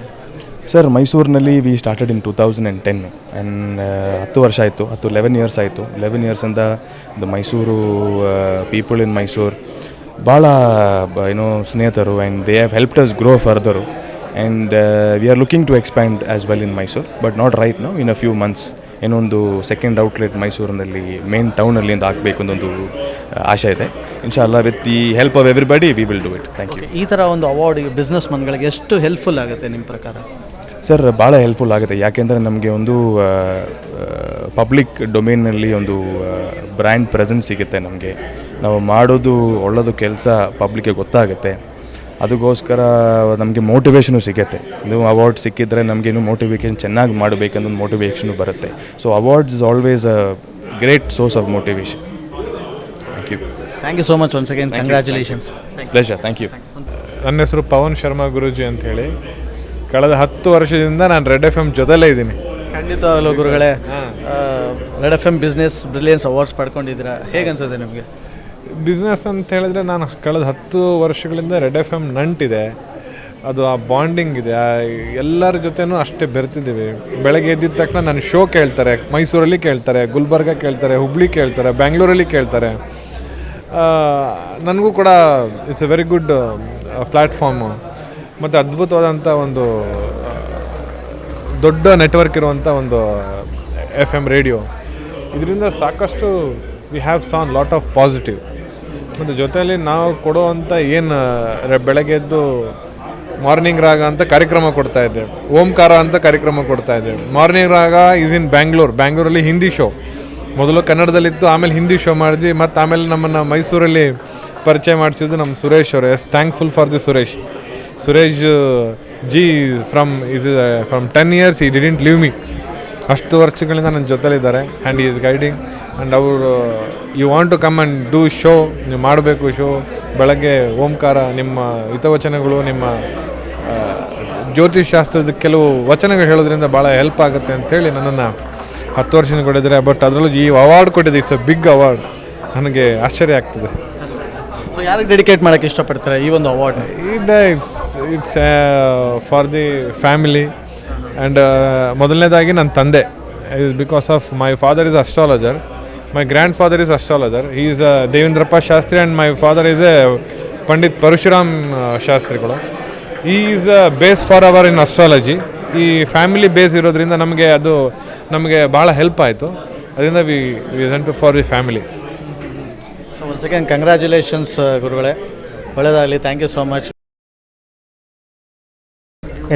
Sir, ಮೈಸೂರಿನಲ್ಲಿ we started in 2010 and 10 ವರ್ಷ ಆಯಿತು, 11 years ಆಯಿತು. 11 yearsಂದ the Mysuru people ಇನ್ ಮೈಸೂರು ಭಾಳ ಸ್ನೇಹಿತರು and they have helped us grow ಫರ್ದರು. And we are looking to expand as well in Mysore, but not right now. In a few months, ಇನ್ನೊಂದು second outlet ಮೈಸೂರಿನಲ್ಲಿ main ಟೌನಲ್ಲಿ ಅಂತ ಆಗಬೇಕು ಅನ್ನೊಂದು ಆಶೆ ಇದೆ. ಇನ್ಶಾಲ್ಲ with the help of everybody we will do it. Thank you. ಈ ಥರ ಒಂದು ಅವಾರ್ಡ್ ಬಿಸ್ನೆಸ್ ಮನ್ಗಳಿಗೆ ಎಷ್ಟು ಹೆಲ್ಪ್ಫುಲ್ ಆಗುತ್ತೆ ನಿಮ್ಮ ಪ್ರಕಾರ? ಸರ್, ಭಾಳ ಹೆಲ್ಪ್ಫುಲ್ ಆಗುತ್ತೆ. ಯಾಕೆಂದರೆ ನಮಗೆ ಒಂದು ಪಬ್ಲಿಕ್ ಡೊಮೇನ್ನಲ್ಲಿ ಒಂದು ಬ್ರ್ಯಾಂಡ್ ಪ್ರೆಸೆನ್ಸ್ ಸಿಗುತ್ತೆ. ನಮಗೆ ನಾವು ಮಾಡೋದು ಒಳ್ಳೆಯದು ಕೆಲಸ ಪಬ್ಲಿಕ್ಗೆ ಗೊತ್ತಾಗುತ್ತೆ. ಅದಕ್ಕೋಸ್ಕರ ನಮಗೆ ಮೋಟಿವೇಶನು ಸಿಗುತ್ತೆ. ಇದು ಅವಾರ್ಡ್ ಸಿಕ್ಕಿದ್ರೆ ನಮಗೇನು ಮೋಟಿವೇಶನ್ ಚೆನ್ನಾಗಿ ಮಾಡಬೇಕನ್ನೋ ಮೋಟಿವೇಶನು ಬರುತ್ತೆ. So awards is always a great source of motivation. Thank you. Thank you so much. Once again congratulations. Pleasure. Thank you. ನನ್ನ ಹೆಸರು ಪವನ್ ಶರ್ಮಾ ಗುರೂಜಿ ಅಂತ ಹೇಳಿ. ಕಳೆದ 10 ವರ್ಷದಿಂದ ನಾನು ರೆಡ್ FM ಜೊತೆಲೇ ಇದ್ದೀನಿ. ಖಂಡಿತವಾಗಲೂ ಗುರುಗಳೇ, red FM business brilliance awards ಪಡ್ಕೊಂಡಿದ್ದೀರಾ, ಹೇಗೆ ಅನ್ಸುತ್ತೆ ನಿಮಗೆ? ಬಿಸ್ನೆಸ್ ಅಂತ ಹೇಳಿದ್ರೆ ನಾನು ಕಳೆದ 10 ವರ್ಷಗಳಿಂದ ರೆಡ್ FM ನಂಟಿದೆ. ಅದು ಆ ಬಾಂಡಿಂಗ್ ಇದೆ. ಎಲ್ಲರ ಜೊತೆನೂ ಅಷ್ಟೇ ಬೆರ್ತಿದ್ದೀವಿ. ಬೆಳಗ್ಗೆ ಎದ್ದಿದ ತಕ್ಷಣ ನನ್ನ ಶೋ ಕೇಳ್ತಾರೆ, ಮೈಸೂರಲ್ಲಿ ಕೇಳ್ತಾರೆ, ಗುಲ್ಬರ್ಗ ಕೇಳ್ತಾರೆ, ಹುಬ್ಳಿ ಕೇಳ್ತಾರೆ, ಬ್ಯಾಂಗ್ಳೂರಲ್ಲಿ ಕೇಳ್ತಾರೆ. ನನಗೂ ಕೂಡ it's A very good platform ಮತ್ತು ಅದ್ಭುತವಾದಂಥ ಒಂದು ದೊಡ್ಡ ನೆಟ್ವರ್ಕ್ ಇರುವಂಥ ಒಂದು FM ರೇಡಿಯೋ. ಇದರಿಂದ ಸಾಕಷ್ಟು we have seen lot of positive. ಮತ್ತು ಜೊತೆಯಲ್ಲಿ ನಾವು ಕೊಡುವಂಥ ಏನು ಬೆಳಗ್ಗೆ ಎದ್ದು ಮಾರ್ನಿಂಗ್ ರಾಗ ಅಂತ ಕಾರ್ಯಕ್ರಮ ಕೊಡ್ತಾಯಿದ್ದೆ, ಓಂಕಾರ ಅಂತ ಕಾರ್ಯಕ್ರಮ ಕೊಡ್ತಾಯಿದ್ದೆ. ಮಾರ್ನಿಂಗ್ ರಾಗ ಈಸ್ ಇನ್ ಬ್ಯಾಂಗ್ಳೂರಲ್ಲಿ ಹಿಂದಿ ಶೋ. ಮೊದಲು ಕನ್ನಡದಲ್ಲಿತ್ತು, ಆಮೇಲೆ ಹಿಂದಿ ಶೋ ಮಾಡಿದ್ವಿ, ಮತ್ತು ಆಮೇಲೆ ನಮ್ಮನ್ನು ಮೈಸೂರಲ್ಲಿ ಪರಿಚಯ ಮಾಡಿಸಿದ್ದು ನಮ್ಮ ಸುರೇಶ್ ಅವರು. Thankful for the Suresh ji from 10 years he didn't leave me. ಅಷ್ಟು ವರ್ಷಗಳಿಂದ ನನ್ನ ಜೊತೆಲಿದ್ದಾರೆ ಆ್ಯಂಡ್ ಈಸ್ ಗೈಡಿಂಗ್. ಆ್ಯಂಡ್ ಅವರು you want to come and do show, ನೀವು ಮಾಡಬೇಕು ಶೋ. ಬೆಳಗ್ಗೆ ಓಂಕಾರ, ನಿಮ್ಮ ಹಿತವಚನಗಳು, ನಿಮ್ಮ ಜ್ಯೋತಿಷ್ ಶಾಸ್ತ್ರದ ಕೆಲವು ವಚನಗಳು ಹೇಳೋದ್ರಿಂದ ಭಾಳ ಹೆಲ್ಪ್ ಆಗುತ್ತೆ ಅಂಥೇಳಿ ನನ್ನನ್ನು 10 ವರ್ಷದಿಂದ ಕೊಟ್ಟಿದ್ದಾರೆ. ಬಟ್ ಅದರಲ್ಲೂ ಈ ಅವಾರ್ಡ್ ಕೊಟ್ಟಿದ್ದು, ಇಟ್ಸ್ ಅ ಬಿಗ್ ಅವಾರ್ಡ್. ನನಗೆ ಆಶ್ಚರ್ಯ ಆಗ್ತದೆ. ಸೊ ಯಾರಿಗೆ ಡೆಡಿಕೇಟ್ ಮಾಡೋಕ್ಕೆ ಇಷ್ಟಪಡ್ತಾರೆ ಈ ಒಂದು ಅವಾರ್ಡ್ನ? It's for the family. And ಮೊದಲನೇದಾಗಿ ನನ್ನ ತಂದೆ, because of my father is astrologer, my grand father is astrologer. He is Devendrappa Shastri and my father is a Pandit Parashuram ಶಾಸ್ತ್ರಿಗಳು. ಈ is a base for our in astrology. ಈ ಫ್ಯಾಮಿಲಿ ಬೇಸ್ ಇರೋದ್ರಿಂದ ನಮಗೆ ಭಾಳ help ಆಯಿತು. ಅದರಿಂದ we went for the family. So once again congratulations ಗುರುಗಳೇ, ಒಳ್ಳೆಯದಾಗಲಿ. Thank you so much.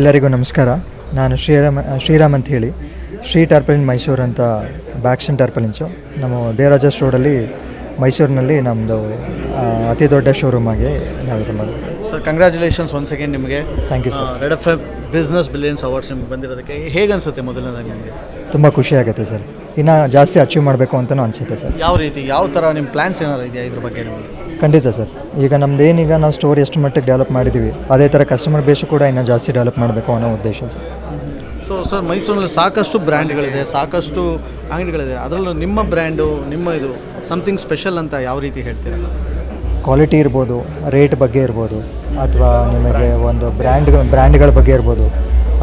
ಎಲ್ಲರಿಗೂ ನಮಸ್ಕಾರ. ನಾನು ಶ್ರೀರಾಮ್ ಅಂತ ಹೇಳಿ, ಶ್ರೀ ಟರ್ಪಲಿನ್ ಮೈಸೂರು ಅಂತ ಬ್ಯಾಕ್ಸನ್ ಟರ್ಪಲಿನ್ಸು. ನಮ್ಮ ದೇವರಾಜಸ್ ರೋಡಲ್ಲಿ ಮೈಸೂರಿನಲ್ಲಿ ನಮ್ಮದು ಅತಿ ದೊಡ್ಡ ಶೋರೂಮ್ ಆಗಿ ನಾವು ಇದು ಮಾಡಿದ್ವಿ. ಸರ್ ಕಂಗ್ರ್ಯಾಚುಲೇಷನ್ಸ್ ಒನ್ಸ್ ಅಗೇನ್ ನಿಮಗೆ. Thank you sir. Red F M business billions awards ನಿಮ್ಗೆ ಬಂದಿರೋದಕ್ಕೆ ಹೇಗೆ ಅನಿಸುತ್ತೆ? ಮೊದಲನೇದಾಗಿ ನಿಮಗೆ ತುಂಬ ಖುಷಿ ಆಗುತ್ತೆ ಸರ್. ಇನ್ನೂ ಜಾಸ್ತಿ ಅಚೀವ್ ಮಾಡಬೇಕು ಅಂತಲೂ ಅನಿಸುತ್ತೆ ಸರ್. ಯಾವ ರೀತಿ, ಯಾವ ಥರ ನಿಮ್ಮ ಪ್ಲ್ಯಾನ್ಸ್ ಏನಾರು ಇದೆಯಾ ಇದ್ರ ಬಗ್ಗೆ ನಿಮಗೆ? ಖಂಡಿತ ಸರ್. ಈಗ ನಮ್ಮದೇನೀಗ ನಾವು ಸ್ಟೋರ್ ಎಷ್ಟು ಮಟ್ಟಿಗೆ ಡೆವಲಪ್ ಮಾಡಿದ್ದೀವಿ, ಅದೇ ಥರ ಕಸ್ಟಮರ್ ಬೇಸು ಕೂಡ ಇನ್ನೂ ಜಾಸ್ತಿ ಡೆವಲಪ್ ಮಾಡಬೇಕು ಅನ್ನೋ ಉದ್ದೇಶ ಸರ್. ಸೊ ಸರ್, ಮೈಸೂರಿನಲ್ಲಿ ಸಾಕಷ್ಟು ಬ್ರ್ಯಾಂಡ್ಗಳಿದೆ, ಸಾಕಷ್ಟು ಅಂಗಡಿಗಳಿದೆ. ಅದರಲ್ಲೂ ನಿಮ್ಮ ಬ್ರ್ಯಾಂಡು, ನಿಮ್ಮ ಇದು ಸಮಥಿಂಗ್ ಸ್ಪೆಷಲ್ ಅಂತ ಯಾವ ರೀತಿ ಹೇಳ್ತೀರಾ? ಕ್ವಾಲಿಟಿ ಇರ್ಬೋದು, ರೇಟ್ ಬಗ್ಗೆ ಇರ್ಬೋದು, ಅಥವಾ ನಿಮಗೆ ಒಂದು ಬ್ರ್ಯಾಂಡ್ಗಳ ಬಗ್ಗೆ ಇರ್ಬೋದು,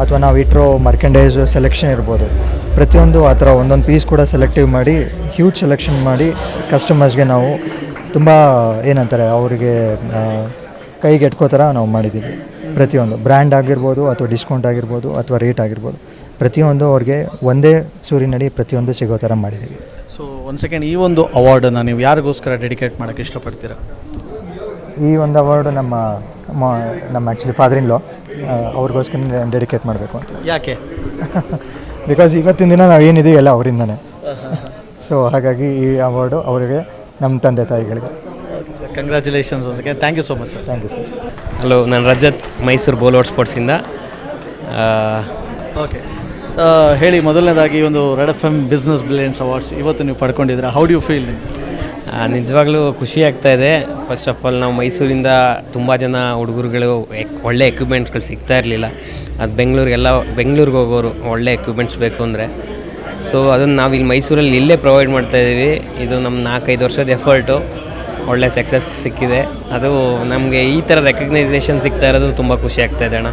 ಅಥವಾ ನಾವು ಇಟ್ಟಿರೋ ಮರ್ಕೆಂಡೈಸ್ ಸೆಲೆಕ್ಷನ್ ಇರ್ಬೋದು. ಪ್ರತಿಯೊಂದು ಆ ಥರ ಒಂದೊಂದು ಪೀಸ್ ಕೂಡ ಸೆಲೆಕ್ಟಿವ್ ಮಾಡಿ, ಹ್ಯೂಜ್ ಸೆಲೆಕ್ಷನ್ ಮಾಡಿ ಕಸ್ಟಮರ್ಸ್ಗೆ ನಾವು ತುಂಬ ಏನಂತಾರೆ ಅವರಿಗೆ ಕೈಗೆ ಎಟ್ಕೋ ಥರ ನಾವು ಮಾಡಿದ್ದೀವಿ. ಪ್ರತಿಯೊಂದು ಬ್ರ್ಯಾಂಡ್ ಆಗಿರ್ಬೋದು, ಅಥವಾ ಡಿಸ್ಕೌಂಟ್ ಆಗಿರ್ಬೋದು, ಅಥವಾ ರೇಟ್ ಆಗಿರ್ಬೋದು, ಪ್ರತಿಯೊಂದು ಅವ್ರಿಗೆ ಒಂದೇ ಸೂರಿನಡಿ ಪ್ರತಿಯೊಂದು ಸಿಗೋ ಥರ ಮಾಡಿದ್ದೀವಿ. ಸೊ ಒಂದು ಸೆಕೆಂಡ್, ಈ ಒಂದು ಅವಾರ್ಡನ್ನು ನೀವು ಯಾರಿಗೋಸ್ಕರ ಡೆಡಿಕೇಟ್ ಮಾಡೋಕ್ಕೆ ಇಷ್ಟಪಡ್ತೀರಾ? ಈ ಒಂದು ಅವಾರ್ಡು ನಮ್ಮ ಆ್ಯಕ್ಚುಲಿ ಫಾದರ್ ಇನ್ ಲಾ ಅವ್ರಿಗೋಸ್ಕರ ಡೆಡಿಕೇಟ್ ಮಾಡಬೇಕು ಅಂತ. ಯಾಕೆ? ಬಿಕಾಸ್ ಇವತ್ತಿನ ದಿನ ನಾವು ಏನಿದೆಯೋ ಎಲ್ಲ ಅವರಿಂದನೇ. ಸೊ ಹಾಗಾಗಿ ಈ ಅವಾರ್ಡು ಅವರಿಗೆ, ನಮ್ಮ ತಂದೆ ತಾಯಿಗಳಿಗೆ. Sir congratulations once again. Thank you so much sir. Thank you sir. Hello, ನಾನು ರಜತ್, ಮೈಸೂರು ಬೋಲ್ವಾರ್ಡ್ ಸ್ಪೋರ್ಟ್ಸಿಂದ. ಓಕೆ, ಹೇಳಿ ಮೊದಲನೇದಾಗಿ ಒಂದು red F M business brilliance awards ಇವತ್ತು ನೀವು ಪಡ್ಕೊಂಡಿದ್ದೀರಾ. How do you feel? ನಿಜವಾಗ್ಲೂ ಖುಷಿ ಆಗ್ತಾ ಇದೆ. ಫಸ್ಟ್ ಆಫ್ ಆಲ್ ನಾವು ಮೈಸೂರಿಂದ ತುಂಬ ಜನ ಹುಡುಗರುಗಳು ಒಳ್ಳೆ ಎಕ್ವಿಪ್ಮೆಂಟ್ಸ್ಗಳು ಸಿಗ್ತಾ ಇರಲಿಲ್ಲ. ಅದು ಬೆಂಗಳೂರಿಗೆ ಹೋಗೋರು ಒಳ್ಳೆ ಎಕ್ವಿಪ್ಮೆಂಟ್ಸ್ ಬೇಕು ಅಂದರೆ, ಸೊ ಅದನ್ನು ನಾವು ಇಲ್ಲಿ ಮೈಸೂರಲ್ಲಿ ಇಲ್ಲೇ ಪ್ರೊವೈಡ್ ಮಾಡ್ತಾಯಿದ್ದೀವಿ. ಇದು ನಮ್ಮ 4-5 ವರ್ಷದ ಎಫರ್ಟು, ಒಳ್ಳೆ ಸಕ್ಸಸ್ ಸಿಕ್ಕಿದೆ. ಅದು ನಮಗೆ ಈ ಥರ ರೆಕಗ್ನೈಸೇಷನ್ ಸಿಗ್ತಾ ಇರೋದು ತುಂಬ ಖುಷಿ ಆಗ್ತಾ ಇದೆ ಅಣ್ಣ.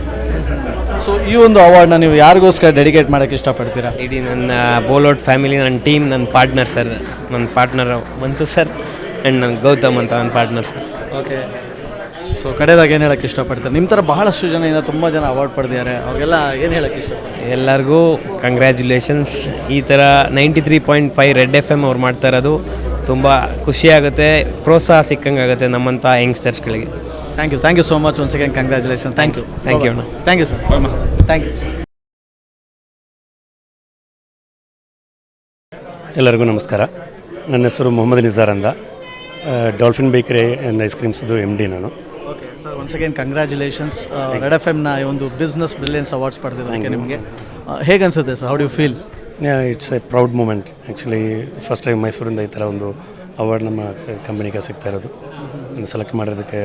ಸೊ ಈ ಒಂದು ಅವಾರ್ಡ್ನ ನೀವು ಯಾರಿಗೋಸ್ಕರ ಡೆಡಿಕೇಟ್ ಮಾಡೋಕ್ಕೆ ಇಷ್ಟಪಡ್ತೀರಾ? ಇಡೀ ನನ್ನ ಬೋಲ್ವಾರ್ಡ್ ಫ್ಯಾಮಿಲಿ, ನನ್ನ ಟೀಮ್, ನನ್ನ ಪಾರ್ಟ್ನರ್ ಸರ್, ನನ್ನ ಪಾರ್ಟ್ನರ್ ಮನ್ಸು ಸರ್ ಆ್ಯಂಡ್ ನನ್ನ ಗೌತಮ್ ಅಂತ ನನ್ನ ಪಾರ್ಟ್ನರ್ ಸರ್. ಓಕೆ, ಸೊ ಕಡೆದಾಗ ಏನು ಹೇಳೋಕ್ಕೆ ಇಷ್ಟಪಡ್ತಾರೆ? ನಿಮ್ಮ ಥರ ಬಹಳಷ್ಟು ಜನ ಇನ್ನೂ ತುಂಬ ಜನ ಅವಾರ್ಡ್ ಪಡೆದಿದ್ದಾರೆ, ಅವ್ರಿಗೆಲ್ಲ ಏನು ಹೇಳೋಕ್ಕೆ ಇಷ್ಟಪಡ್ತಾರೆ? ಎಲ್ಲರಿಗೂ ಕಂಗ್ರ್ಯಾಚುಲೇಷನ್ಸ್. ಈ ಥರ 93.5 ರೆಡ್ ಎಫ್ ಎಮ್ ಅವ್ರು ಮಾಡ್ತಾ ಇರೋದು ತುಂಬ ಖುಷಿಯಾಗುತ್ತೆ, ಪ್ರೋತ್ಸಾಹ ಸಿಕ್ಕಂಗಾಗುತ್ತೆ ನಮ್ಮಂಥ ಯಂಗ್ಸ್ಟರ್ಸ್ಗಳಿಗೆ. Thank you so much once again. Congratulation. Thank you ಅಣ್ಣ. Thank you sir. Thank you. ಎಲ್ಲರಿಗೂ ನಮಸ್ಕಾರ. ನನ್ನ ಹೆಸರು ಮೊಹಮ್ಮದ್ ನಿಜಾರ್ ಅಂತ, ಡಾಲ್ಫಿನ್ ಬೇಕರಿ ಆ್ಯಂಡ್ ಐಸ್ ಕ್ರೀಮ್ಸ್ದು MD ನಾನು. Okay sir, once again congratulations. Red F ಎಮ್ನ ಒಂದು ಬಿಸ್ನೆಸ್ ಬ್ರಿಲಿಯನ್ಸ್ ಅವಾರ್ಡ್ಸ್ ಪಡೆದಿರೋದಕ್ಕೆ ನಿಮಗೆ ಹೇಗೆ ಅನಿಸುತ್ತೆ sir? How do you feel? It's a proud moment. Actually first time ಮೈಸೂರಿಂದ ಈ ಥರ ಒಂದು ಅವಾರ್ಡ್ ನಮ್ಮ ಕಂಪನಿಗೆ ಸಿಗ್ತಾ ಇರೋದು, ಸೆಲೆಕ್ಟ್ ಮಾಡಿರೋದಕ್ಕೆ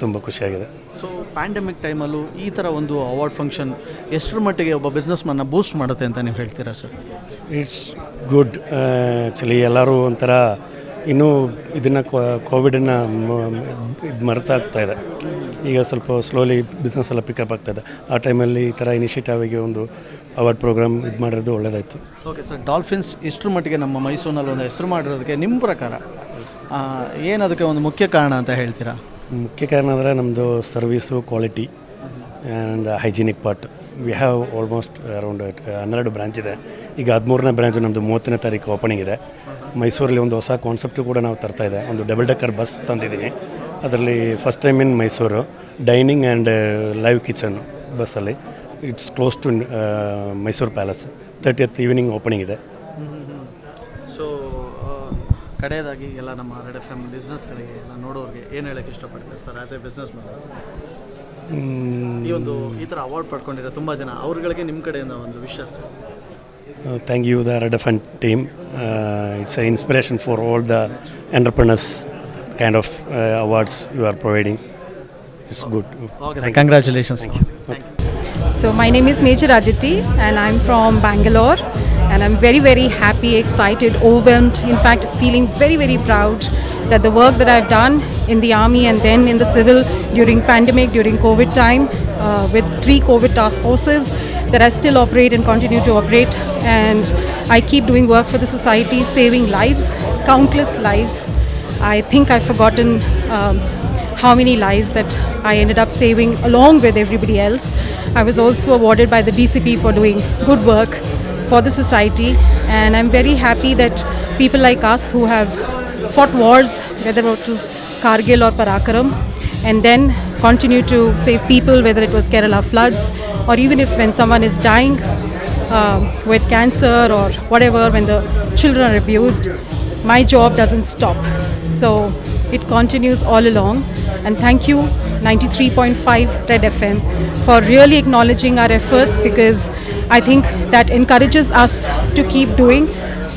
ತುಂಬ ಖುಷಿಯಾಗಿದೆ. ಸೊ ಪ್ಯಾಂಡಮಿಕ್ ಟೈಮಲ್ಲೂ ಈ ಥರ ಒಂದು ಅವಾರ್ಡ್ ಫಂಕ್ಷನ್ ಎಷ್ಟರ ಮಟ್ಟಿಗೆ ಒಬ್ಬ ಬಿಸ್ನೆಸ್ ಮನ್ನ ಬೂಸ್ಟ್ ಮಾಡುತ್ತೆ ಅಂತ ನೀವು ಹೇಳ್ತೀರಾ ಸರ್? It's good. ಆ್ಯಕ್ಚುಲಿ ಎಲ್ಲರೂ ಒಂಥರ ಇನ್ನೂ ಇದನ್ನು ಕೋವಿಡನ್ನು ಇದು ಮರೆತಾ ಆಗ್ತಾ ಇದೆ. ಈಗ ಸ್ವಲ್ಪ ಸ್ಲೋಲಿ ಬಿಸ್ನೆಸ್ ಎಲ್ಲ ಪಿಕಪ್ ಆಗ್ತಾಯಿದೆ. ಆ ಟೈಮಲ್ಲಿ ಈ ಥರ ಇನಿಷಿಯೇಟಿವ್ ಆಗಿ ಒಂದು ಅವಾರ್ಡ್ ಪ್ರೋಗ್ರಾಮ್ ಇದು ಮಾಡಿರೋದು ಒಳ್ಳೆಯದಾಯಿತು. ಓಕೆ ಸರ್, ಡಾಲ್ಫಿನ್ಸ್ ಇಷ್ಟರ ಮಟ್ಟಿಗೆ ನಮ್ಮ ಮೈಸೂರಿನಲ್ಲಿ ಒಂದು ಹೆಸರು ಮಾಡಿರೋದಕ್ಕೆ ನಿಮ್ಮ ಪ್ರಕಾರ ಏನದಕ್ಕೆ ಒಂದು ಮುಖ್ಯ ಕಾರಣ ಅಂತ ಹೇಳ್ತೀರಾ? ಮುಖ್ಯ ಕಾರಣ ಅಂದರೆ ನಮ್ಮದು service, quality and hygienic part. We have almost around 12 branch ಇದೆ. ಈಗ 13ನೇ ಬ್ರಾಂಚು ನಮ್ಮದು 30ನೇ ತಾರೀಕು ಓಪನಿಂಗ್ ಇದೆ. ಮೈಸೂರಲ್ಲಿ ಒಂದು ಹೊಸ ಕಾನ್ಸೆಪ್ಟು ಕೂಡ ನಾವು ತರ್ತಾ ಇದೆ. ಒಂದು ಡಬಲ್ ಡೆಕ್ಕರ್ ಬಸ್ ತಂದಿದ್ದೀನಿ. ಅದರಲ್ಲಿ first time in Mysuru dining and live kitchen ಬಸ್ಸಲ್ಲಿ. It's close to Mysuru palace. 30th evening opening ಇದೆ. ಸೊ ಕಡೆಯದಾಗಿ ಎಲ್ಲ ನಮ್ಮ ರೆಡ್ ಎಫ್ ಎಮ್ ಬಿಸ್ನೆಸ್ಗಳಿಗೆ ಎಲ್ಲ ನೋಡೋರಿಗೆ ಏನು ಹೇಳೋಕ್ಕೆ ಇಷ್ಟಪಡ್ತಾರೆ sir as A business man? ಈ ಥರ ಅವಾರ್ಡ್ ಪಡ್ಕೊಂಡಿರೋ ತುಂಬ ಜನ ಅವ್ರಗಳಿಗೆ ನಿಮ್ಮ ಕಡೆಯಿಂದ ಒಂದು wishes. Thank you, the Red FM team. It's an inspiration for all the entrepreneurs kind of awards you are providing. It's good. Okay, sir. Congratulations. Thank you. So my name is Major Aditi and I'm from Bangalore, and I'm very, very happy, excited, overwhelmed, in fact feeling very, very proud that the work that I've done in the army and then in the civil during pandemic, during COVID time, with 3 COVID task forces, that I still operate and continue to operate, and I keep doing work for the society, saving lives, countless lives. I think I've forgotten how many lives that I ended up saving along with everybody else. I was also awarded by the DCP for doing good work for the society, and I'm very happy that people like us who have fought wars, whether it was Kargil or Parakaram, and then continue to save people, whether it was Kerala floods, or even if when someone is dying with cancer or whatever, when the children are abused, my job doesn't stop. So it continues all along, and thank you 93.5 Red FM for really acknowledging our efforts, because I think that encourages us to keep doing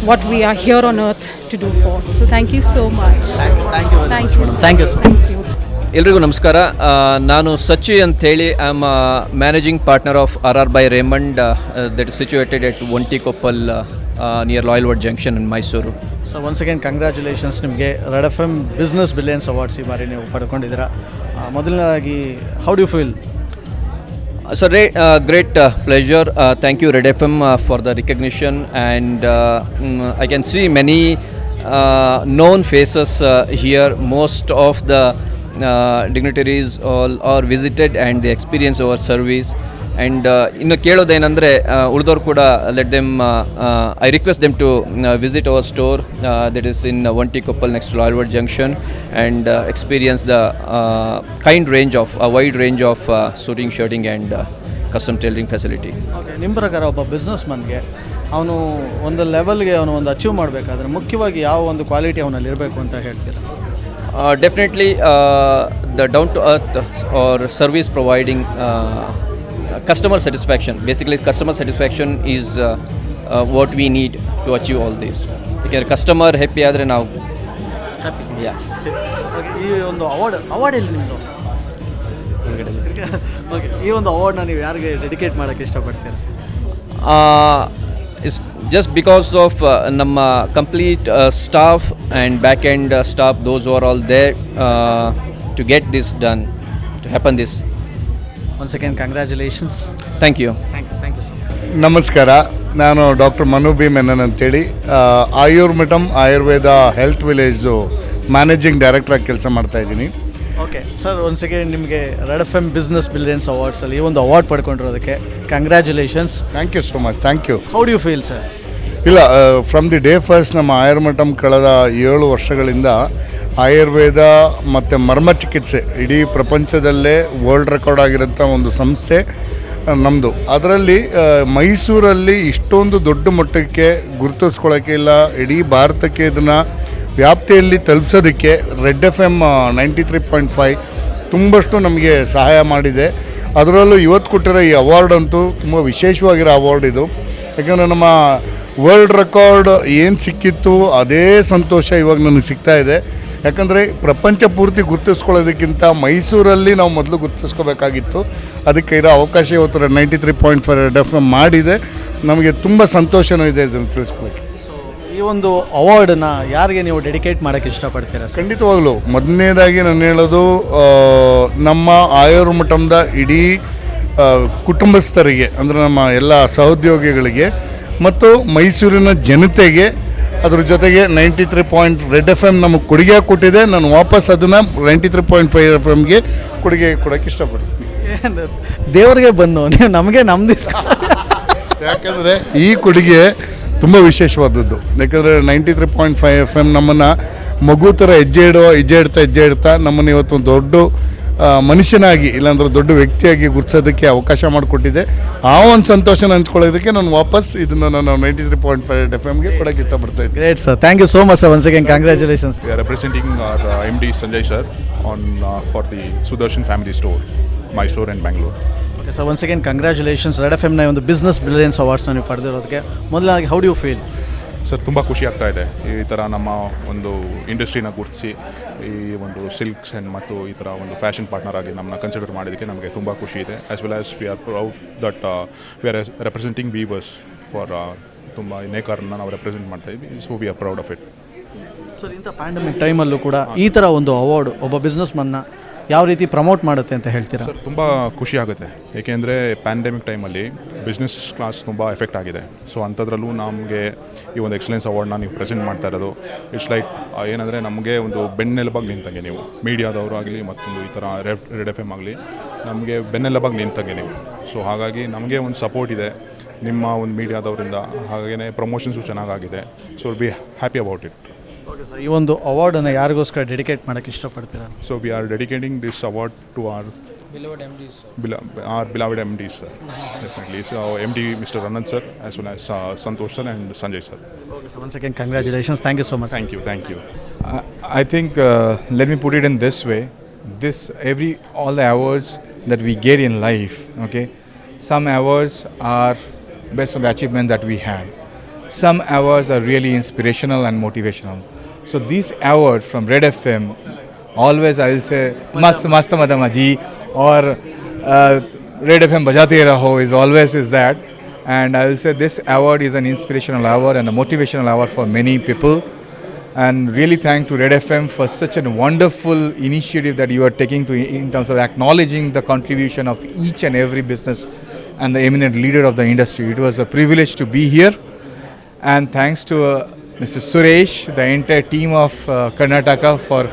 what we are here on earth to do for. So thank you so much. Thank you. Thank you. ಎಲ್ರಿಗೂ ನಮಸ್ಕಾರ. ನಾನು ಸಚ್ಚಿ ಅಂತೇಳಿ I am managing partner of RR by Raymond that is situated at Onti-Koppal near Loyalwood Junction in Mysuru. So once again congratulations ನಿಮಗೆ red F M business billions awards ಈ ಬಾರಿ ನೀವು ಪಡ್ಕೊಂಡಿದ್ದೀರಾ. ಮೊದಲನೇದಾಗಿ how do you feel? So great pleasure. Thank you Red FM for the recognition, and I can see many known faces here. Most of the dignitaries all are visited and they experience our service, and ಇನ್ನು ಕೇಳೋದೇನೆಂದರೆ ಉಳಿದವ್ರು ಕೂಡ let them I request them to visit our store that is in Onti-Koppal next to Loyalwood Junction, and experience the wide range of suiting, shirting and custom tailoring facility. Okay, ನಿಮ್ಮ ಪ್ರಕಾರ ಒಬ್ಬ business ಮನ್ಗೆ ಅವನು ಒಂದು ಲೆವೆಲ್ಗೆ ಅವನು ಒಂದು achieve ಮಾಡಬೇಕಾದ್ರೆ ಮುಖ್ಯವಾಗಿ ಯಾವ ಒಂದು ಕ್ವಾಲಿಟಿ ಅವನಲ್ಲಿ ಇರಬೇಕು ಅಂತ ಹೇಳ್ತೀರಾ? Definitely the down to earth or service providing customer satisfaction. Basically customer satisfaction is what we need to achieve all this. Because customer happy ಆದರೆ ನಾವು ಹ್ಯಾಪಿ. yeah. ಈ ಒಂದು ಅವಾರ್ಡ್ ಎಲ್ಲಿ ನಿಮ್ಮದು? ಓಕೆ, ಈ ಒಂದು ಅವಾರ್ಡ್ನ ನೀವು ಯಾರಿಗೆ ಡೆಡಿಕೇಟ್ ಮಾಡೋಕ್ಕೆ ಇಷ್ಟಪಡ್ತೀರಾ? It's just because of ನಮ್ಮ complete staff and back end staff, those who are all there to get this done, to happen this. Once again congratulations. Thank you. Thank you so much. ನಮಸ್ಕಾರ, ನಾನು doctor Manu B Menon ಅಂತೇಳಿ Ayurmatham Ayurveda health village managing ಡೈರೆಕ್ಟ್ರಾಗಿ ಕೆಲಸ ಮಾಡ್ತಾಯಿದ್ದೀನಿ. Okay sir, once again ನಿಮಗೆ red F M business billions ಅವಾರ್ಡ್ಸಲ್ಲಿ ಈ ಒಂದು ಅವಾರ್ಡ್ ಪಡ್ಕೊಂಡಿರೋದಕ್ಕೆ congratulations. Thank you so much. Thank you. How do you feel sir? ಇಲ್ಲ, ಫ್ರಮ್ ದಿ ಡೇ ಫಸ್ಟ್ ನಮ್ಮ ಆಯುರ್ಮಠಂ ಕಳೆದ 7 ವರ್ಷಗಳಿಂದ ಆಯುರ್ವೇದ ಮತ್ತು ಮರ್ಮ ಚಿಕಿತ್ಸೆ ಇಡೀ ಪ್ರಪಂಚದಲ್ಲೇ ವರ್ಲ್ಡ್ ರೆಕಾರ್ಡ್ ಆಗಿರೋಂಥ ಒಂದು ಸಂಸ್ಥೆ ನಮ್ಮದು. ಅದರಲ್ಲಿ ಮೈಸೂರಲ್ಲಿ ಇಷ್ಟೊಂದು ದೊಡ್ಡ ಮಟ್ಟಕ್ಕೆ ಗುರುತಿಸ್ಕೊಳ್ಳೋಕ್ಕೆ ಇಲ್ಲ, ಇಡೀ ಭಾರತಕ್ಕೆ ಇದನ್ನು ವ್ಯಾಪ್ತಿಯಲ್ಲಿ ತಲುಪಿಸೋದಕ್ಕೆ ರೆಡ್ ಎಫ್ ಎಮ್ 93.5 ತುಂಬಷ್ಟು ನಮಗೆ ಸಹಾಯ ಮಾಡಿದೆ. ಅದರಲ್ಲೂ ಇವತ್ತು ಕೊಟ್ಟಿರೋ ಈ ಅವಾರ್ಡ್ ಅಂತೂ ತುಂಬ ವಿಶೇಷವಾಗಿರೋ ಅವಾರ್ಡ್ ಇದು. ಯಾಕಂದರೆ ನಮ್ಮ ವರ್ಲ್ಡ್ ರೆಕಾರ್ಡ್ ಏನು ಸಿಕ್ಕಿತ್ತು ಅದೇ ಸಂತೋಷ ಇವಾಗ ನನಗೆ ಸಿಗ್ತಾ ಇದೆ. ಯಾಕಂದರೆ ಪ್ರಪಂಚ ಪೂರ್ತಿ ಗುರುತಿಸ್ಕೊಳ್ಳೋದಕ್ಕಿಂತ ಮೈಸೂರಲ್ಲಿ ನಾವು ಮೊದಲು ಗುರುತಿಸ್ಕೋಬೇಕಾಗಿತ್ತು. ಅದಕ್ಕೆ ಇರೋ ಅವಕಾಶ ಇವತ್ತು 93.5 ರೆಡ್ ಎಫ್ ಎಮ್ ಮಾಡಿದೆ. ನಮಗೆ ತುಂಬ ಸಂತೋಷನೂ ಇದೆ ಇದನ್ನು ತಿಳಿಸ್ಕೊಳ್ಳೋಕ್ಕೆ. ಈ ಒಂದು ಅವಾರ್ಡನ್ನ ಯಾರಿಗೆ ನೀವು ಡೆಡಿಕೇಟ್ ಮಾಡೋಕ್ಕೆ ಇಷ್ಟಪಡ್ತೀರಾ? ಖಂಡಿತವಾಗ್ಲೂ ಮೊದಲನೇದಾಗಿ ನಾನು ಹೇಳೋದು ನಮ್ಮ ಆಯುರ್ಮಠಂದ ಇಡೀ ಕುಟುಂಬಸ್ಥರಿಗೆ, ಅಂದರೆ ನಮ್ಮ ಎಲ್ಲ ಸಹೋದ್ಯೋಗಿಗಳಿಗೆ ಮತ್ತು ಮೈಸೂರಿನ ಜನತೆಗೆ, ಅದ್ರ ಜೊತೆಗೆ 93 ರೆಡ್ ಎಫ್ ಎಮ್ ನಮಗೆ ಕೊಡುಗೆ ಕೊಟ್ಟಿದೆ. ನಾನು ವಾಪಸ್ ಅದನ್ನು 93.5 ಎಫ್ ಎಮ್ಗೆ ಕೊಡುಗೆ ಕೊಡೋಕ್ಕೆ ಇಷ್ಟಪಡ್ತೀನಿ. ದೇವರಿಗೆ ಬಂದು ನೀವು ನಮಗೆ ನಮ್ದು ಯಾಕಂದರೆ ಈ ಕೊಡುಗೆ ತುಂಬ ವಿಶೇಷವಾದದ್ದು. ಯಾಕಂದರೆ 93.5 ಎಫ್ ಎಮ್ ನಮ್ಮನ್ನು ಮಗು ಥರ ಹೆಜ್ಜೆ ಇಡ್ತಾ ನಮ್ಮನ್ನು ಇವತ್ತು ಒಂದು ದೊಡ್ಡ ಮನುಷ್ಯನಾಗಿ ಇಲ್ಲಾಂದ್ರೆ ದೊಡ್ಡ ವ್ಯಕ್ತಿಯಾಗಿ ಗುರುತಿಸೋದಕ್ಕೆ ಅವಕಾಶ ಮಾಡಿಕೊಟ್ಟಿದೆ. ಆ ಒಂದು ಸಂತೋಷನ ಹಂಚ್ಕೊಳ್ಳೋದಕ್ಕೆ ನಾನು ವಾಪಸ್ ಇದನ್ನು ನಾನು 93.5 FM ಕೊಡೋಕ್ಕೆ ಇಷ್ಟಪಡ್ತಾ ಇದ್ದೀನಿ. Great sir, thank you so much sir. Once again congratulations. We are representing our MD Sanjay sir for the Sudarshan Family Store, Mysore and Bangalore. Okay sir, once again congratulations. Red F ಎಮ್ನ ಒಂದು business brilliance ಅವಾರ್ಡ್ಸ್ನ ನೀವು ಪಡೆದಿರೋದಕ್ಕೆ. ಮೊದಲಾಗಿ how do you feel? Sir ತುಂಬ ಖುಷಿ ಆಗ್ತಾ ಇದೆ. ಈ ಥರ ನಮ್ಮ ಒಂದು ಇಂಡಸ್ಟ್ರಿನ ಗುರುತಿಸಿ ಈ ಒಂದು ಸಿಲ್ಕ್ಸ್ ಆ್ಯಂಡ್ ಮತ್ತು ಈ ಥರ ಒಂದು ಫ್ಯಾಷನ್ ಪಾರ್ಟ್ನರ್ ಆಗಿ ನಮ್ಮನ್ನ ಕನ್ಸಿಡರ್ ಮಾಡೋದಕ್ಕೆ ನಮಗೆ ತುಂಬ ಖುಷಿ ಇದೆ. As well as we are proud that we are representing viewers for ತುಂಬ ನೇಕಾರನ್ನ ನಾವು ರೆಪ್ರೆಸೆಂಟ್ ಮಾಡ್ತಾ ಇದ್ವಿ. So we are proud of it. Sir, ಇಂಥ ಪ್ಯಾಂಡಮಿಕ್ ಟೈಮಲ್ಲೂ ಕೂಡ ಈ ಥರ ಒಂದು ಅವಾರ್ಡ್ ಒಬ್ಬ ಬಿಸ್ನೆಸ್ ಮನ್ನ ಯಾವ ರೀತಿ ಪ್ರಮೋಟ್ ಮಾಡುತ್ತೆ ಅಂತ ಹೇಳ್ತೀರಾ? ಸರ್ ತುಂಬ ಖುಷಿ ಆಗುತ್ತೆ. ಏಕೆಂದರೆ ಪ್ಯಾಂಡಮಿಕ್ ಟೈಮಲ್ಲಿ ಬಿಸ್ನೆಸ್ ಕ್ಲಾಸ್ ತುಂಬ ಎಫೆಕ್ಟ್ ಆಗಿದೆ. ಸೊ ಅಂಥದ್ರಲ್ಲೂ ನಮಗೆ ಈ ಒಂದು ಎಕ್ಸಲೆನ್ಸ್ ಅವಾರ್ಡ್ನ ನೀವು ಪ್ರೆಸೆಂಟ್ ಮಾಡ್ತಾ ಇರೋದು ಇಟ್ಸ್ ಲೈಕ್ ಏನಂದರೆ ನಮಗೆ ಒಂದು ಬೆನ್ನೆಲುಬಾಗಿ ನಿಂತಂಗೆ ನೀವು ಮೀಡಿಯಾದವರು ಆಗಲಿ ಮತ್ತೊಂದು ಈ ಥರ ರೆಡ್ ಎಫ್ ಎಮ್ ಆಗಲಿ ನಮಗೆ ಬೆನ್ನೆಲುಬಾಗಿ ನಿಂತಂಗೆ ನೀವು. ಸೊ ಹಾಗಾಗಿ ನಮಗೆ ಒಂದು ಸಪೋರ್ಟ್ ಇದೆ ನಿಮ್ಮ ಒಂದು ಮೀಡಿಯಾದವರಿಂದ. ಹಾಗೆಯೇ ಪ್ರಮೋಷನ್ಸು ಚೆನ್ನಾಗಾಗಿದೆ. So be happy about it. Okay sir, ಈ ಒಂದು ಅವಾರ್ಡನ್ನು ಯಾರಿಗೋಸ್ಕರ ಡೆಡಿಕೇಟ್ ಮಾಡೋಕ್ಕೆ ಇಷ್ಟಪಡ್ತೀರಾ? So we are dedicating this award to our beloved MDs, sir. Definitely. So MD Mr. Anand sir, as well as Santosh sir and Sanjay sir. Okay, so once again congratulations. Thank you so much. Thank you. I think let me put it in this way. All the awards that we get in life, okay, some awards are based on the achievement that we had. Some awards are really inspirational and motivational. So these awards from Red FM, always I will say mast madama ji or Red FM bajate raho is always is that. And I will say this award is an inspirational award and a motivational award for many people. And really thank to Red FM for such a wonderful initiative that you are taking to in terms of acknowledging the contribution of each and every business and the eminent leader of the industry. It was a privilege to be here. And thanks to Mr. Suresh, the entire team of Karnataka for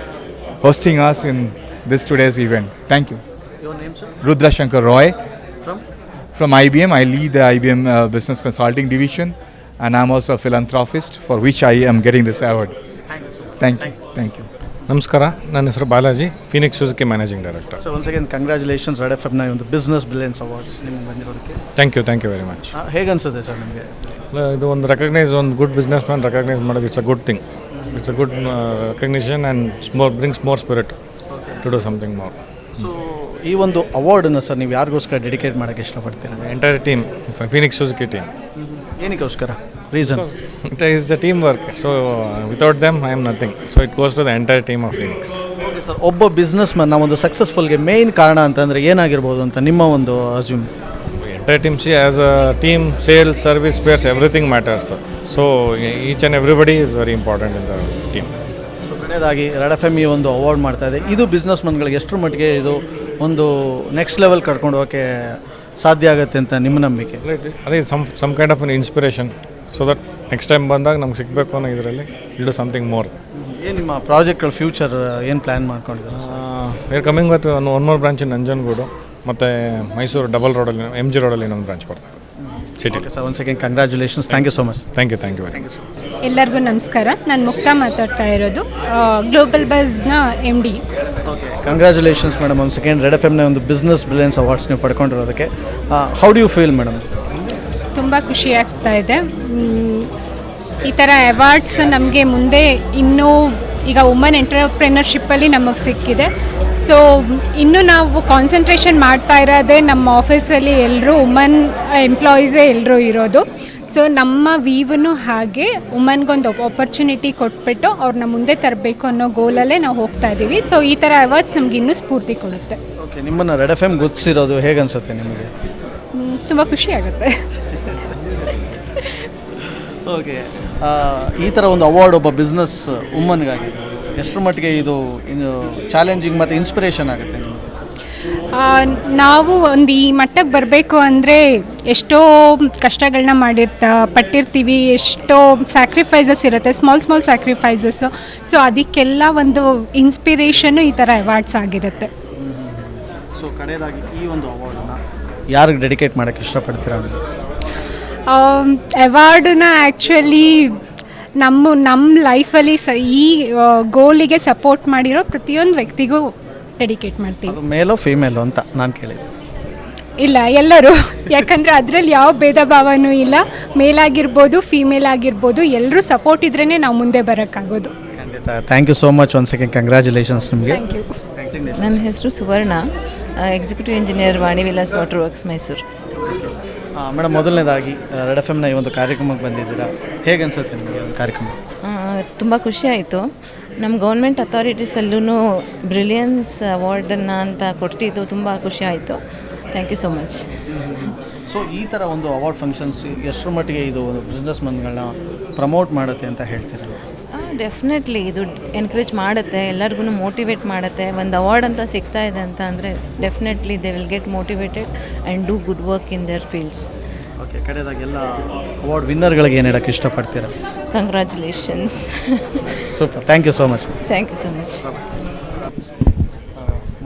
hosting us in this today's event. Thank you. Your name, sir? Rudra Shankar Roy. From IBM. I lead the IBM Business Consulting Division, and I'm also a philanthropist for which I am getting this award. Thank you. ನಮಸ್ಕಾರ, ನನ್ನ ಹೆಸರು Balaji, phoenix suzuki managing director. So once again congratulations red F ಎಮ್ನ ಒಂದು business brilliance awards ನಿಮಗೆ ಬಂದಿರೋದಕ್ಕೆ. Thank you very much. ಹೇಗೆ ಅನಿಸುತ್ತೆ sir ನಿಮಗೆ? ಇದು ಒಂದು ರೆಕಗ್ನೈಸ್, ಒಂದು ಗುಡ್ ಬಿಸ್ನೆಸ್ ಮ್ಯಾನ್ ರೆಕಗ್ನೈಸ್ ಮಾಡೋದು it's a good thing. It's a good recognition and brings more spirit to do something more. ಸೊ ಈ ಒಂದು ಅವಾರ್ಡನ್ನು ಸರ್ ನೀವು ಯಾರಿಗೋಸ್ಕರ ಡೆಡಿಕೇಟ್ ಮಾಡೋಕ್ಕೆ ಇಷ್ಟಪಡ್ತೀರಾ? Entire team, phoenix suzuki team. ಏನಕ್ಕೋಸ್ಕರ? Reason? It is the teamwork. So without them I am nothing. So it goes to the entire team of Phoenix. Okay sir, ಒಬ್ಬ business man ಒಂದು ಸಕ್ಸಸ್ಫುಲ್ಗೆ main ಕಾರಣ ಅಂತಂದರೆ ಏನಾಗಿರ್ಬೋದು ಅಂತ ನಿಮ್ಮ ಒಂದು assume? Entire team, see, as a team, sales, service, spares, everything matters. So each and everybody is very important in the team. So ಕೊನೆಯದಾಗಿ red F M ಈ ಒಂದು ಅವಾರ್ಡ್ ಮಾಡ್ತಾ ಇದೆ. ಇದು ಬಿಸ್ನೆಸ್ ಮ್ಯಾನ್ಗಳಿಗೆ ಎಷ್ಟರ ಮಟ್ಟಿಗೆ ಇದು ಒಂದು ನೆಕ್ಸ್ಟ್ ಲೆವೆಲ್ ಕರ್ಕೊಂಡು ಹೋಗೋಕ್ಕೆ ಸಾಧ್ಯ ಆಗುತ್ತೆ ಅಂತ ನಿಮ್ಮ ನಂಬಿಕೆ? ಅದೇ some kind of an inspiration. So that next time ಬಂದಾಗ ನಮ್ಗೆ ಸಿಗಬೇಕು ಅನ್ನೋ ಇದರಲ್ಲಿ ವಿಲ್ ಡು ಸಮಥಿಂಗ್ ಮೋರ್. ಏನು ನಿಮ್ಮ ಪ್ರಾಜೆಕ್ಟ್ಗಳ ಫ್ಯೂಚರ್ ಏನು ಪ್ಲ್ಯಾನ್ ಮಾಡ್ಕೊಂಡಿದ್ದಾರೆ? We are coming with one more branch in Nanjangud ಮತ್ತು ಮೈಸೂರು ಡಬಲ್ ರೋಡಲ್ಲಿ MG ರೋಡಲ್ಲಿ ಇನ್ನೊಂದು ಬ್ರಾಂಚ್ ಬರ್ತಾರೆ city. Okay sir, once again congratulations. Thank you so much. Thank you very much. ಎಲ್ಲರಿಗೂ ನಮಸ್ಕಾರ. ನಾನು ಮುಕ್ತಾ ಮಾತಾಡ್ತಾ ಇರೋದು, ಗ್ಲೋಬಲ್ ಬಸ್ನ MD. Congratulations madam. Once again red F ಎಮ್ನ ಒಂದು ಬಿಸ್ನೆಸ್ ಬ್ರಿಲಿಯನ್ಸ್ ಅವಾರ್ಡ್ಸ್ ನೀವು ಪಡ್ಕೊಂಡಿರೋದಕ್ಕೆ. How do you feel madam? ತುಂಬ ಖುಷಿ ಆಗ್ತಾ ಇದೆ. ಈ ಥರ ಅವಾರ್ಡ್ಸ್ ನಮಗೆ ಮುಂದೆ ಇನ್ನೂ ಈಗ ವುಮನ್ ಎಂಟರ್ಪ್ರೆನರ್ಶಿಪ್ಪಲ್ಲಿ ನಮಗೆ ಸಿಕ್ಕಿದೆ. ಸೊ ಇನ್ನೂ ನಾವು ಕಾನ್ಸಂಟ್ರೇಷನ್ ಮಾಡ್ತಾ ಇರೋದೇ ನಮ್ಮ ಆಫೀಸಲ್ಲಿ ಎಲ್ಲರೂ ವುಮನ್ ಎಂಪ್ಲಾಯೀಸೇ ಎಲ್ಲರೂ ಇರೋದು. ಸೊ ನಮ್ಮ ವೀವೂ ಹಾಗೆ ವುಮನ್ಗೊಂದು ಆಪರ್ಚುನಿಟಿ ಕೊಟ್ಬಿಟ್ಟು ಅವ್ರನ್ನ ಮುಂದೆ ತರಬೇಕು ಅನ್ನೋ ಗೋಲಲ್ಲೇ ನಾವು ಹೋಗ್ತಾ ಇದ್ದೀವಿ. ಸೊ ಈ ಥರ ಅವಾರ್ಡ್ಸ್ ನಮ್ಗೆ ಇನ್ನೂ ಸ್ಫೂರ್ತಿ ಕೊಡುತ್ತೆ. ಓಕೆ, ನಿಮ್ಮನ್ನು ರೆಡ್ ಎಫ್ ಎಮ್ ಗುರುತಿಸಿರೋದು ಹೇಗೆ ಅನಿಸುತ್ತೆ ನಿಮಗೆ? ತುಂಬ ಖುಷಿ ಆಗುತ್ತೆ. ಓಕೆ, ಈ ಥರ ಒಂದು ಅವಾರ್ಡ್ ಒಬ್ಬ ಬಿಸ್ನೆಸ್ ವುಮನ್ಗಾಗಿ ಎಷ್ಟರ ಮಟ್ಟಿಗೆ ಇದು ಚಾಲೆಂಜಿಂಗ್ ಮತ್ತು ಇನ್ಸ್ಪಿರೇಷನ್ ಆಗುತ್ತೆ ನಿಮಗೆ? ನಾವು ಒಂದು ಈ ಮಟ್ಟಕ್ಕೆ ಬರಬೇಕು ಅಂದರೆ ಎಷ್ಟೋ ಕಷ್ಟಗಳನ್ನ ಪಟ್ಟಿರ್ತೀವಿ, ಎಷ್ಟೋ ಸ್ಯಾಕ್ರಿಫೈಸಸ್ ಇರುತ್ತೆ, ಸ್ಮಾಲ್ ಸ್ಯಾಕ್ರಿಫೈಸಸ್ಸು. ಸೊ ಅದಕ್ಕೆಲ್ಲ ಒಂದು ಇನ್ಸ್ಪಿರೇಷನ್ನು ಈ ಥರ ಅವಾರ್ಡ್ಸ್ ಆಗಿರುತ್ತೆ. ಸೊ ಕಡೆಯದಾಗಿ ಈ ಒಂದು ಅವಾರ್ಡನ್ನು ಯಾರಿಗೆ ಡೆಡಿಕೇಟ್ ಮಾಡೋಕ್ಕೆ ಇಷ್ಟಪಡ್ತೀರಾ? ಅವಾರ್ಡನ್ನ ಆ್ಯಕ್ಚುಲಿ ನಮ್ಮ ಲೈಫಲ್ಲಿ ಈ ಗೋಲಿಗೆ ಸಪೋರ್ಟ್ ಮಾಡಿರೋ ಪ್ರತಿಯೊಂದು ವ್ಯಕ್ತಿಗೂ ಡೆಡಿಕೇಟ್ ಮಾಡ್ತೀವಿ. ಅದು ಮೇಲೋ ಫೀಮೇಲೋ ಅಂತ ನಾನು ಕೇಳಿದೆ. ಇಲ್ಲ, ಎಲ್ಲರೂ, ಯಾಕಂದರೆ ಅದರಲ್ಲಿ ಯಾವ ಭೇದ ಭಾವನೂ ಇಲ್ಲ. ಮೇಲಾಗಿರ್ಬೋದು, ಫೀಮೇಲ್ ಆಗಿರ್ಬೋದು, ಎಲ್ಲರೂ ಸಪೋರ್ಟ್ ಇದ್ರೇ ನಾವು ಮುಂದೆ ಬರೋಕ್ಕಾಗೋದು. ಖಂಡಿತ. Thank you so much. Once again congratulations ನಿಮಗೆ. Thank you. ನನ್ನ ಹೆಸರು Suvarna, executive engineer Vani Vilas water works Mysuru. Madam, ಮೊದಲನೇದಾಗಿ ರೆಡ್ ಎಫ್ ಎಮ್ನ ಈ ಒಂದು ಕಾರ್ಯಕ್ರಮಕ್ಕೆ ಬಂದಿದ್ದೀರಾ, ಹೇಗೆ ಅನ್ಸುತ್ತೆ ನಿಮಗೆ ಒಂದು ಕಾರ್ಯಕ್ರಮ? ತುಂಬ ಖುಷಿ ಆಯಿತು. ನಮ್ಮ ಗೌರ್ಮೆಂಟ್ ಅಥಾರಿಟೀಸಲ್ಲೂ ಬ್ರಿಲಿಯನ್ಸ್ ಅವಾರ್ಡನ್ನು ಅಂತ ಕೊಟ್ಟಿದ್ದು ತುಂಬ ಖುಷಿ ಆಯಿತು. Thank you so much. So ಈ ಥರ ಒಂದು ಅವಾರ್ಡ್ ಫಂಕ್ಷನ್ಸ್ ಎಷ್ಟರ ಮಟ್ಟಿಗೆ ಇದು ಬಿಸ್ನೆಸ್ ಮನ್ಗಳನ್ನ ಪ್ರಮೋಟ್ ಮಾಡುತ್ತೆ ಅಂತ ಹೇಳ್ತೀರಾ? ಡೆಫಿನೆಟ್ಲಿ ಇದು ಎನ್ಕರೇಜ್ ಮಾಡುತ್ತೆ, ಎಲ್ಲರಿಗೂ ಮೋಟಿವೇಟ್ ಮಾಡುತ್ತೆ. ಒಂದು ಅವಾರ್ಡ್ ಅಂತ ಸಿಗ್ತಾ ಇದೆ ಅಂತ ಅಂದರೆ definitely they will get motivated and do good work in their fields. Okay, ಕಡೆಯದಾಗೆಲ್ಲ ಅವಾರ್ಡ್ ವಿನ್ನರ್ಗಳಿಗೆ ಏನು ಹೇಳೋಕ್ಕೆ ಇಷ್ಟಪಡ್ತೀರಾ? Congratulations. Super, thank you so much. Thank you so much.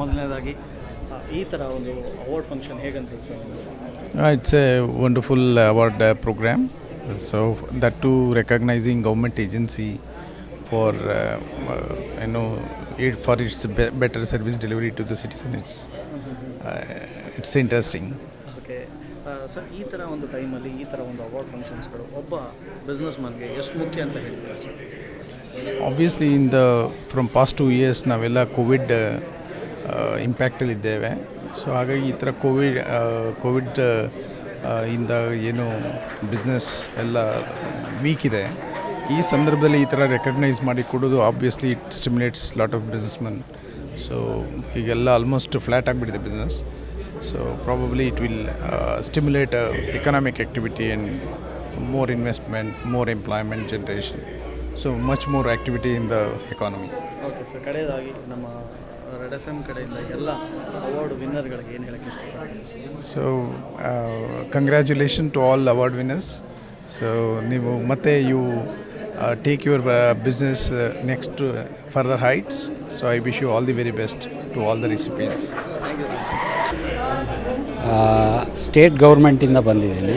ಮೊದಲನೇದಾಗಿ ಈ ಥರ ಒಂದು ಅವಾರ್ಡ್ ಫಂಕ್ಷನ್ ಹೇಗೆ ಅನ್ಸುತ್ತೆ sir? It's a wonderful award program. So that too recognizing government agency for for its better service delivery to the citizens. It's interesting. Okay sir, ಈ ಥರ ಒಂದು ಟೈಮಲ್ಲಿ ಈ ಥರ ಒಂದು ಅವಾರ್ಡ್ ಫಂಕ್ಷನ್ಸ್ಗಳು ಒಬ್ಬ ಬಿಸ್ನೆಸ್ ಮನ್ಗೆ ಎಷ್ಟು ಮುಖ್ಯ ಅಂತ ಹೇಳ್ತೀರಾ sir? Obviously from past 2 years ನಾವೆಲ್ಲ ಕೋವಿಡ್ ಇಂಪ್ಯಾಕ್ಟಲ್ಲಿದ್ದೇವೆ. ಸೊ ಹಾಗಾಗಿ ಈ ಥರ ಕೋವಿಡ್ ಇಂದ ಏನು ಬಿಸ್ನೆಸ್ ಎಲ್ಲ ವೀಕ್ ಇದೆ, ಈ ಸಂದರ್ಭದಲ್ಲಿ ಈ ಥರ ರೆಕಗ್ನೈಸ್ ಮಾಡಿ ಕೊಡೋದು obviously it stimulates lot of business Mann. So ಈಗೆಲ್ಲ ಆಲ್ಮೋಸ್ಟ್ ಫ್ಲ್ಯಾಟ್ ಆಗಿಬಿಟ್ಟಿದೆ business. So probably it will stimulate economic activity and more investment, more employment generation. So much more activity in the economy. Okay sir, ಕಡೆಯದಾಗಿ ನಮ್ಮ red F M ಕಡೆಯಿಂದ ಎಲ್ಲ award ವಿನ್ನರ್ಗಳಿಗೆ ಏನು ಹೇಳಕ್ಕೆ ಇಷ್ಟಪಡ್ತೀನಿ? So congratulations to all award winners. So ನೀವು ಮತ್ತೆ you take your business next to further heights. So I wish you all the very best to all the recipients. Thank you sir. State ಗೌರ್ಮೆಂಟಿಂದ ಬಂದಿದ್ದೀನಿ.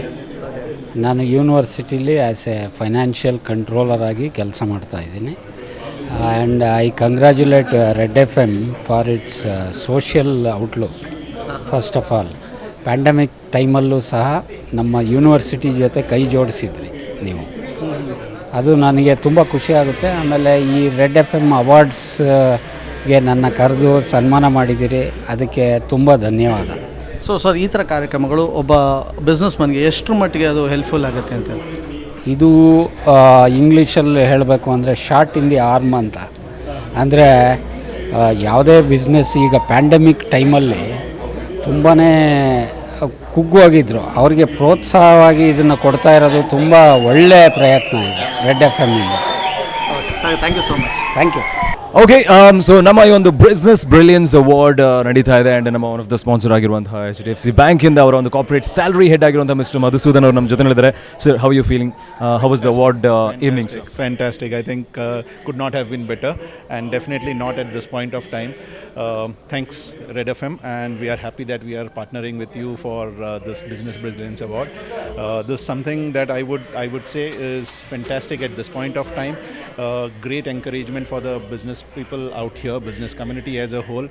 ನಾನು ಯೂನಿವರ್ಸಿಟಿಲಿ as A financial controller ಆಗಿ ಕೆಲಸ ಮಾಡ್ತಾಯಿದ್ದೀನಿ. And I congratulate red F M for it's social outlook. First of all, pandemic ಟೈಮಲ್ಲೂ ಸಹ ನಮ್ಮ university ಜೊತೆ ಕೈ ಜೋಡಿಸಿದ್ರಿ ನೀವು, ಅದು ನನಗೆ ತುಂಬ ಖುಷಿ ಆಗುತ್ತೆ. ಆಮೇಲೆ ಈ ರೆಡ್ ಎಫ್ ಎಮ್ ಅವಾರ್ಡ್ಸ್ಗೆ ನನ್ನ ಕರೆದು ಸನ್ಮಾನ ಮಾಡಿದ್ದೀರಿ, ಅದಕ್ಕೆ ತುಂಬ ಧನ್ಯವಾದ. ಸೊ ಸರ್, ಈ ಥರ ಕಾರ್ಯಕ್ರಮಗಳು ಒಬ್ಬ ಬಿಸ್ನೆಸ್ ಮನ್ಗೆ ಎಷ್ಟರ ಮಟ್ಟಿಗೆ ಅದು ಹೆಲ್ಪ್ಫುಲ್ ಆಗುತ್ತೆ ಅಂತ? ಇದು ಇಂಗ್ಲೀಷಲ್ಲಿ ಹೇಳಬೇಕು ಅಂದರೆ ಶಾರ್ಟ್ ಇನ್ ದಿ ಆರ್ಮ್ ಅಂತ. ಅಂದರೆ ಯಾವುದೇ ಬಿಸ್ನೆಸ್ ಈಗ ಪ್ಯಾಂಡಮಿಕ್ ಟೈಮಲ್ಲಿ ತುಂಬಾ ಕುಗ್ಗೋಗಿದ್ರು, ಅವರಿಗೆ ಪ್ರೋತ್ಸಾಹವಾಗಿ ಇದನ್ನು ಕೊಡ್ತಾ ಇರೋದು ತುಂಬ ಒಳ್ಳೆಯ ಪ್ರಯತ್ನ ಇದೆ ರೆಡ್ ಎಫ್ ಎಮ್ಮಿಂದ. Thank you so much. Thank you. Okay, so ನಮ್ಮ ಈ ಒಂದು ಬಿಸ್ನೆಸ್ ಬ್ರಿಲಿಯನ್ಸ್ ಅವಾರ್ಡ್ ನಡೀತಾ ಇದೆ. ಆ್ಯಂಡ್ ನಮ್ಮ ಒನ್ ಆಫ್ ದ ಸ್ಪಾನ್ಸರ್ ಆಗಿರುವಂತಹ HDFC ಬ್ಯಾಂಕಿಂದ ಅವರ ಒಂದು ಕಾರ್ಪೊರೇಟ್ ಸ್ಯಾಲರಿ ಹೆಡ್ ಆಗಿರುವಂಥ ಮಿಸ್ಟರ್ ಮಧುಸೂದನ್ ಅವರು ನಮ್ಮ ಜೊತೆಲಿದ್ದಾರೆ. Sir, how you feeling? How was the award evening? Fantastic. I think could not have been better, and definitely not at this point of time. Thanks Red FM, and we are happy that we are partnering with you for this Business Brilliance Award. This is something that I would say is fantastic at this point of time. Great encouragement for the business people out here, business community as a whole,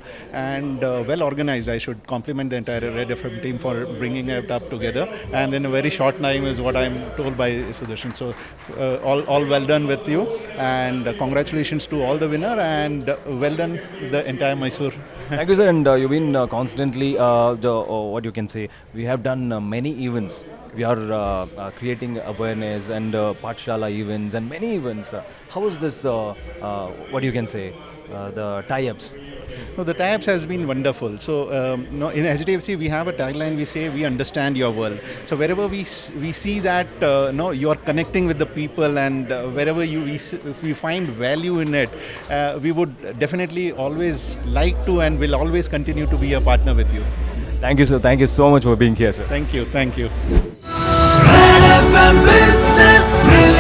and well organized. I should compliment the entire Red FM team for bringing it up together, and in a very short time is what I'm told by Sudarshan. So all well done with you, and congratulations to all the winner, and well done the entire Mysore. Thank you, sir. And you've been constantly, what you can say, we have done many events. We are creating awareness and Pathshala events and many events. How is this, what you can say, the tie-ups? No, the tie-ups has been wonderful. So, in HDFC we have a tagline. We say we understand your world. So wherever we see that you are connecting with the people, and wherever if we find value in it, we would definitely always like to, and will always continue to be a partner with you. Thank you, sir. Thank you so much for being here, sir. Thank you. Red FM Business Brilliance.